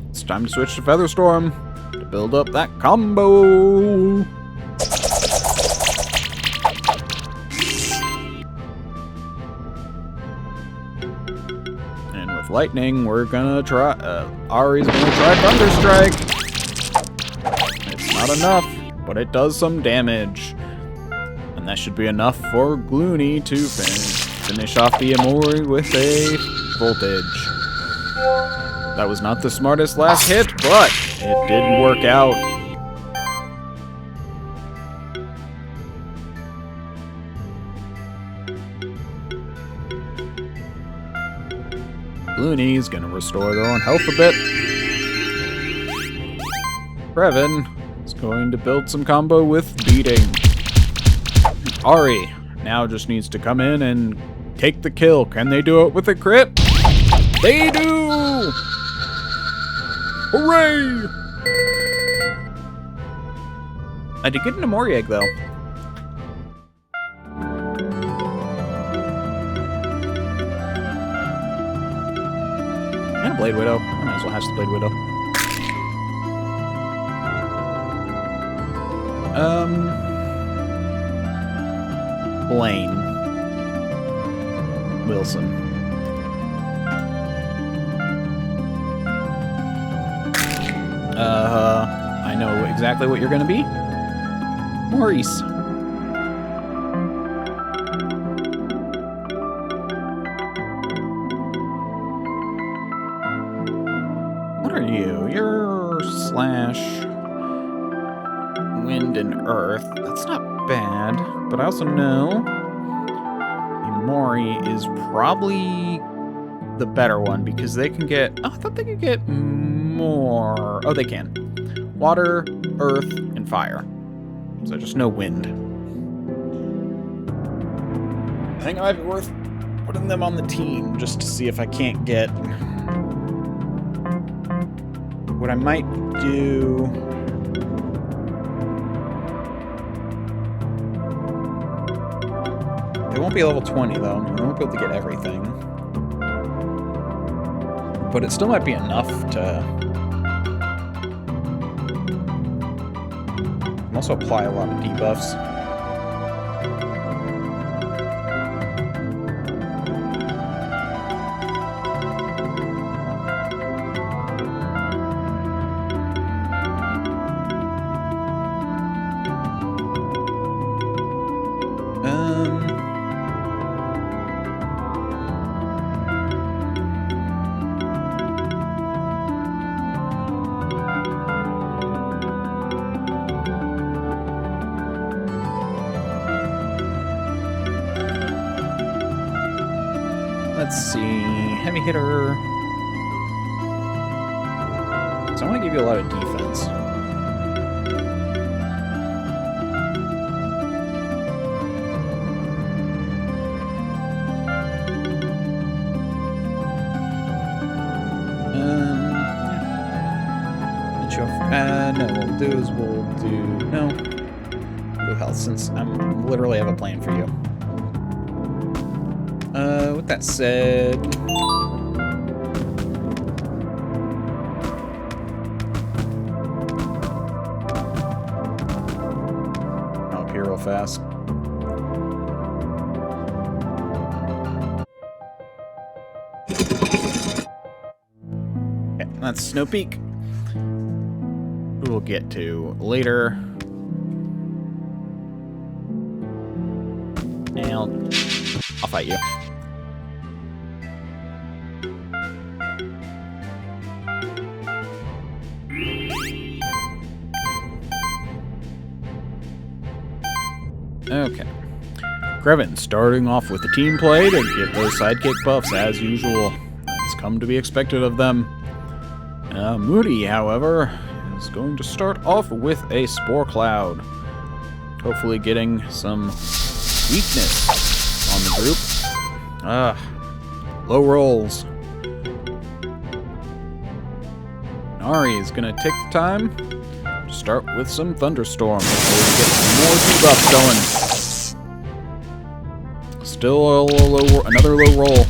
It's time to switch to Featherstorm to build up that combo. And with Lightning, we're gonna try. Ari's gonna try Thunder Strike. It's not enough, but it does some damage. And that should be enough for Gloony to finish off the Amori with a Voltage. That was not the smartest last hit, but it did work out. Gloony's gonna restore their own health a bit. Brevin is going to build some combo with Beating. Ari now just needs to come in and take the kill. Can they do it with a crit? They do! Hooray! I did get an Amori egg, though. And a Blade Widow. I might as well hatch the Blade Widow. Blaine. Wilson. I know exactly what you're gonna be. Maurice. What are you? You're slash wind and earth. That's not bad, but I also know Mori is probably the better one because they can get... Oh, I thought they could get more. Oh, they can. Water, earth, and fire. So just no wind. I think it might be worth putting them on the team just to see if I can't get... What I might do... They won't be level 20, though. They won't be able to get everything. But it still might be enough to... also apply a lot of debuffs. Let's see, heavy hitter. So I want to give you a lot of defense. No, what we'll do is we'll do no blue health since I literally have a plan for you. With that said... Up here real fast. Okay, that's Snow Peak. We'll get to later. And I'll fight you. Okay. Grevin starting off with the team play to get those sidekick buffs as usual. It's come to be expected of them. Moody, however, is going to start off with a Spore Cloud. Hopefully getting some weakness on the group. Low rolls. Nari is going to take the time to start with some Thunderstorm before we get some more debuffs going. Still another low roll.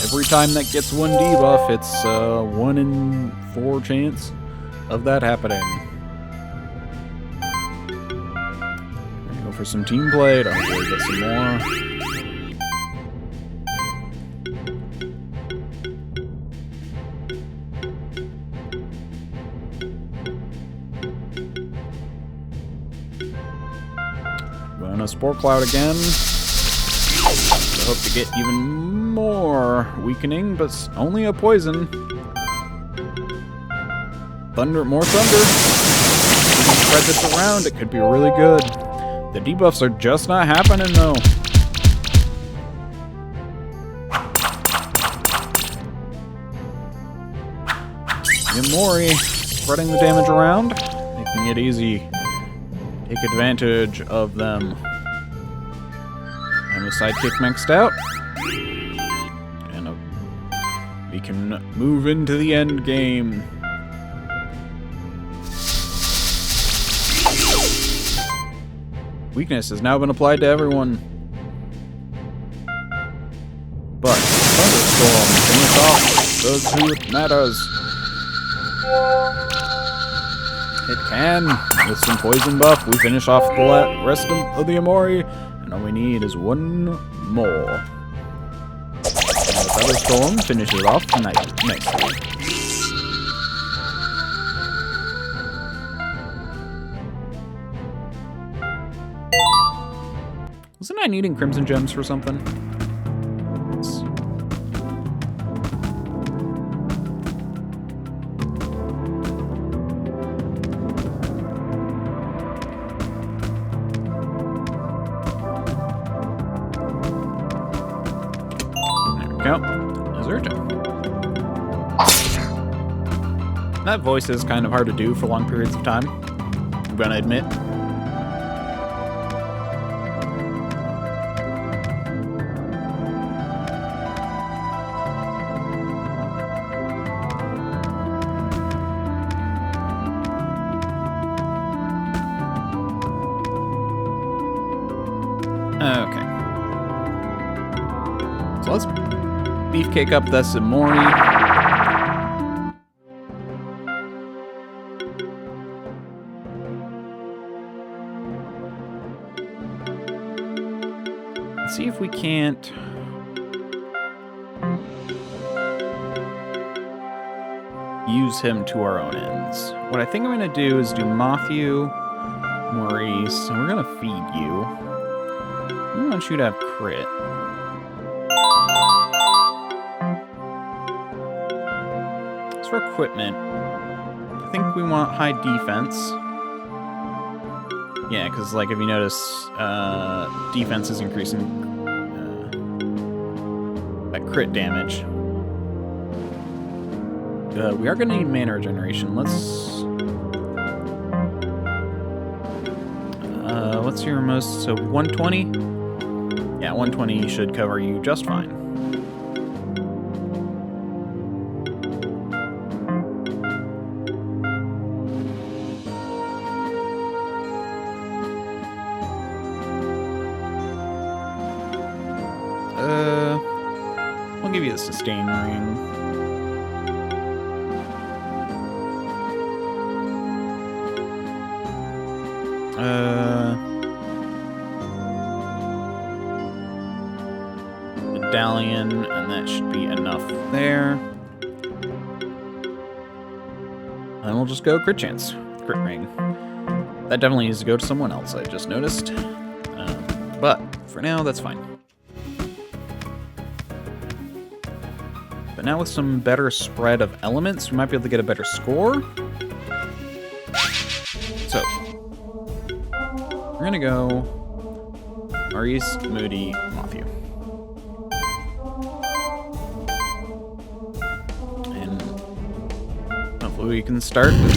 Every time that gets one debuff, it's 1 in 4 chance of that happening. Go for some team play to hopefully get some more. Going to Spore Cloud again. I hope to get even more weakening, but only a poison. More thunder. If we spread this around, it could be really good. The debuffs are just not happening though. Yamori spreading the damage around, making it easy. Take advantage of them. And the sidekick maxed out. And we can move into the end game. Weakness has now been applied to everyone. But Thunderstorm finish off those who it matters. It can. With some poison buff, we finish off the rest of the Amori. And all we need is one more. And the Thunderstorm finishes off nicely. Wasn't I needing Crimson Gems for something? There we go. Azurta. That voice is kind of hard to do for long periods of time, I'm gonna admit. Okay. So let's beefcake up this Amori. Let's see if we can't use him to our own ends. What I think I'm going to do is do Matthew, Maurice, and we're going to feed you. We want you to have crit. As for equipment, I think we want high defense. Yeah, because like if you notice, defense is increasing at crit damage. We are going to need mana regeneration. Let's... what's your most... So 120? Yeah, 120 should cover you just fine. sustain ring. Medallion, and that should be enough there. And we'll just go crit chance, crit ring. That definitely needs to go to someone else, I just noticed. But for now, that's fine. But now with some better spread of elements, we might be able to get a better score. So, we're gonna go Maurice, Moody, Matthew. And hopefully we can start with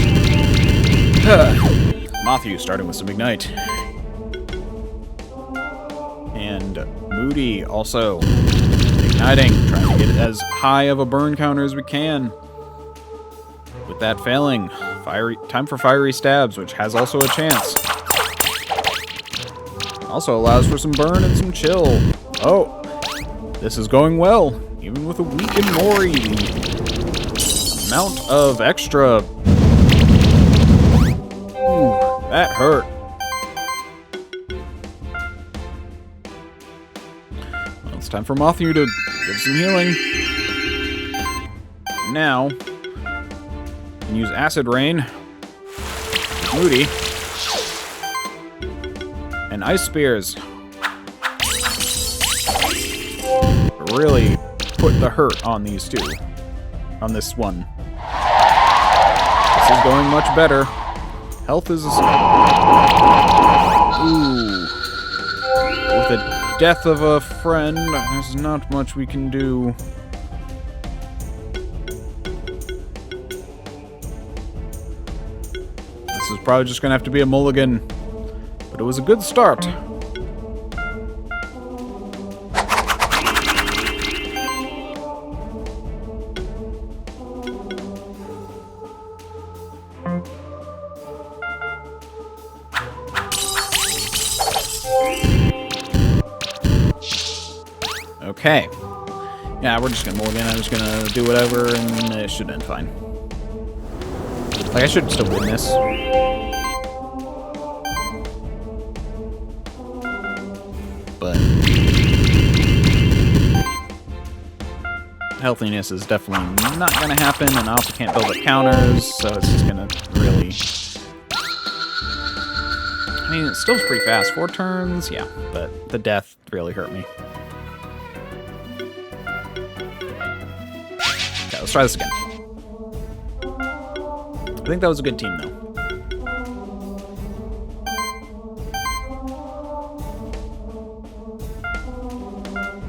Matthew starting with some Ignite. And Moody also igniting, trying to get as high of a burn counter as we can. With that failing, time for Fiery Stabs, which has also a chance. Also allows for some burn and some chill. Oh, this is going well, even with a weakened Mori. The amount of extra. Ooh, that hurt. Well, it's time for Matthew to give some healing. Now, use Acid Rain, Moody, and Ice Spears. Really put the hurt on these two. On this one. This is going much better. Health is... Ooh. With the death of a friend, there's not much we can do. This is probably just gonna have to be a mulligan. But it was a good start. Okay. Yeah, we're just gonna mulligan. I'm just gonna do whatever, and it should end fine. Like, I should still win this. But healthiness is definitely not gonna happen, and I also can't build up counters, so it's just gonna really... I mean, it still pretty fast. 4 turns, yeah, but the death really hurt me. Okay, let's try this again. I think that was a good team, though.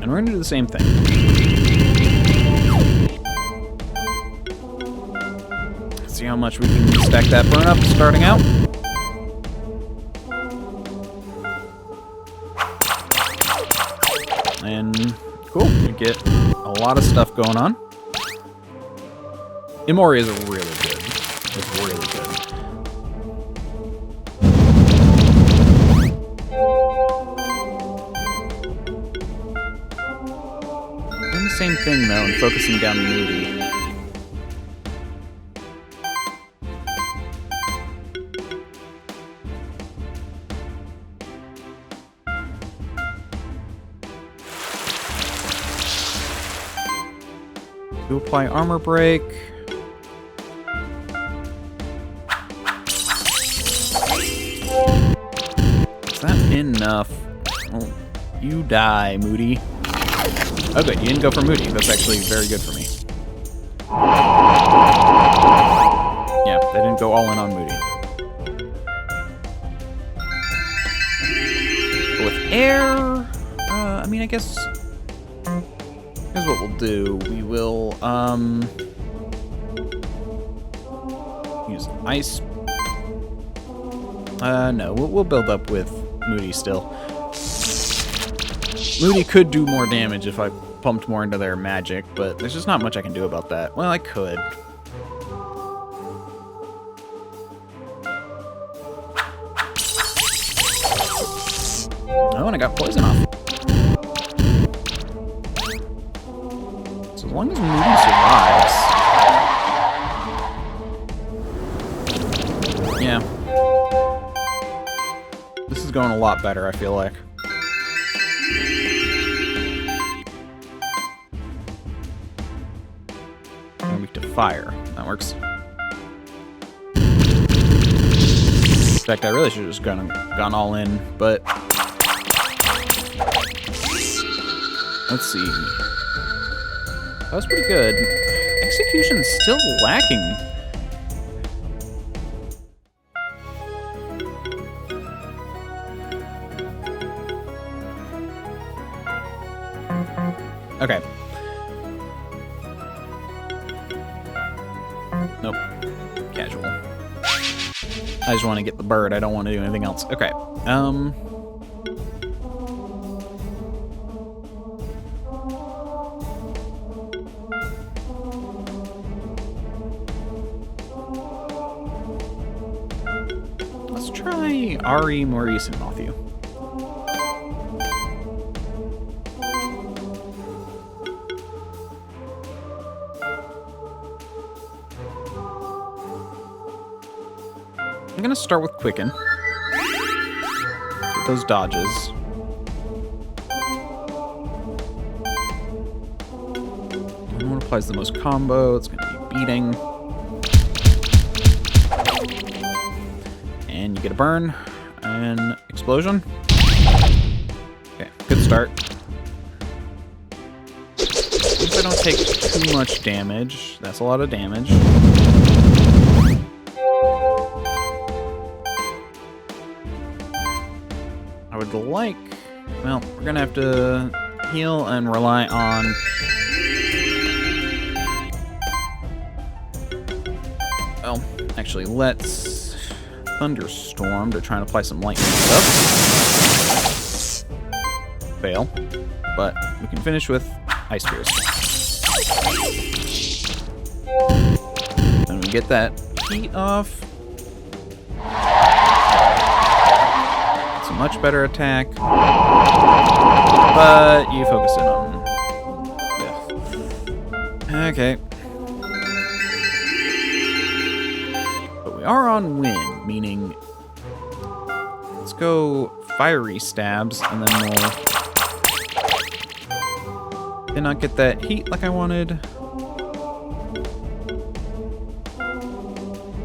And we're going to do the same thing. Let's see how much we can stack that burn up starting out. And cool, we get a lot of stuff going on. Imori is really good. It's really good. Doing the same thing, though, and focusing down Moody. To apply armor break. Is that enough? Oh, you die, Moody. Oh good, you didn't go for Moody. That's actually very good for me. Yeah, they didn't go all in on Moody. But with air, I mean, I guess... Here's what we'll do. We will, use ice. No, we'll build up with Moody still. Moody could do more damage if I pumped more into their magic, but there's just not much I can do about that. Well, I could. Oh, and I got poison off. So as long as Moody survives. Yeah. This is going a lot better, I feel like. I'm weak to fire. That works. In fact, I really should have just gone all in, but... Let's see. That was pretty good. Execution's still lacking. Okay. Nope. Casual. I just want to get the bird. I don't want to do anything else. Okay. Let's try Ari, Maurice, and Matthew. I'm gonna start with Quicken. Get those dodges. And one applies the most combo. It's gonna be beating. And you get a burn. And explosion. Okay, good start. If I don't take too much damage, that's a lot of damage. I would like... Well, we're gonna have to heal and rely on... Well, actually, let's Thunderstorm to try and apply some lightning stuff. Fail. But we can finish with Ice Spears. And we get that heat off. It's a much better attack. But you focus in on... Yeah. Okay. But we are on win, meaning... Let's go Fiery Stabs, and then we'll... Did not get that heat like I wanted.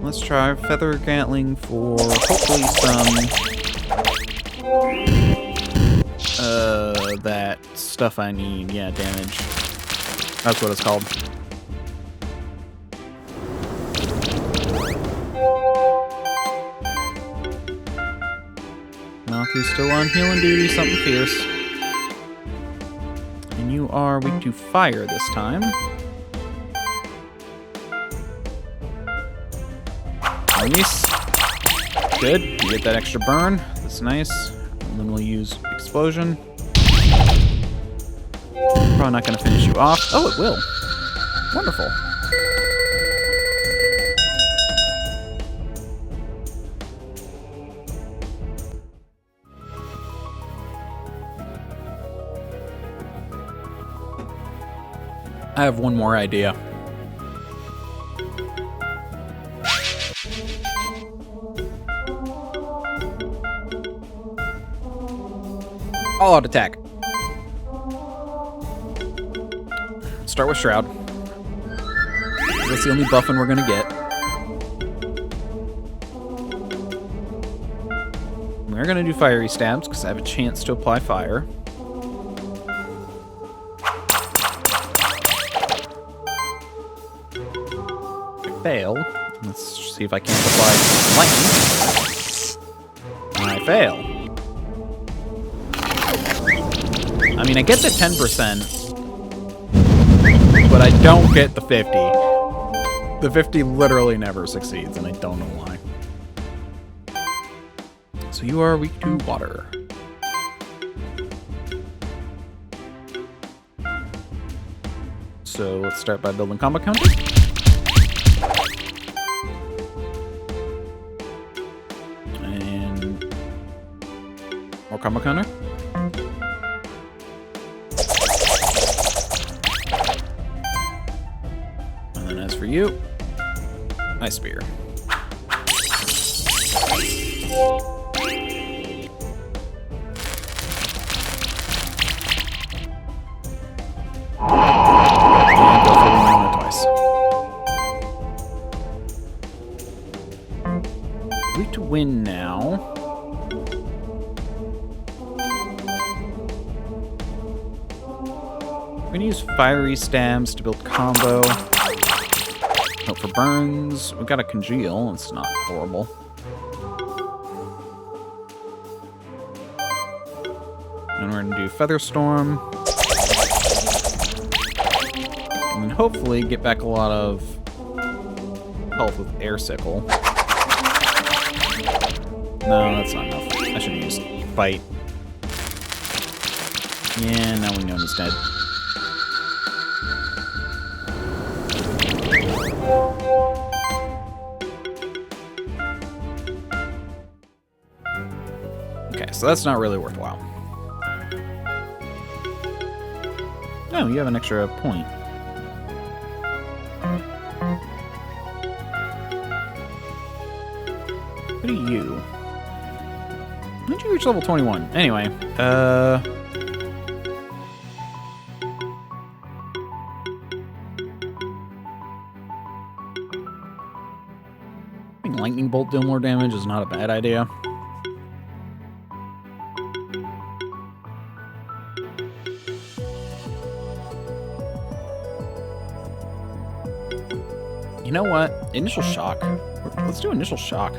Let's try Feather Gatling for hopefully some that stuff I need. Yeah, damage. That's what it's called. Malthy's still on healing duty, something fierce. And you are weak to fire this time. Nice. Good. You get that extra burn. That's nice. And then we'll use Explosion. Probably not going to finish you off. Oh, it will. Wonderful. I have one more idea. All out attack. Start with Shroud. That's the only buffing we're gonna get. We're gonna do Fiery Stabs because I have a chance to apply fire. Fail. Let's see if I can't apply lightning. I fail. I mean, I get the 10%, but I don't get the 50. The 50 literally never succeeds, and I don't know why. So you are weak to water. So let's start by building combo counter. More combo counter. you. Nice spear. And go for the twice. We to win now. We're gonna use fiery stabs to build combo. Hope for burns. We got a congeal. It's not horrible. And we're gonna do Featherstorm. And then hopefully get back a lot of health with Air Sickle. No, that's not enough. I should have used Bite. Yeah, now we know he's dead. Okay, so that's not really worthwhile. No, you have an extra point. What are you? When did you reach level 21? Anyway, I think Lightning Bolt deal more damage is not a bad idea. You know what? Initial Shock. Let's do Initial Shock.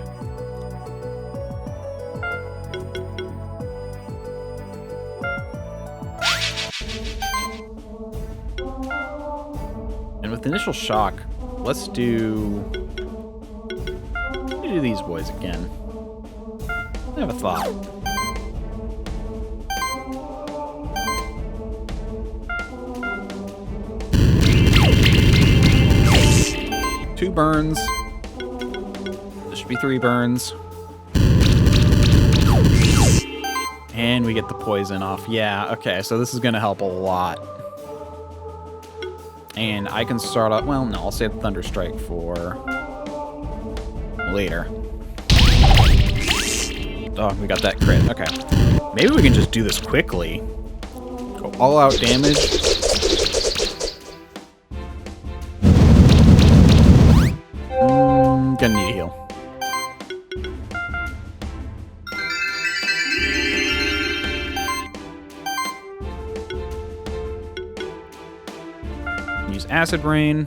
And with Initial Shock, let's do these boys again. I have a thought. Two burns. There should be 3 burns. And we get the poison off. Yeah, okay, so this is going to help a lot. And I can start off... Well, no, I'll save the Thunder Strike for later. Oh, we got that crit. Okay. Maybe we can just do this quickly. Go all-out damage. Gonna need a heal. Use Acid Rain.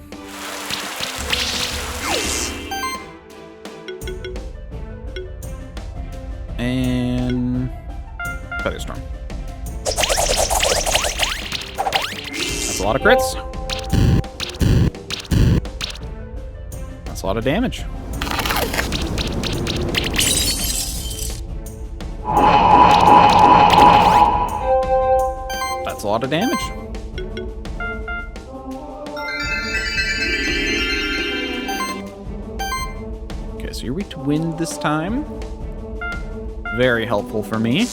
And Featherstorm. That's a lot of crits. That's a lot of damage. That's a lot of damage. Okay, so you're weak to wind this time. Very helpful for me.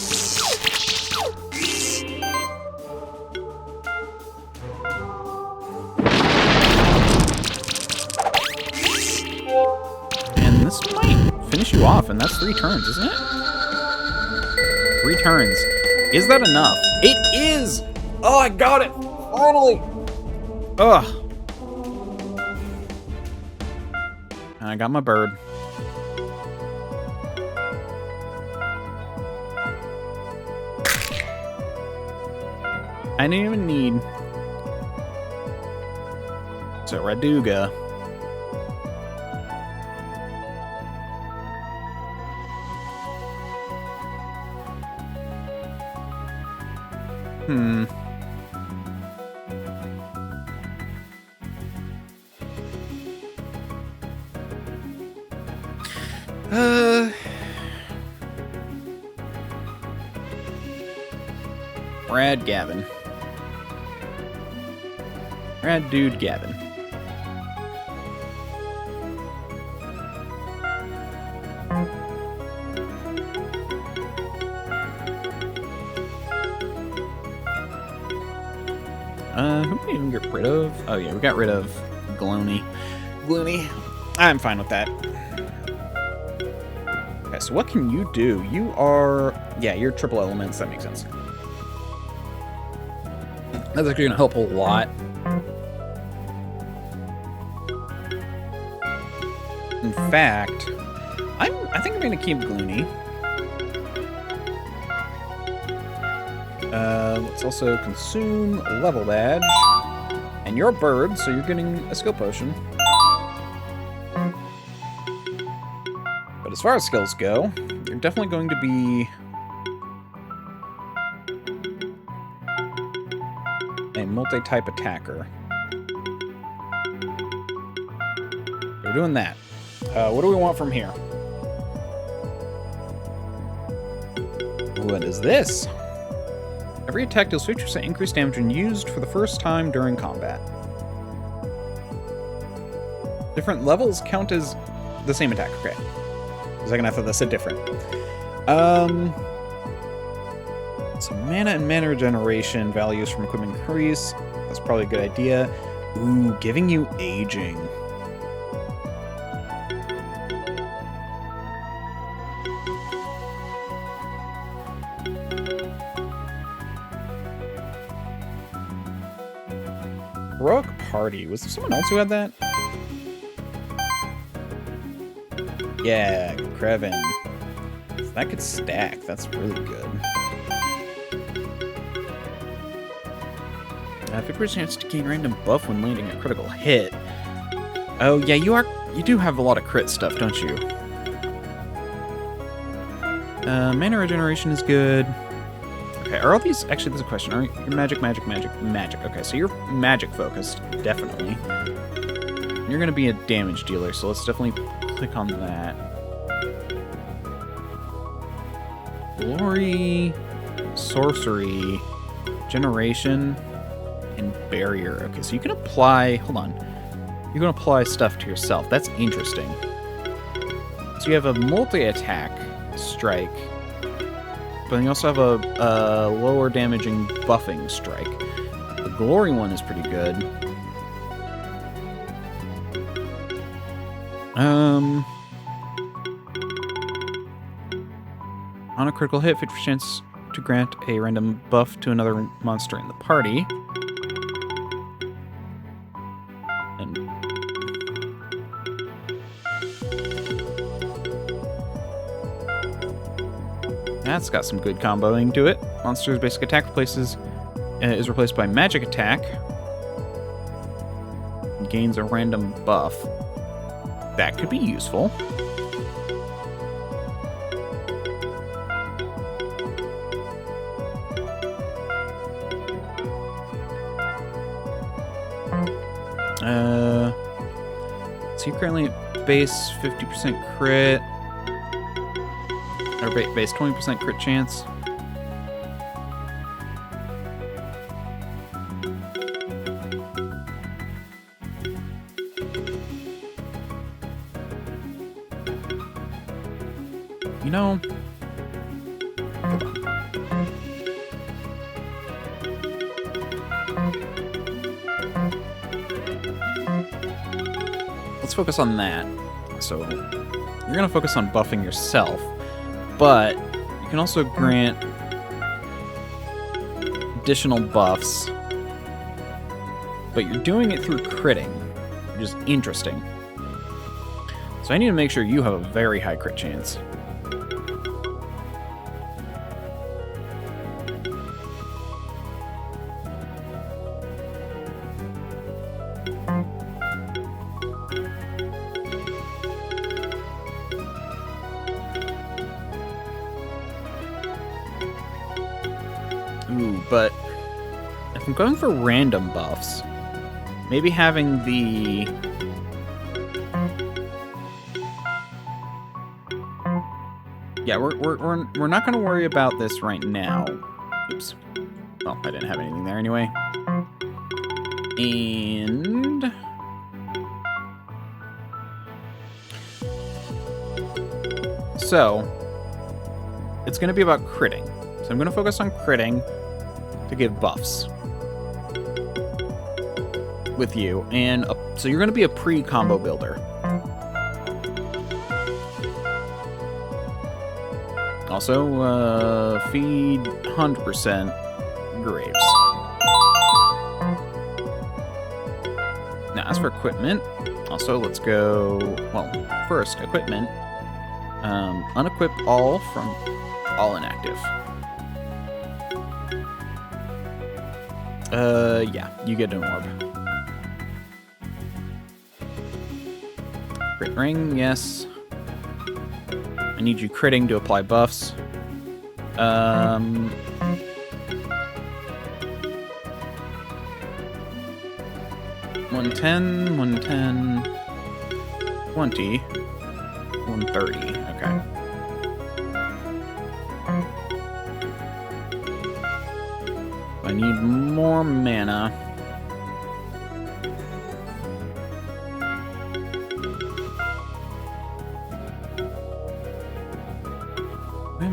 And this might finish you off, and that's 3 turns, isn't it? 3 turns. Is that enough? It is! Oh, I got it! Finally! Ugh. And I got my bird. I didn't even need... So, Raduga. Brad Gavin. Brad Dude Gavin. Who did we even get rid of? Oh yeah, we got rid of Glony. Gloony. I'm fine with that. Okay, so what can you do? You are... Yeah, you're triple elements. That makes sense. That's actually going to help a lot. In fact, I think I'm going to keep Gloony. Let's also consume a level badge. And you're a bird, so you're getting a skill potion. But as far as skills go, you're definitely going to be a multi-type attacker. We're doing that. What do we want from here? What is this? Every attack deals 50% increased damage when used for the first time during combat. Different levels count as the same attack. Okay. For a second, I thought that said different. So mana and mana regeneration values from equipment increase. That's probably a good idea. Ooh, giving you aging. Heroic Party. Was there someone else who had that? Yeah, Krevin. So that could stack. That's really good. 50% chance to gain random buff when landing a critical hit. Oh yeah, you do have a lot of crit stuff, don't you? Mana regeneration is good. Okay, are all these... Actually, there's a question. Are you magic? Okay, so you're magic focused, definitely. You're going to be a damage dealer, so let's definitely click on that. Glory, sorcery, generation, and barrier. Okay, so you can apply... Hold on. You can apply stuff to yourself. That's interesting. So you have a multi-attack strike, but then you also have a lower damaging buffing strike. The glory one is pretty good. On a critical hit, 50% chance to grant a random buff to another monster in the party. And that's got some good comboing to it. Monster's basic attack is replaced by magic attack. Gains a random buff. That could be useful. So you're currently at base 50% crit. Or base 20% crit chance. You know... Let's focus on that. So, you're going to focus on buffing yourself, but you can also grant additional buffs, but you're doing it through critting, which is interesting. So I need to make sure you have a very high crit chance. Ooh, but if I'm going for random buffs, maybe having the... Yeah, we're not going to worry about this right now. Oops. Well, I didn't have anything there anyway. And... So, it's going to be about critting. So I'm going to focus on critting to give buffs. with you, and so you're going to be a pre-combo builder. Also, feed 100% graves. Now, as for equipment, also let's go, well, first, equipment. Unequip all from all inactive. Yeah, you get an orb. Crit ring, yes. I need you critting to apply buffs. 110, 110, 20, 130. Okay. I need more mana.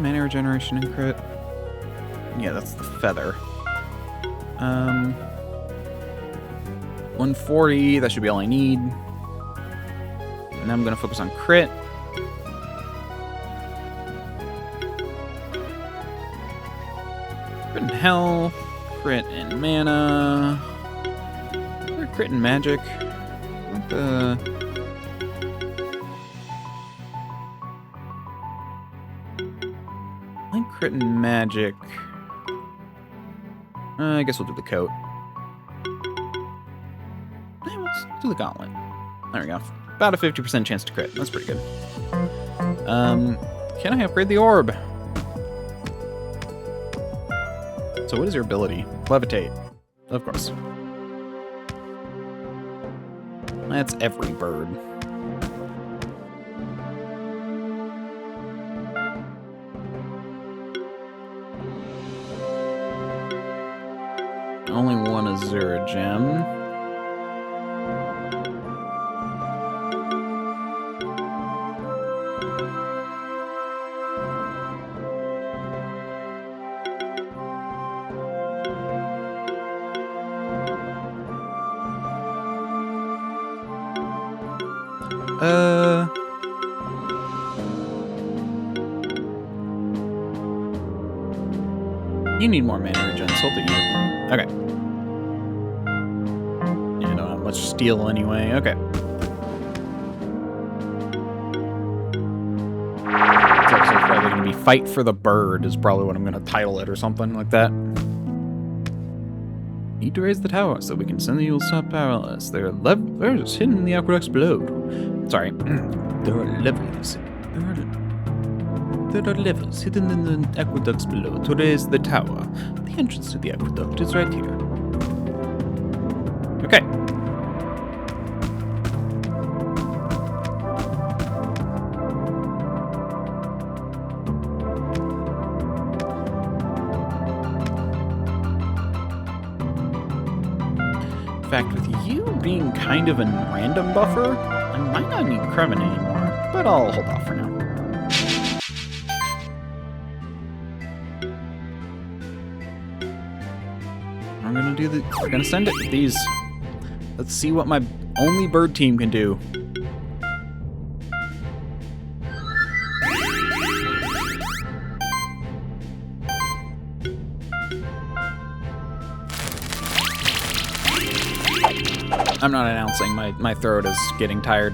Mana regeneration and crit. Yeah, that's the feather. 140, that should be all I need. And then I'm gonna focus on crit. Crit and health, crit and mana. Or crit and magic. What the... Crit and magic. I guess we'll do the coat. Let's do the gauntlet. There we go. About a 50% chance to crit. That's pretty good. Can I upgrade the orb? So what is your ability? Levitate. Of course. That's every bird. Only one Azura gem. You need more mana regen, so I'll do you. Okay. Yeah, I don't have much steel anyway. Okay. This episode's probably going to be Fight for the Bird is probably what I'm going to title it or something like that. Need to raise the tower so we can send the Yule stop powerless. There are levers hidden in the aqueducts below. Sorry. There are levers. There are levers hidden in the aqueducts below to raise the tower. The entrance to the aqueduct is right here. Okay. In fact, with you being kind of a random buffer, I might not need Kreven anymore, but I'll hold off for now. We're gonna send it with these. Let's see what my only bird team can do. I'm not announcing, my throat is getting tired.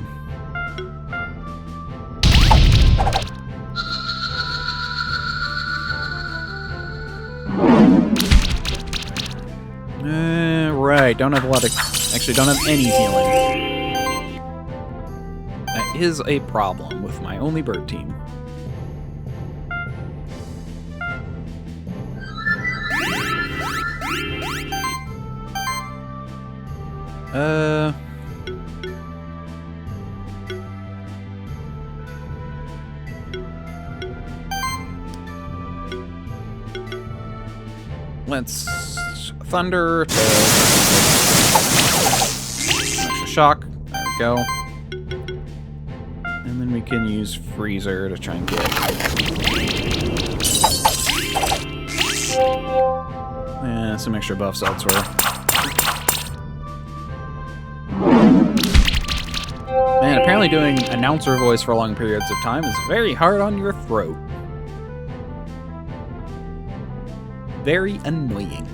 Right, don't have a lot of... Actually, don't have any healing. That is a problem with my only bird team. Let's thunder. Extra shock. There we go. And then we can use freezer to try and get some extra buffs elsewhere. apparently doing announcer voice for long periods of time is very hard on your throat. Very annoying.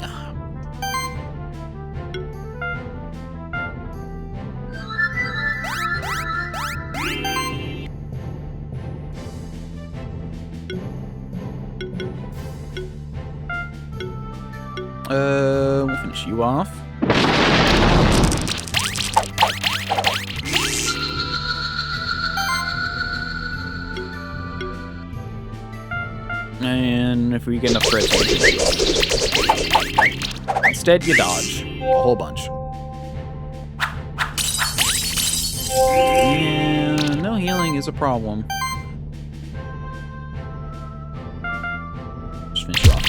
We'll finish you off. And if we get enough crits, we'll finish you off. Instead, you dodge a whole bunch. And no healing is a problem. Just finish you off.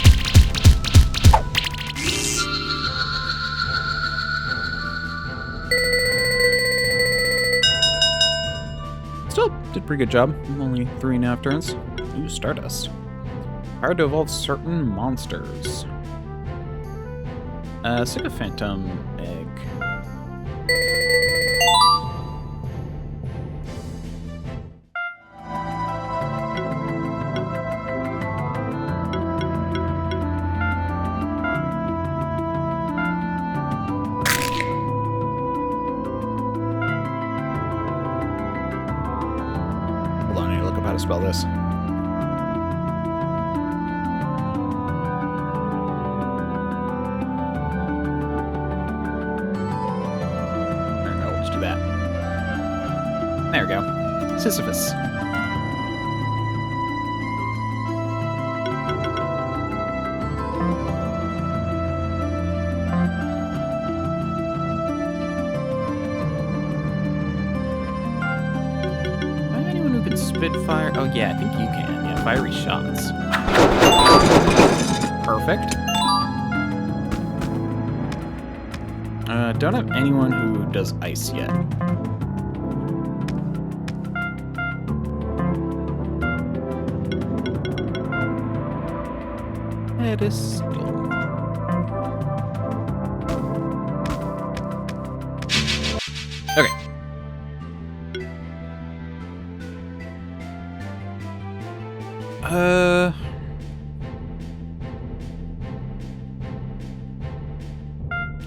Still did a pretty good job. Only 3.5 turns. Ooh, Stardust. Hard to evolve certain monsters. Sycophantum egg. Hold on, I need to look up how to spell this. There we go. Sisyphus. Anyone who can spit fire? Oh yeah, I think you can. Yeah, fiery shots. Perfect. Don't have anyone who does ice yet. Pedestal. Okay.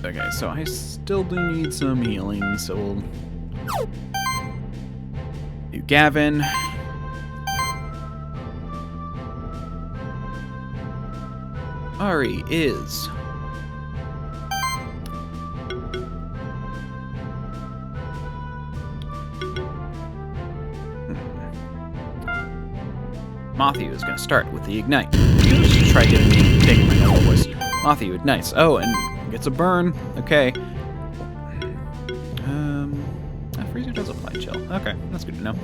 Okay, so I still do need some healing, so we'll do Gavin. Ari is Matthew is going to start with the ignite. Let's try taking my normal voice. Matthew ignites. Oh, and gets a burn. Okay. Freezer does apply chill. Okay, that's good to know.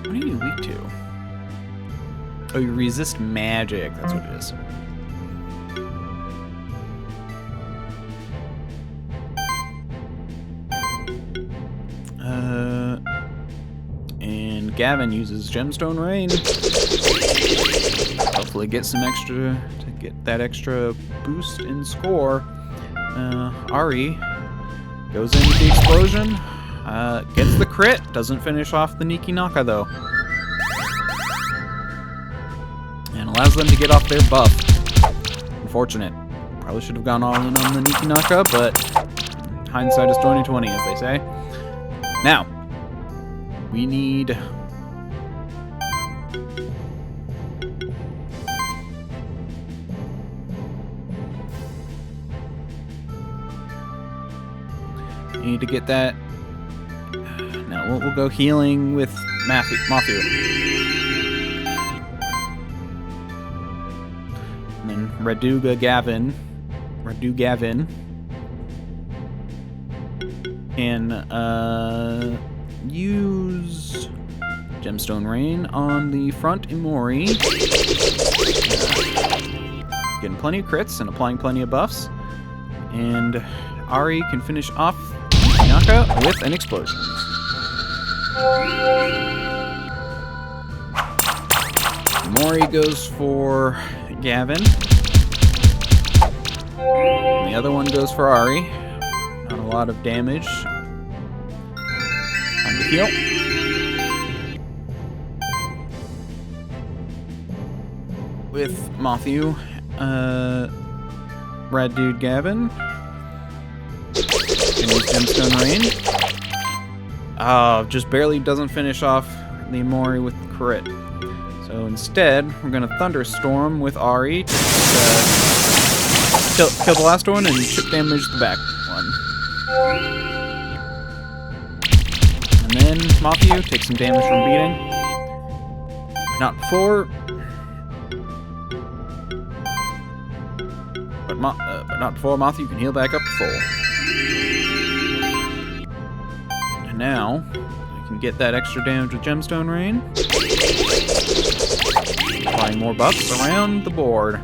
What are you weak to? Oh, you resist magic. That's what it is. And Gavin uses Gemstone Rain. Hopefully get some extra, to get that extra boost in score. Ari goes in with the explosion. Gets the crit. Doesn't finish off the Niki Naka, though. And allows them to get off their buff. Unfortunate. Probably should have gone all in on the Niki Naka, but hindsight is 20/20, as they say. Now, we need... to get that. Now we'll go healing with Matthew. And then Radu Gavin. And use Gemstone Rain on the front Imori. Getting plenty of crits and applying plenty of buffs. And Ari can finish off Naka with an explosion. Mori goes for Gavin. And the other one goes for Ari. Not a lot of damage. Time to heal. With Matthew, Rad Dude Gavin. Gonna use Gemstone Rain. Just barely doesn't finish off the Mori with the crit. So instead, we're gonna Thunderstorm with Ari to kill the last one and chip damage the back one. And then Matthew takes some damage from beating. Not before. But not before Matthew can heal back up to full. And now, we can get that extra damage with Gemstone Rain. Applying more buffs around the board.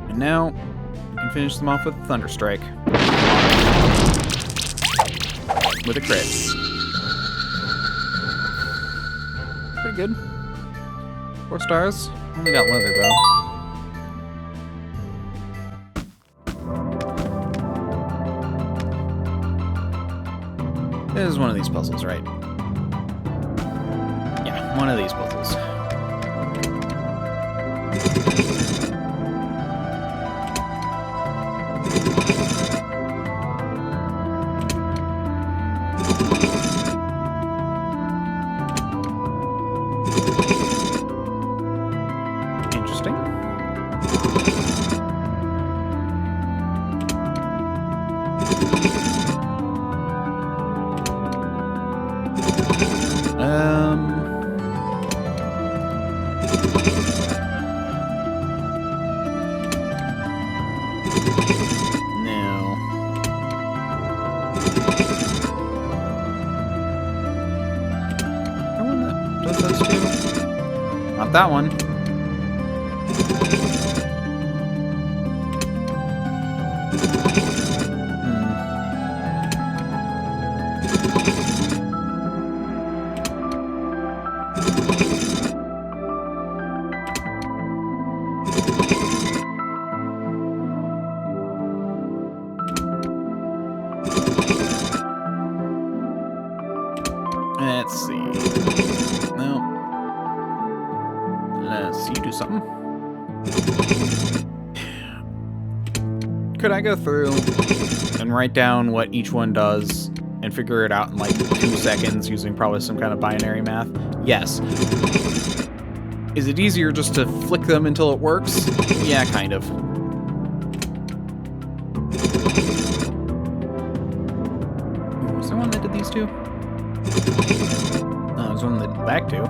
And now, we can finish them off with Thunderstrike. With a crit. Pretty good. 4 stars. Only got leather, though. This is one of these puzzles, right? Yeah, one of these puzzles. That one. Let's see. No. Let's see you do something. Could I go through and write down what each one does and figure it out in like 2 seconds using probably some kind of binary math? Yes. Is it easier just to flick them until it works? Yeah, kind of. Was there one that did these two? Oh, there's one that did the back two.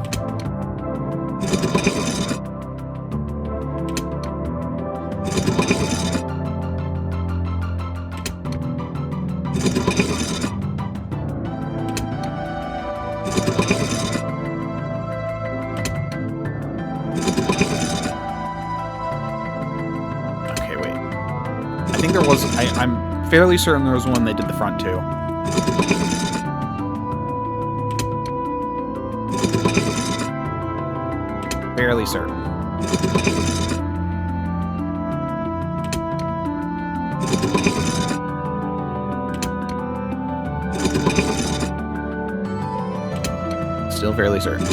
I'm fairly certain there was one that did the front two. Fairly certain. Still fairly certain.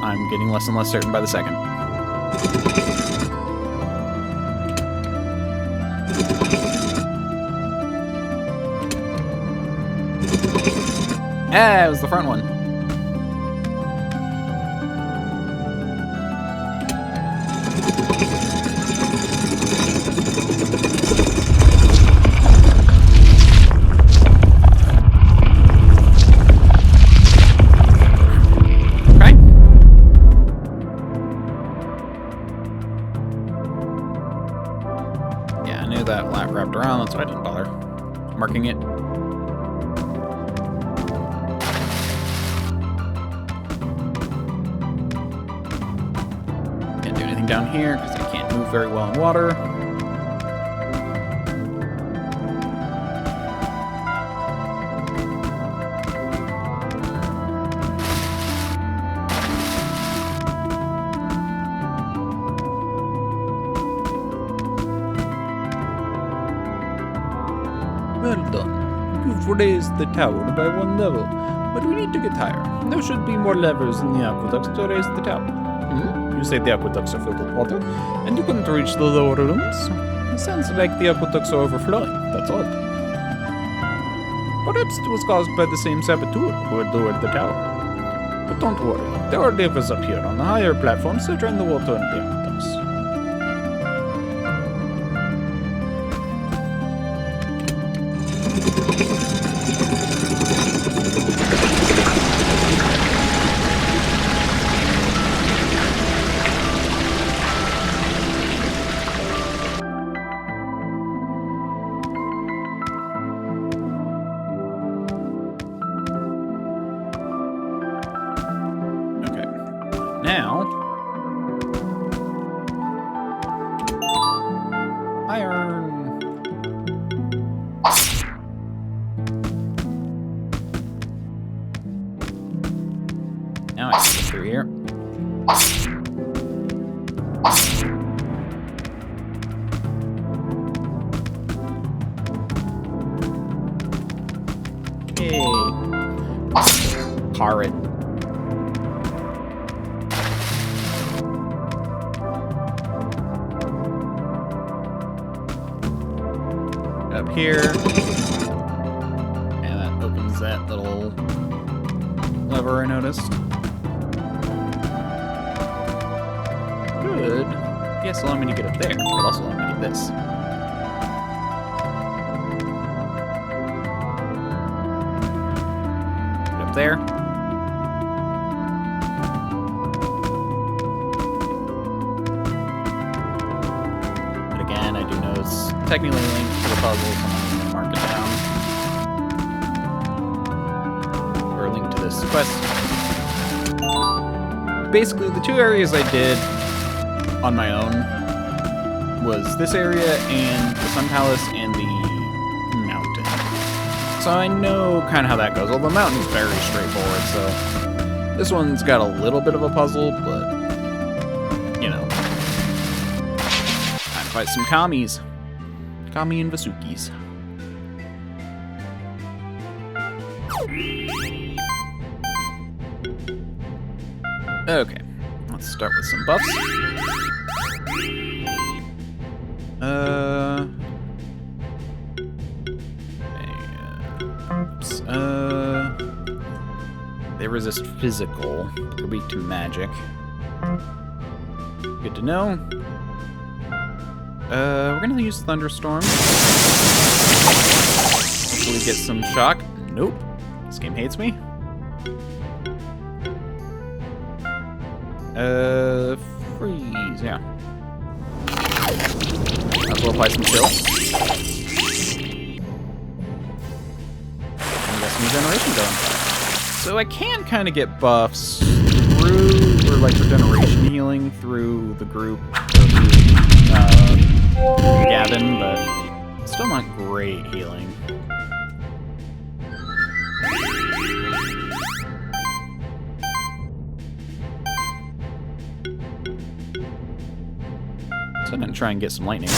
I'm getting less and less certain by the second. Ah, it was the front one. Okay. Yeah, I knew that lap wrapped around, that's why I didn't bother marking it. Down here because I can't move very well in water. raised the tower by 1 level, but we need to get higher. There should be more levers in the aqueducts to raise the tower. You say the aqueducts are filled with water, and you couldn't reach the lower rooms? It sounds like the aqueducts are overflowing, that's odd. Perhaps it was caused by the same saboteur who had lowered the tower. But don't worry, there are levers up here on the higher platforms to drain the water into the aqueducts. Now, iron. Now I can get through here. Hey, carrot. Up here, and that opens that little lever I noticed. Good. Yes, allow me to get up there, but also allow me to get this. Get up there. But again, I do know it's technically linked to the puzzle, so I'm going to mark it down. Or link to this quest. Basically, the 2 areas I did on my own was this area and the Sun Palace and the mountain. So I know kind of how that goes. Well, the mountain's very straightforward, so this one's got a little bit of a puzzle, but, you know. Time to fight some commies. Kami and Vasukis. Okay, let's start with some buffs. Oops. They resist physical. They're weak to magic. Good to know. We're gonna use Thunderstorm. Hopefully get some shock. Nope. This game hates me. Freeze, yeah. Might as well apply some chill. And we got some regeneration going. So I can kind of get buffs through, or like regeneration healing through the group, Gavin, but still not great healing. So I'm gonna try and get some lightning.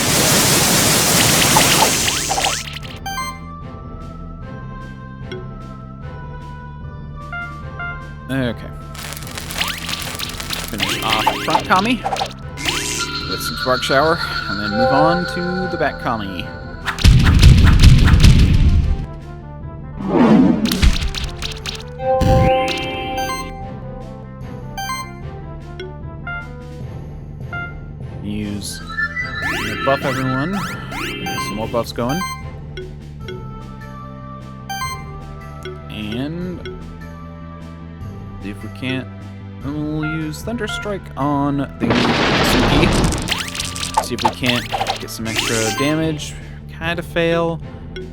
Okay. Finish off front Kami with some Spark Shower, and then move on to the back Kami. Use buff everyone. Some more buffs going. And see if we can't. We'll use Thunder Strike on the Vasuki. See if we can't get some extra damage. Kind of fail.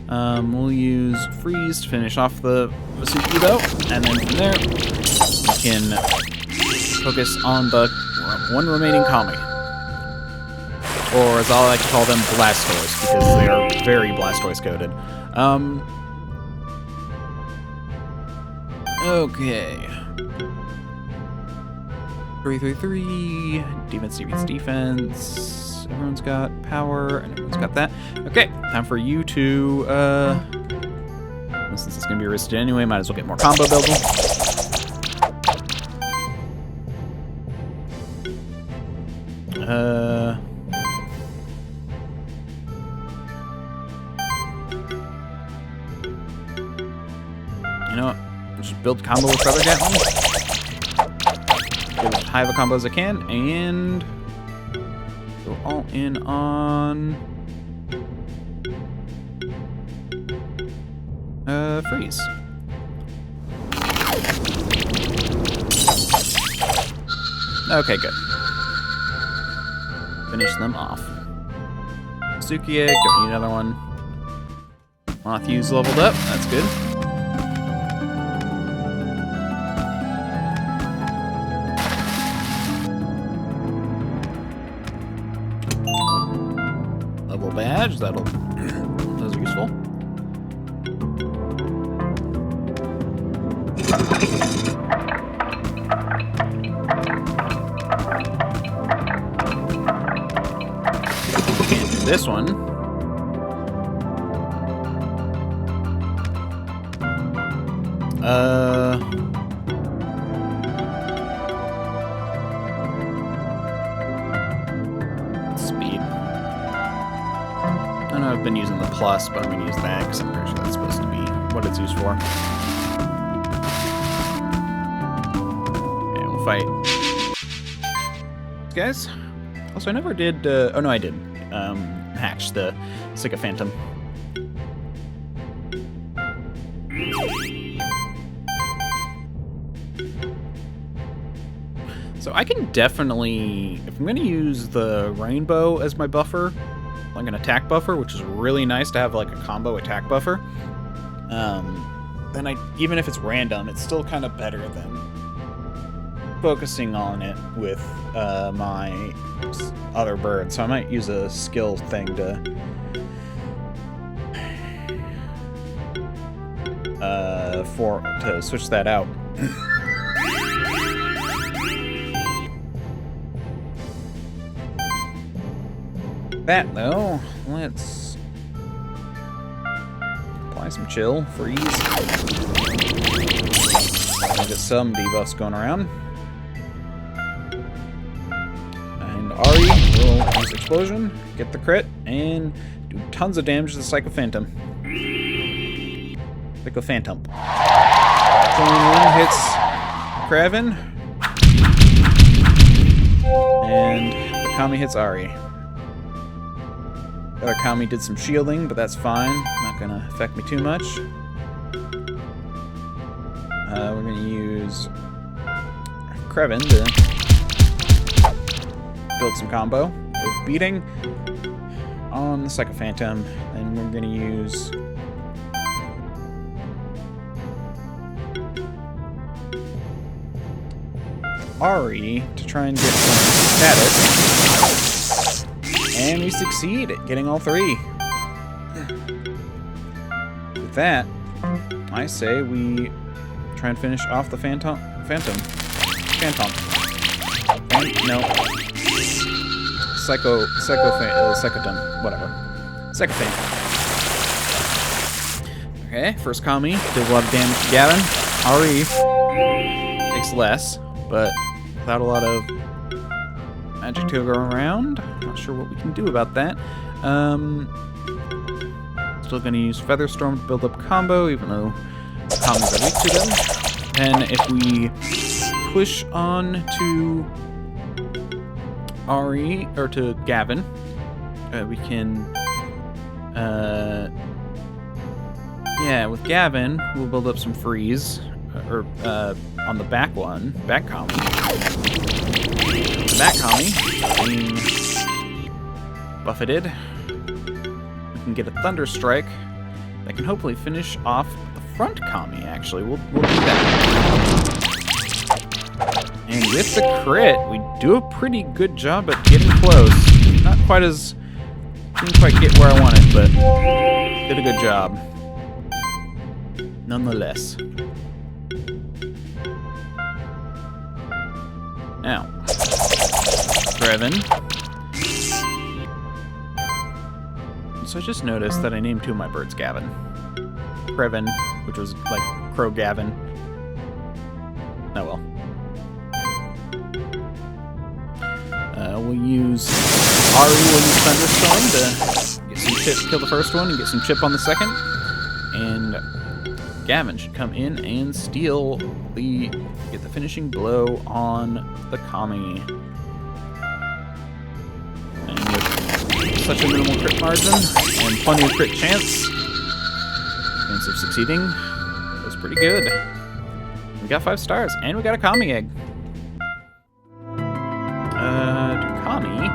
We'll use Freeze to finish off the Vasuki though, and then from there we can focus on the one remaining Kami. Or as I like to call them, Blastoise, because they are very Blastoise coded. Okay. 3-3-3. Defense defeats defense. Everyone's got power, and everyone's got that. Okay, time for you to Since it's going to be resisted anyway, might as well get more combo building. You know what? Just build combo with Feather Gatling. Get as high of a combo as I can, and go all in on freeze. Okay, good. Finish them off. Suki Egg, don't need another one. Mothew's leveled up, that's good. Level badge, those are useful. Can't do this one. Speed. I know I've been using the plus, but I'm going to use that because I'm pretty sure that's supposed to be what it's used for. Okay, we'll fight these guys. Also, I never did... oh, no, I did. Hatch the Sycophantum. So I can definitely... If I'm going to use the Rainbow as my buffer, like an attack buffer, which is really nice to have like a combo attack buffer, then even if it's random, it's still kind of better than focusing on it with my other bird. So I might use a skill thing to switch that out. That though, let's apply some chill, freeze. I'll get some debuffs going around. And Ari will use Explosion, get the crit, and do tons of damage to the Sycophantum. Sycophantum. One hits Kraven. And the Kami hits Ari. The other Kami did some shielding, but that's fine. Not gonna affect me too much. We're gonna use Kraven to build some combo with beating on the Sycophantum, and we're gonna use Ari to try and get some status. And we succeed at getting all three. With that, I say we try and finish off the Phantom. No. Psychotum, whatever. Sycophantum. Okay, first Kami did a lot of damage to Gavin. Ari takes less, but without a lot of magic to go around. Not sure what we can do about that. Still going to use Featherstorm to build up combo, even though combos are weak to them. And if we push on to Ari, or to Gavin, we can... yeah, with Gavin, we'll build up some freeze. On the back Kami. Back Kami being buffeted. We can get a Thunder Strike that can hopefully finish off the front Kami, actually. We'll do that. And with the crit, we do a pretty good job at getting close. Not quite as... Didn't quite get where I wanted, but did a good job. Nonetheless. Now, Kraven. So I just noticed that I named two of my birds Gavin. Kraven which was like Crow Gavin. Oh well. We'll use Ari will use Thunderstorm to get some chip, kill the first one, and get some chip on the second. And Gavin should come in and get the finishing blow on the Kami. And with such a minimal crit margin and plenty of crit chance of succeeding, it was pretty good. We got 5 stars, and we got a Kami egg. Do Kami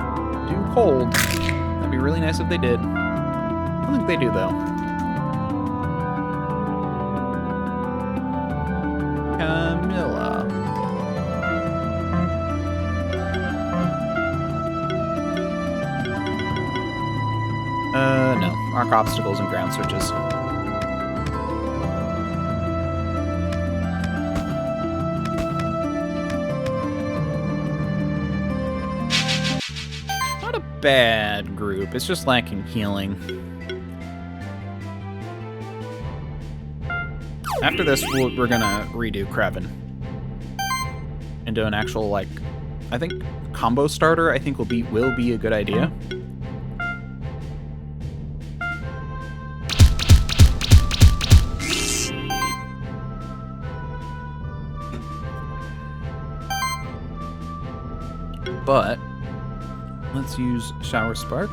do hold? That'd be really nice if they did. I don't think they do, though. Camilla. No. Arc obstacles and ground switches. Not a bad group. It's just lacking healing. After this, we're gonna redo Kraven into an actual, like, I think combo starter. I think will be a good idea. But let's use Shower Spark.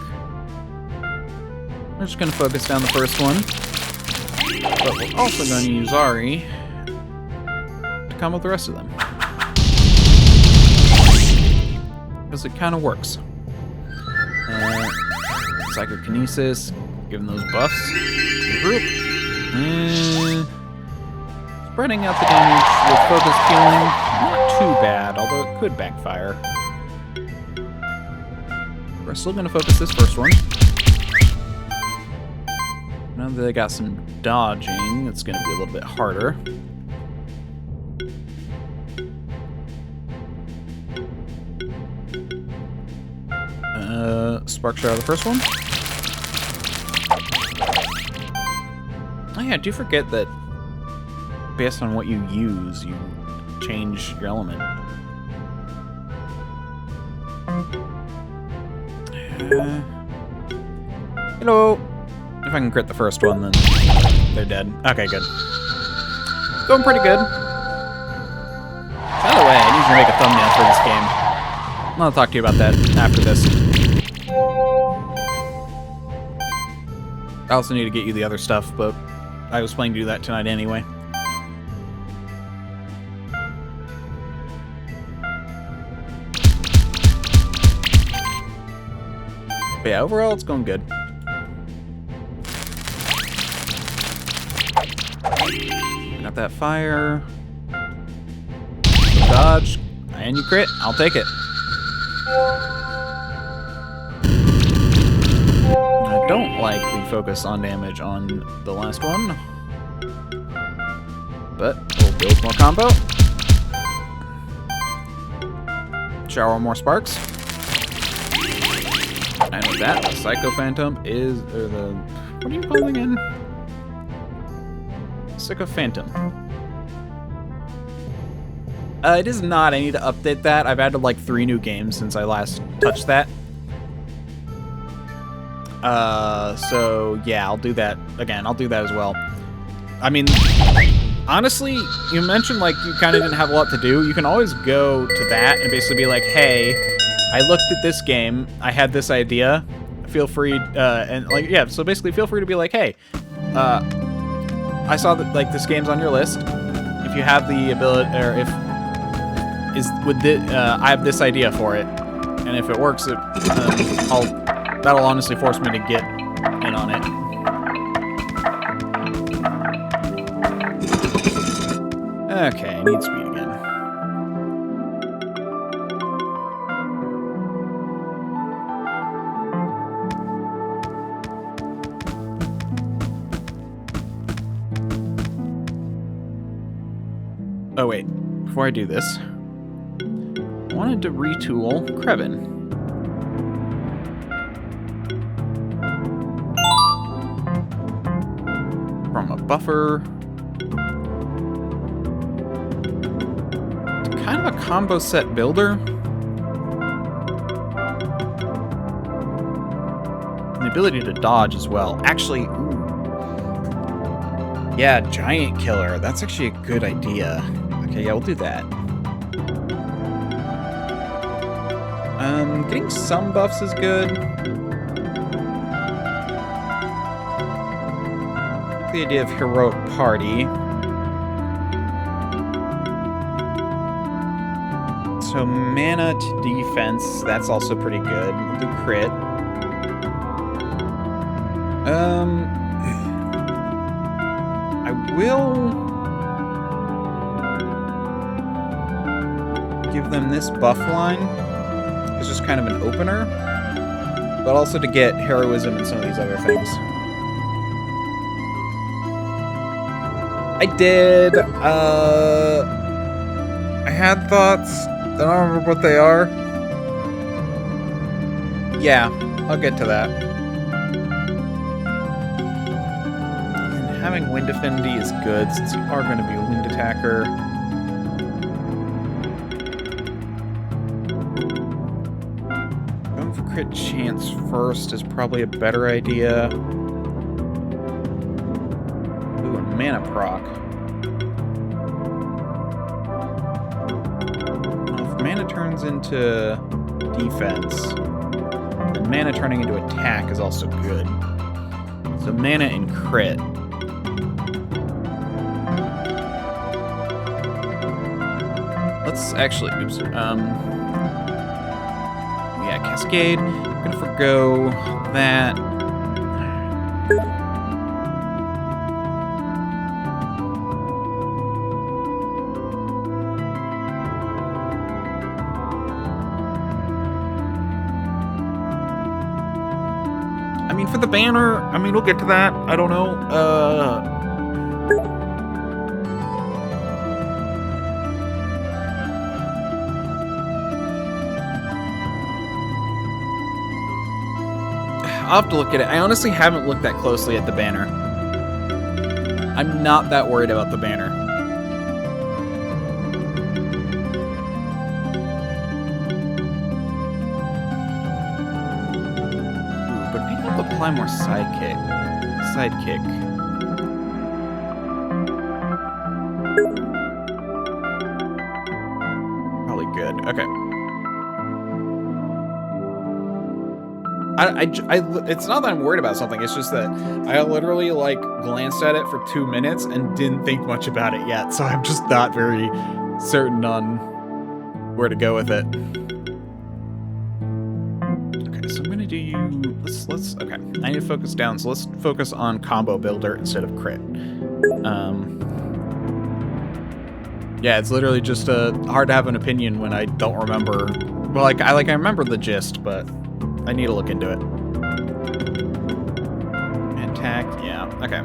We're just gonna focus down the first one. But we're also going to use Ari to combo the rest of them. Because it kind of works. Psychokinesis, giving those buffs to the group. Spreading out the damage with focused healing, not too bad, although it could backfire. We're still going to focus this first one. Now that they got some dodging, it's going to be a little bit harder. Spark Shower the first one. Oh yeah, I do forget that based on what you use, you change your element. Hello! If I can crit the first one, then they're dead. Okay, good. Going pretty good. By the way, I need to make a thumbnail for this game. I'll talk to you about that after this. I also need to get you the other stuff, but I was planning to do that tonight anyway. But yeah, overall, it's going good. Got that fire. Dodge. And you crit. I'll take it. I don't like the focus on damage on the last one. But we'll build more combo. Shower more sparks. And with that, the Psycho Phantom is... or the... what do you call it again? Psycho Phantom. It is not. I need to update that. I've added like 3 new games since I last touched that. So yeah, I'll do that again. I'll do that as well. I mean, honestly, you mentioned like you kind of didn't have a lot to do. You can always go to that and basically be like, hey, I looked at this game. I had this idea. Feel free, and like, yeah, so basically feel free to be like, hey, I saw that like this game's on your list. If you have the ability, or if I have this idea for it, and if it works, that'll honestly force me to get in on it. Okay, I need speed again. Oh wait, before I do this, I wanted to retool Kraven. From a buffer kind of a combo set builder. And the ability to dodge as well. Actually, ooh. Yeah, Giant Killer. That's actually a good idea. Okay, yeah, we'll do that. Getting some buffs is good. The idea of Heroic Party. So mana to defense, that's also pretty good. We'll do crit. I will give them this buff line. It's just kind of an opener, but also to get heroism and some of these other things. I did. I had thoughts. I don't remember what they are. Yeah, I'll get to that. And having Wind Affinity is good since you are going to be a wind attacker. Going for crit chance first is probably a better idea. Ooh, a mana proc. Mana turns into defense, and mana turning into attack is also good. So mana and crit. Let's actually, oops. Yeah, Cascade. I'm gonna forgo that. For the banner, I mean, we'll get to that. I don't know. I'll have to look at it. I honestly haven't looked that closely at the banner. I'm not that worried about the banner. Apply more sidekick. Probably good. Okay. It's not that I'm worried about something. It's just that I literally like glanced at it for 2 minutes and didn't think much about it yet. So I'm just not very certain on where to go with it. Okay, I need to focus down, so let's focus on combo builder instead of crit. Yeah, it's literally just hard to have an opinion when I don't remember. Well, I remember the gist, but I need to look into it. Attack, yeah, okay.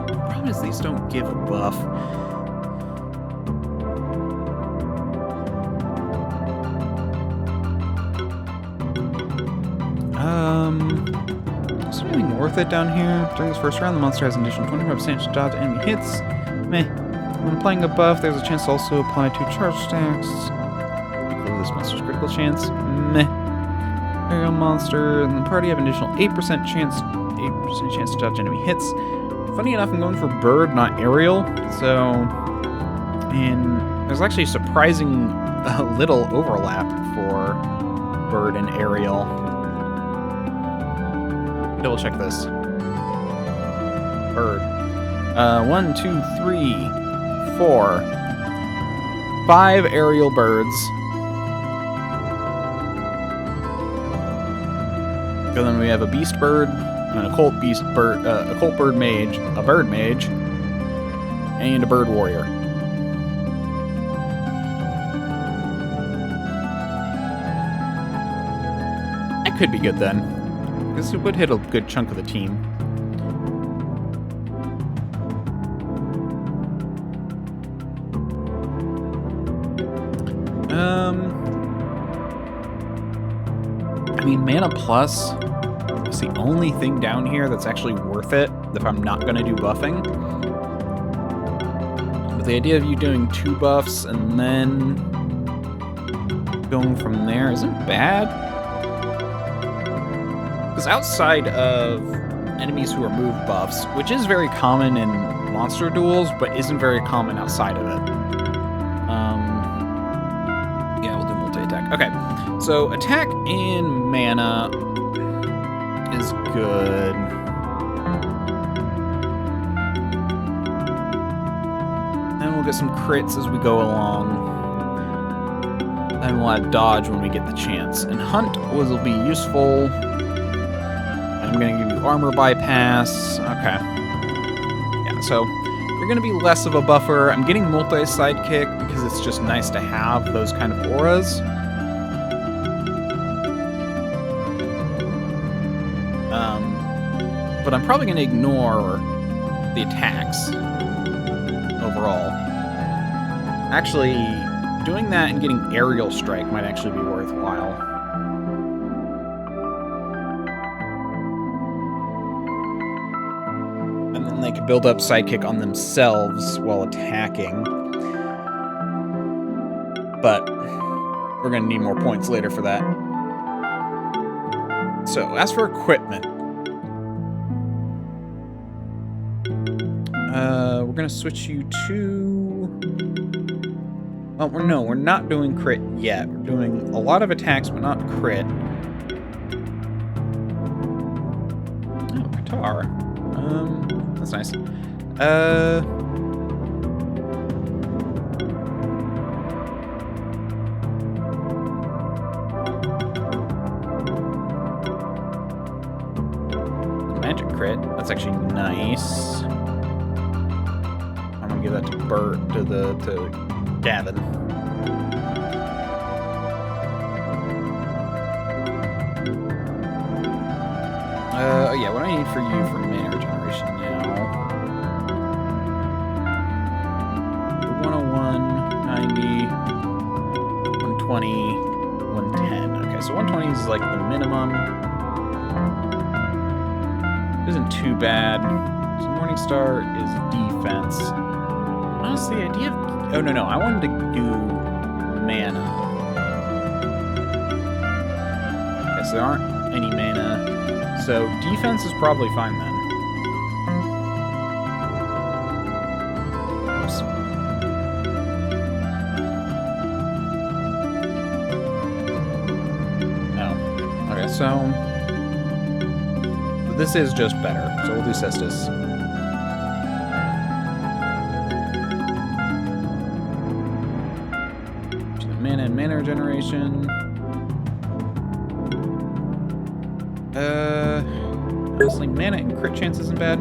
The problem is these don't give a buff. Is there anything worth it down here? During this first round, the monster has an additional 25% chance to dodge enemy hits. Meh. When applying a buff, there's a chance to also apply 2 charge stacks. For this monster's critical chance. Meh. Aerial monster and the party have an additional 8% chance to dodge enemy hits. Funny enough, I'm going for bird, not aerial. So, and there's actually surprising little overlap for bird and aerial. Double check this. Bird. 1, 2, 3, 4, 5 aerial birds. And then we have a beast bird, an occult beast bird, occult bird mage, a bird mage, and a bird warrior. That could be good then. Because it would hit a good chunk of the team. I mean, mana plus is the only thing down here that's actually worth it if I'm not going to do buffing. But the idea of you doing 2 buffs and then going from there isn't bad. Because outside of enemies who remove buffs, which is very common in monster duels, but isn't very common outside of it. Yeah, we'll do multi-attack. Okay, so attack and mana is good. Then we'll get some crits as we go along. Then we'll have dodge when we get the chance. And hunt will be useful. I'm going to give you armor bypass. Okay. Yeah, so you're going to be less of a buffer. I'm getting multi-sidekick because it's just nice to have those kind of auras. But I'm probably going to ignore the attacks overall. Actually, doing that and getting aerial strike might actually be worthwhile. And then they can build up sidekick on themselves while attacking. But we're going to need more points later for that. So, as for equipment, we're going to switch you to... Well, we're not doing crit yet. We're doing a lot of attacks, but not crit. Oh, guitar. That's nice. Magic crit. That's actually nice. I'm gonna give that to Bert, to Gavin. Oh yeah, what do I need for you for mana regeneration now? 101, 90, 120, 110. Okay, so 120 is like the minimum. Isn't too bad. So Morningstar is defense. Honestly, the idea of... Oh, no, I wanted to do mana. Okay, so there aren't any mana. So defense is probably fine then. Oops. Oh. Okay, so... This is just better, so we'll do Cestus. Mana and mana regeneration. Honestly, mana and crit chance isn't bad.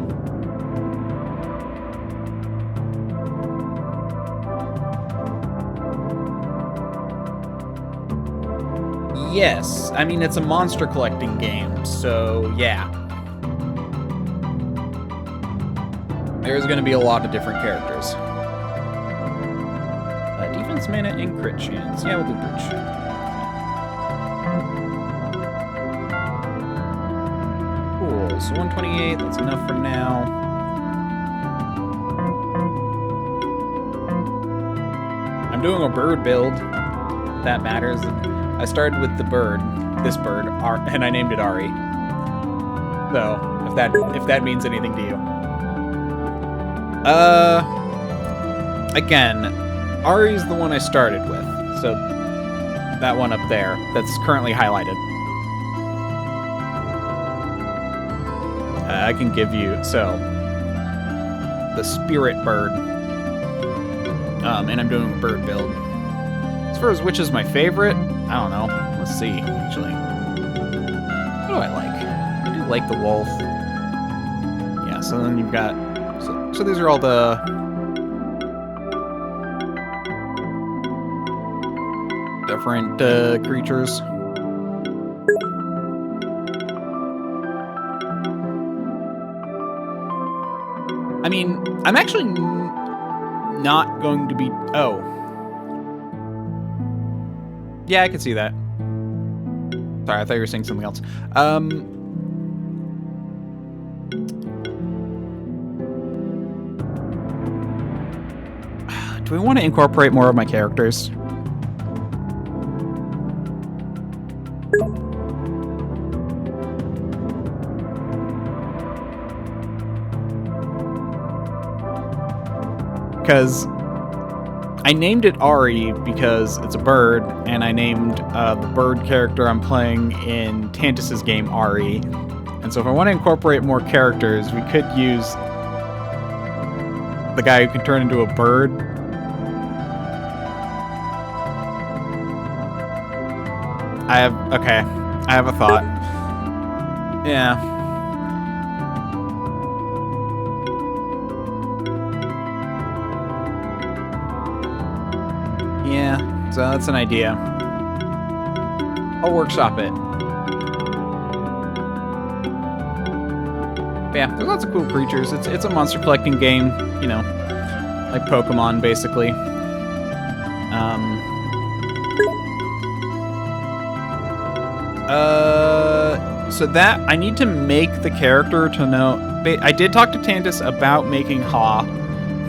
Yes, I mean, it's a monster collecting game, so yeah. There's going to be a lot of different characters. Defense, mana, and crit chance. Yeah, we'll do bridge. Cool, so 128, that's enough for now. I'm doing a bird build. That matters. I started with the bird, this bird, and I named it Ari. So, if that means anything to you. Again, Ari's the one I started with, so that one up there, that's currently highlighted. I can give you, so, the spirit bird, and I'm doing a bird build. As far as which is my favorite, I don't know. Let's see, actually. What do I like? I do like the wolf. Yeah, so then you've got... So these are all the... different creatures. I mean, I'm actually not going to be... Oh. Yeah, I could see that. Sorry, I thought you were saying something else. Do we want to incorporate more of my characters? Because I named it Ari because it's a bird, and I named the bird character I'm playing in Tantus's game Ari. And so if I want to incorporate more characters, we could use the guy who can turn into a bird. I have a thought. Yeah. Yeah, so that's an idea. I'll workshop it. But yeah, there's lots of cool creatures. It's a monster collecting game, you know, like Pokemon, basically. So that, I need to make the character to know... I did talk to Tantus about making Ha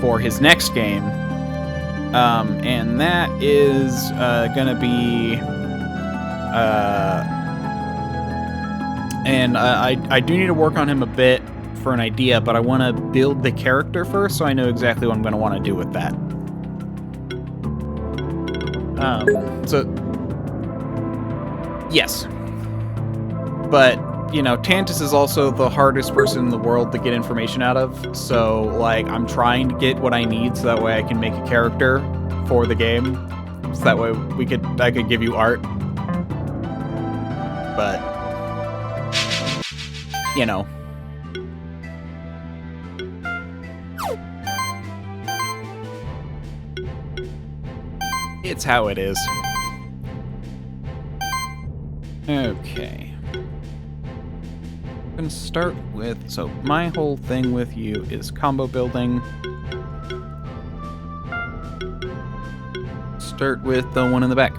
for his next game. And that is gonna be... I do need to work on him a bit for an idea, but I want to build the character first so I know exactly what I'm going to want to do with that. So... Yes. But, you know, Tantus is also the hardest person in the world to get information out of, so, like, I'm trying to get what I need so that way I can make a character for the game. So that way I could give you art. But, you know. It's how it is. Okay. I'm gonna start with, so my whole thing with you is combo building. Start with the one in the back.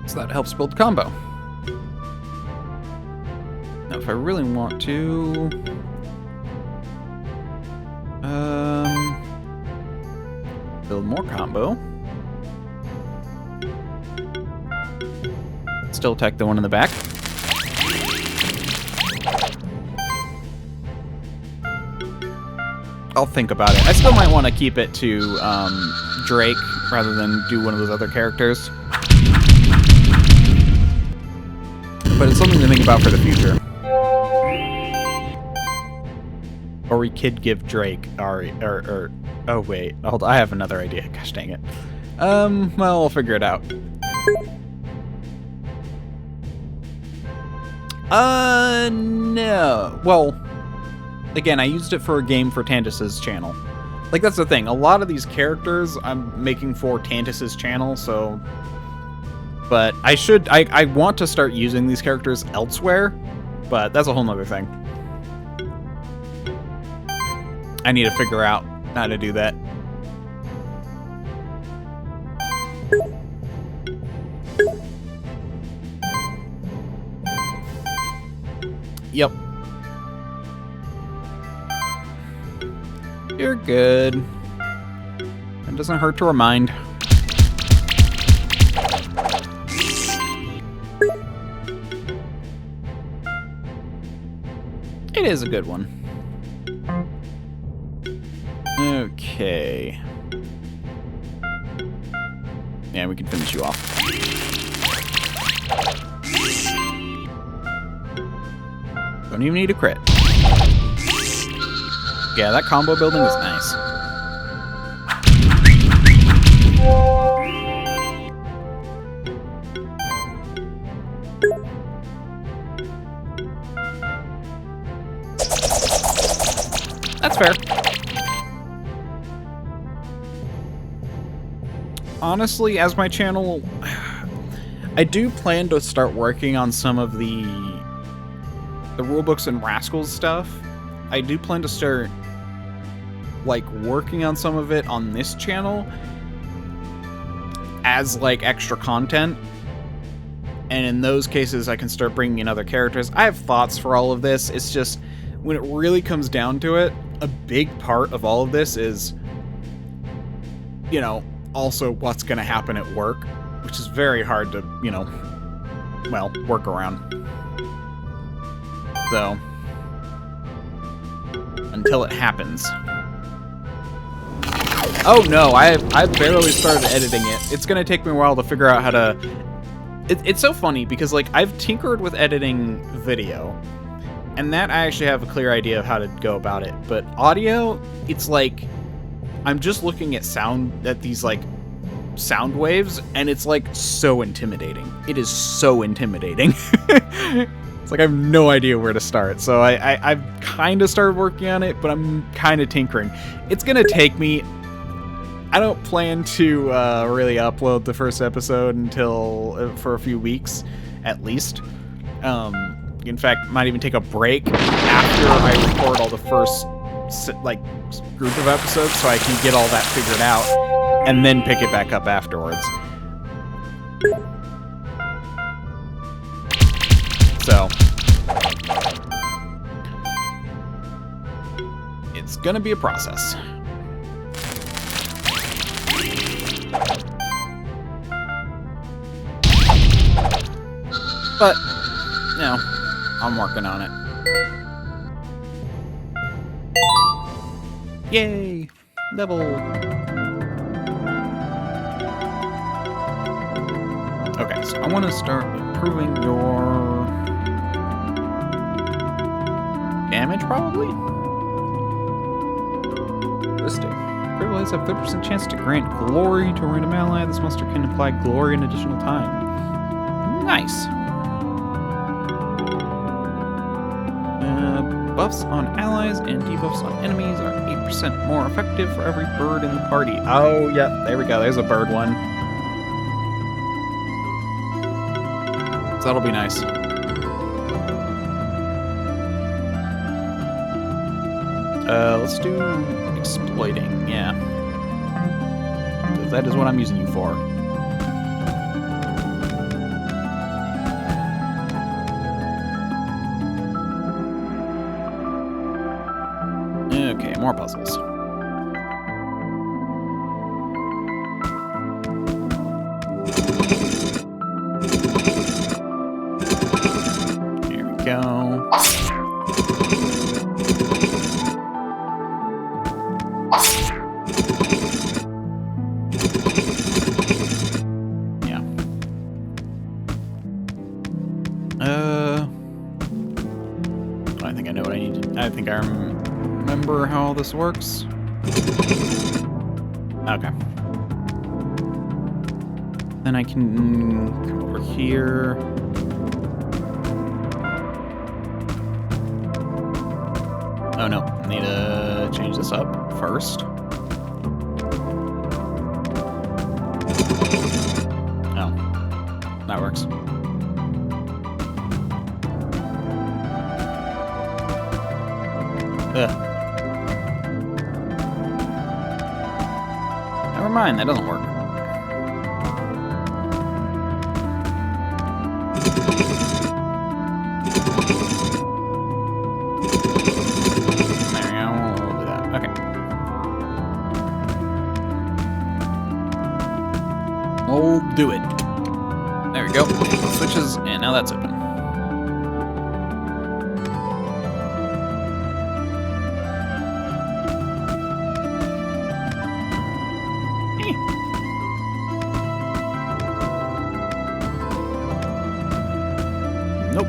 So that helps build combo. Now if I really want to... build more combo. Still attack the one in the back. I'll think about it. I still might want to keep it to Drake rather than do one of those other characters. But it's something to think about for the future. Or we could give Drake Ari, or oh wait, hold on, I have another idea. Gosh dang it. Well, we'll figure it out. No. Well, again, I used it for a game for Tantus's channel. Like, that's the thing. A lot of these characters I'm making for Tantus's channel, so... But I want to start using these characters elsewhere, but that's a whole nother thing. I need to figure out how to do that. Yep. You're good. It doesn't hurt to remind. It is a good one. Okay. Yeah, we can finish you off. Don't even need a crit. Yeah, that combo building is nice. That's fair. Honestly, as my channel, I do plan to start working on some of the rulebooks and Rascals stuff. I do plan to start, like, working on some of it on this channel as, like, extra content. And in those cases, I can start bringing in other characters. I have thoughts for all of this. It's just, when it really comes down to it, a big part of all of this is, you know, also what's going to happen at work, which is very hard to, you know, well, work around. So, until it happens. Oh no, I barely started editing it. It's gonna take me a while to figure out how to... It's so funny because, like, I've tinkered with editing video, and that I actually have a clear idea of how to go about it. But audio, it's like, I'm just looking at these, like, sound waves, and it's, like, so intimidating. It is so intimidating. It's like I have no idea where to start. So I've kind of started working on it, but I'm kind of tinkering. It's gonna take me... I don't plan to really upload the first episode until for a few weeks, at least. In fact, might even take a break after I record all the first like group of episodes, so I can get all that figured out, and then pick it back up afterwards. So it's gonna be a process. But, you know, I'm working on it. Yay! Level! Okay, so I want to start improving your... damage, probably? Ballistic. Critical hits have 30% chance to grant glory to a random ally. This monster can apply glory an additional time. Nice! Buffs on allies and debuffs on enemies are 8% more effective for every bird in the party. Oh, yeah, there we go. There's a bird one. So that'll be nice. Let's do exploiting, yeah. Because that is what I'm using you for. Okay, more puzzles. Here we go. Yeah. I think I know what I need to... I think I remember how all this works. Okay. Then I can come over here. Oh no, I need to change this up first. Oh, that works. Ugh. Never mind, that doesn't work. There we go, we'll do that. Okay. We'll do it. There we go. Switches, and now that's open. Nope.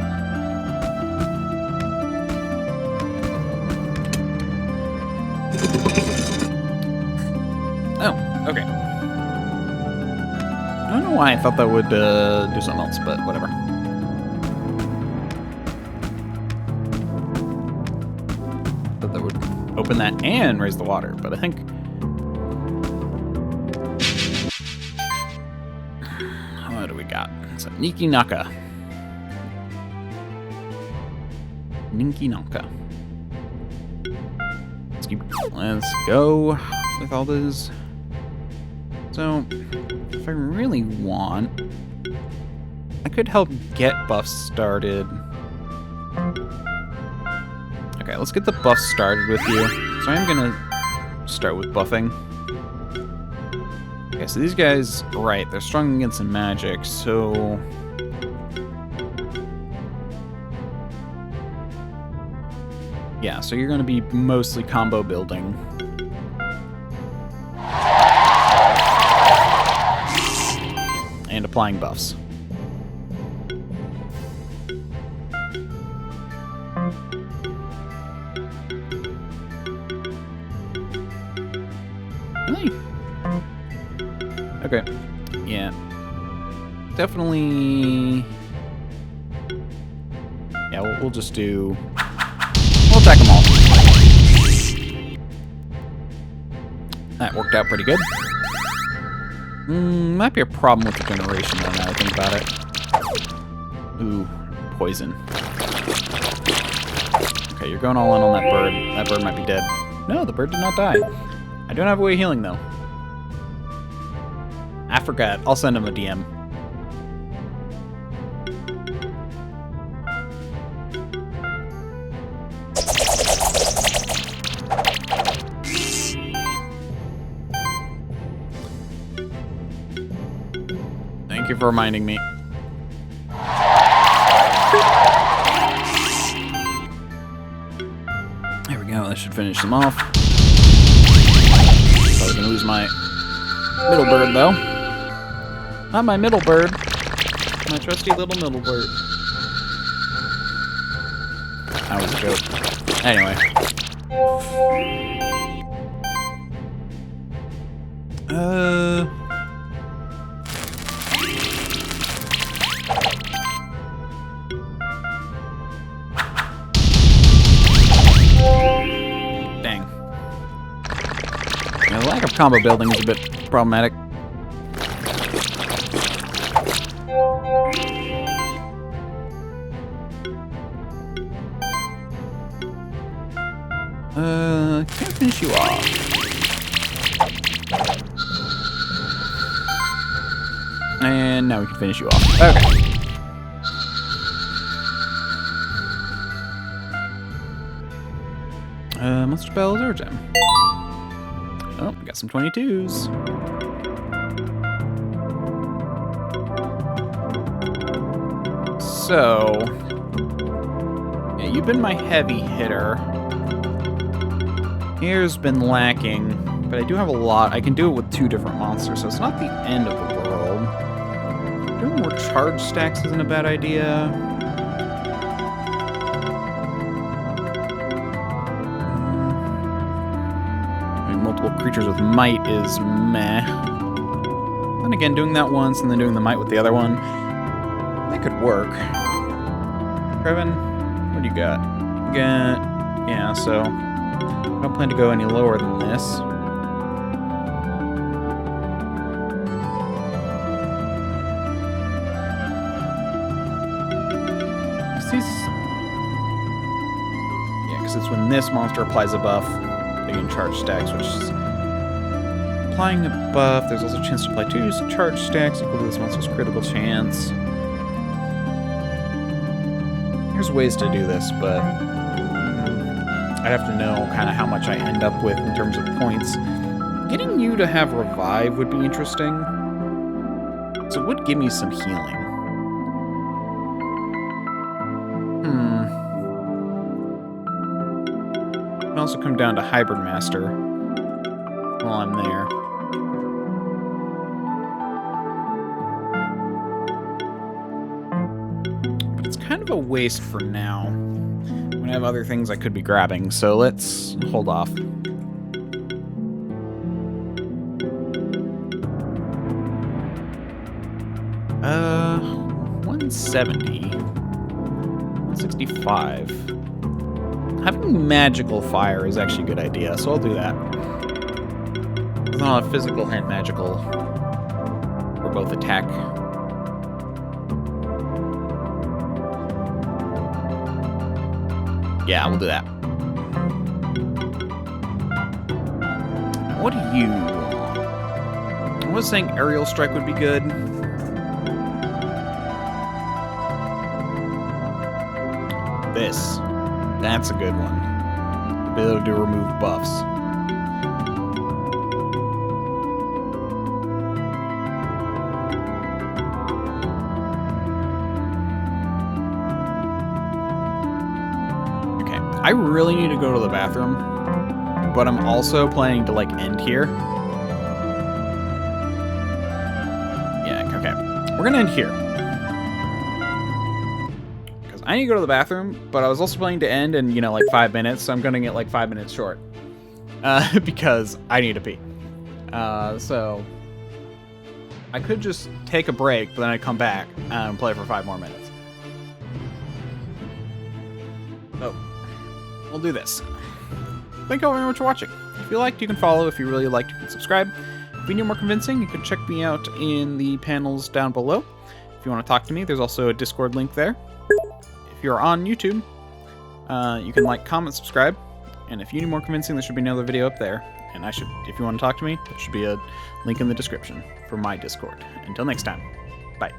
Oh, okay. I don't know why I thought that would do something else, but whatever. Thought that would open that and raise the water, but I think... what do we got? It's a Niki Naka. Ninky Nonka. Let's go with all those. So, if I really want, I could help get buffs started. Okay, let's get the buffs started with you. So I'm gonna start with buffing. Okay, so these guys, right, they're strong against some magic, so... Yeah, so you're gonna be mostly combo building. And applying buffs. Really? Okay. Yeah. Definitely... Yeah, we'll just do... We'll attack them all. That worked out pretty good. Might be a problem with the generation though, now I think about it. Ooh, poison. Okay, you're going all in on that bird. That bird might be dead. No, the bird did not die. I don't have a way of healing though. I forgot. I'll send him a DM. Thank you for reminding me. There we go. That should finish them off. Probably gonna lose my middle bird though. Not my middle bird. My trusty little middle bird. That was a joke. Anyway. Dang. Yeah, the lack of combo building is a bit problematic. Can't finish you off. And now we can finish you off. Okay. Monster Bell is our gem. Oh, we got some 22s. So, yeah, you've been my heavy hitter. Here's been lacking, but I do have a lot. I can do it with 2 different monsters, so it's not the end of the world. Doing more charge stacks isn't a bad idea. Multiple creatures with might is meh. Then again, doing that once and then doing the might with the other one, that could work. Krevin, what do you got? You got... Yeah, so... I don't plan to go any lower than this. Yeah, because it's when this monster applies a buff, they can charge stacks, which is applying a buff. There's also a chance to apply 2 charge stacks equal to this monster's critical chance. There's ways to do this, but I'd have to know kind of how much I end up with in terms of points. Getting you to have revive would be interesting. So it would give me some healing. I'd also come down to Hybrid Master while I'm there. But it's kind of a waste for now. I have other things I could be grabbing, so let's hold off. 170. 165. Having magical fire is actually a good idea, so I'll do that. It's not a physical and magical for both attack. Yeah, we'll do that. What do you want? I was saying aerial strike would be good. This. That's a good one. ability to remove buffs. Okay, I really need to go to the bathroom, but I'm also planning to like end here. Yeah, okay. We're gonna end here. I need to go to the bathroom, but I was also planning to end in, you know, like 5 minutes, so I'm going to get like 5 minutes short. Because I need to pee. So I could just take a break, but then I'd come back and play for 5 more minutes. So we'll do this. Thank you all very much for watching. If you liked, you can follow. If you really liked, you can subscribe. If you need more convincing, you can check me out in the panels down below. If you want to talk to me, there's also a Discord link there. If you're on YouTube, you can like, comment, subscribe, and if you need more convincing, there should be another video up there. And if you want to talk to me, there should be a link in the description for my Discord. Until next time, bye.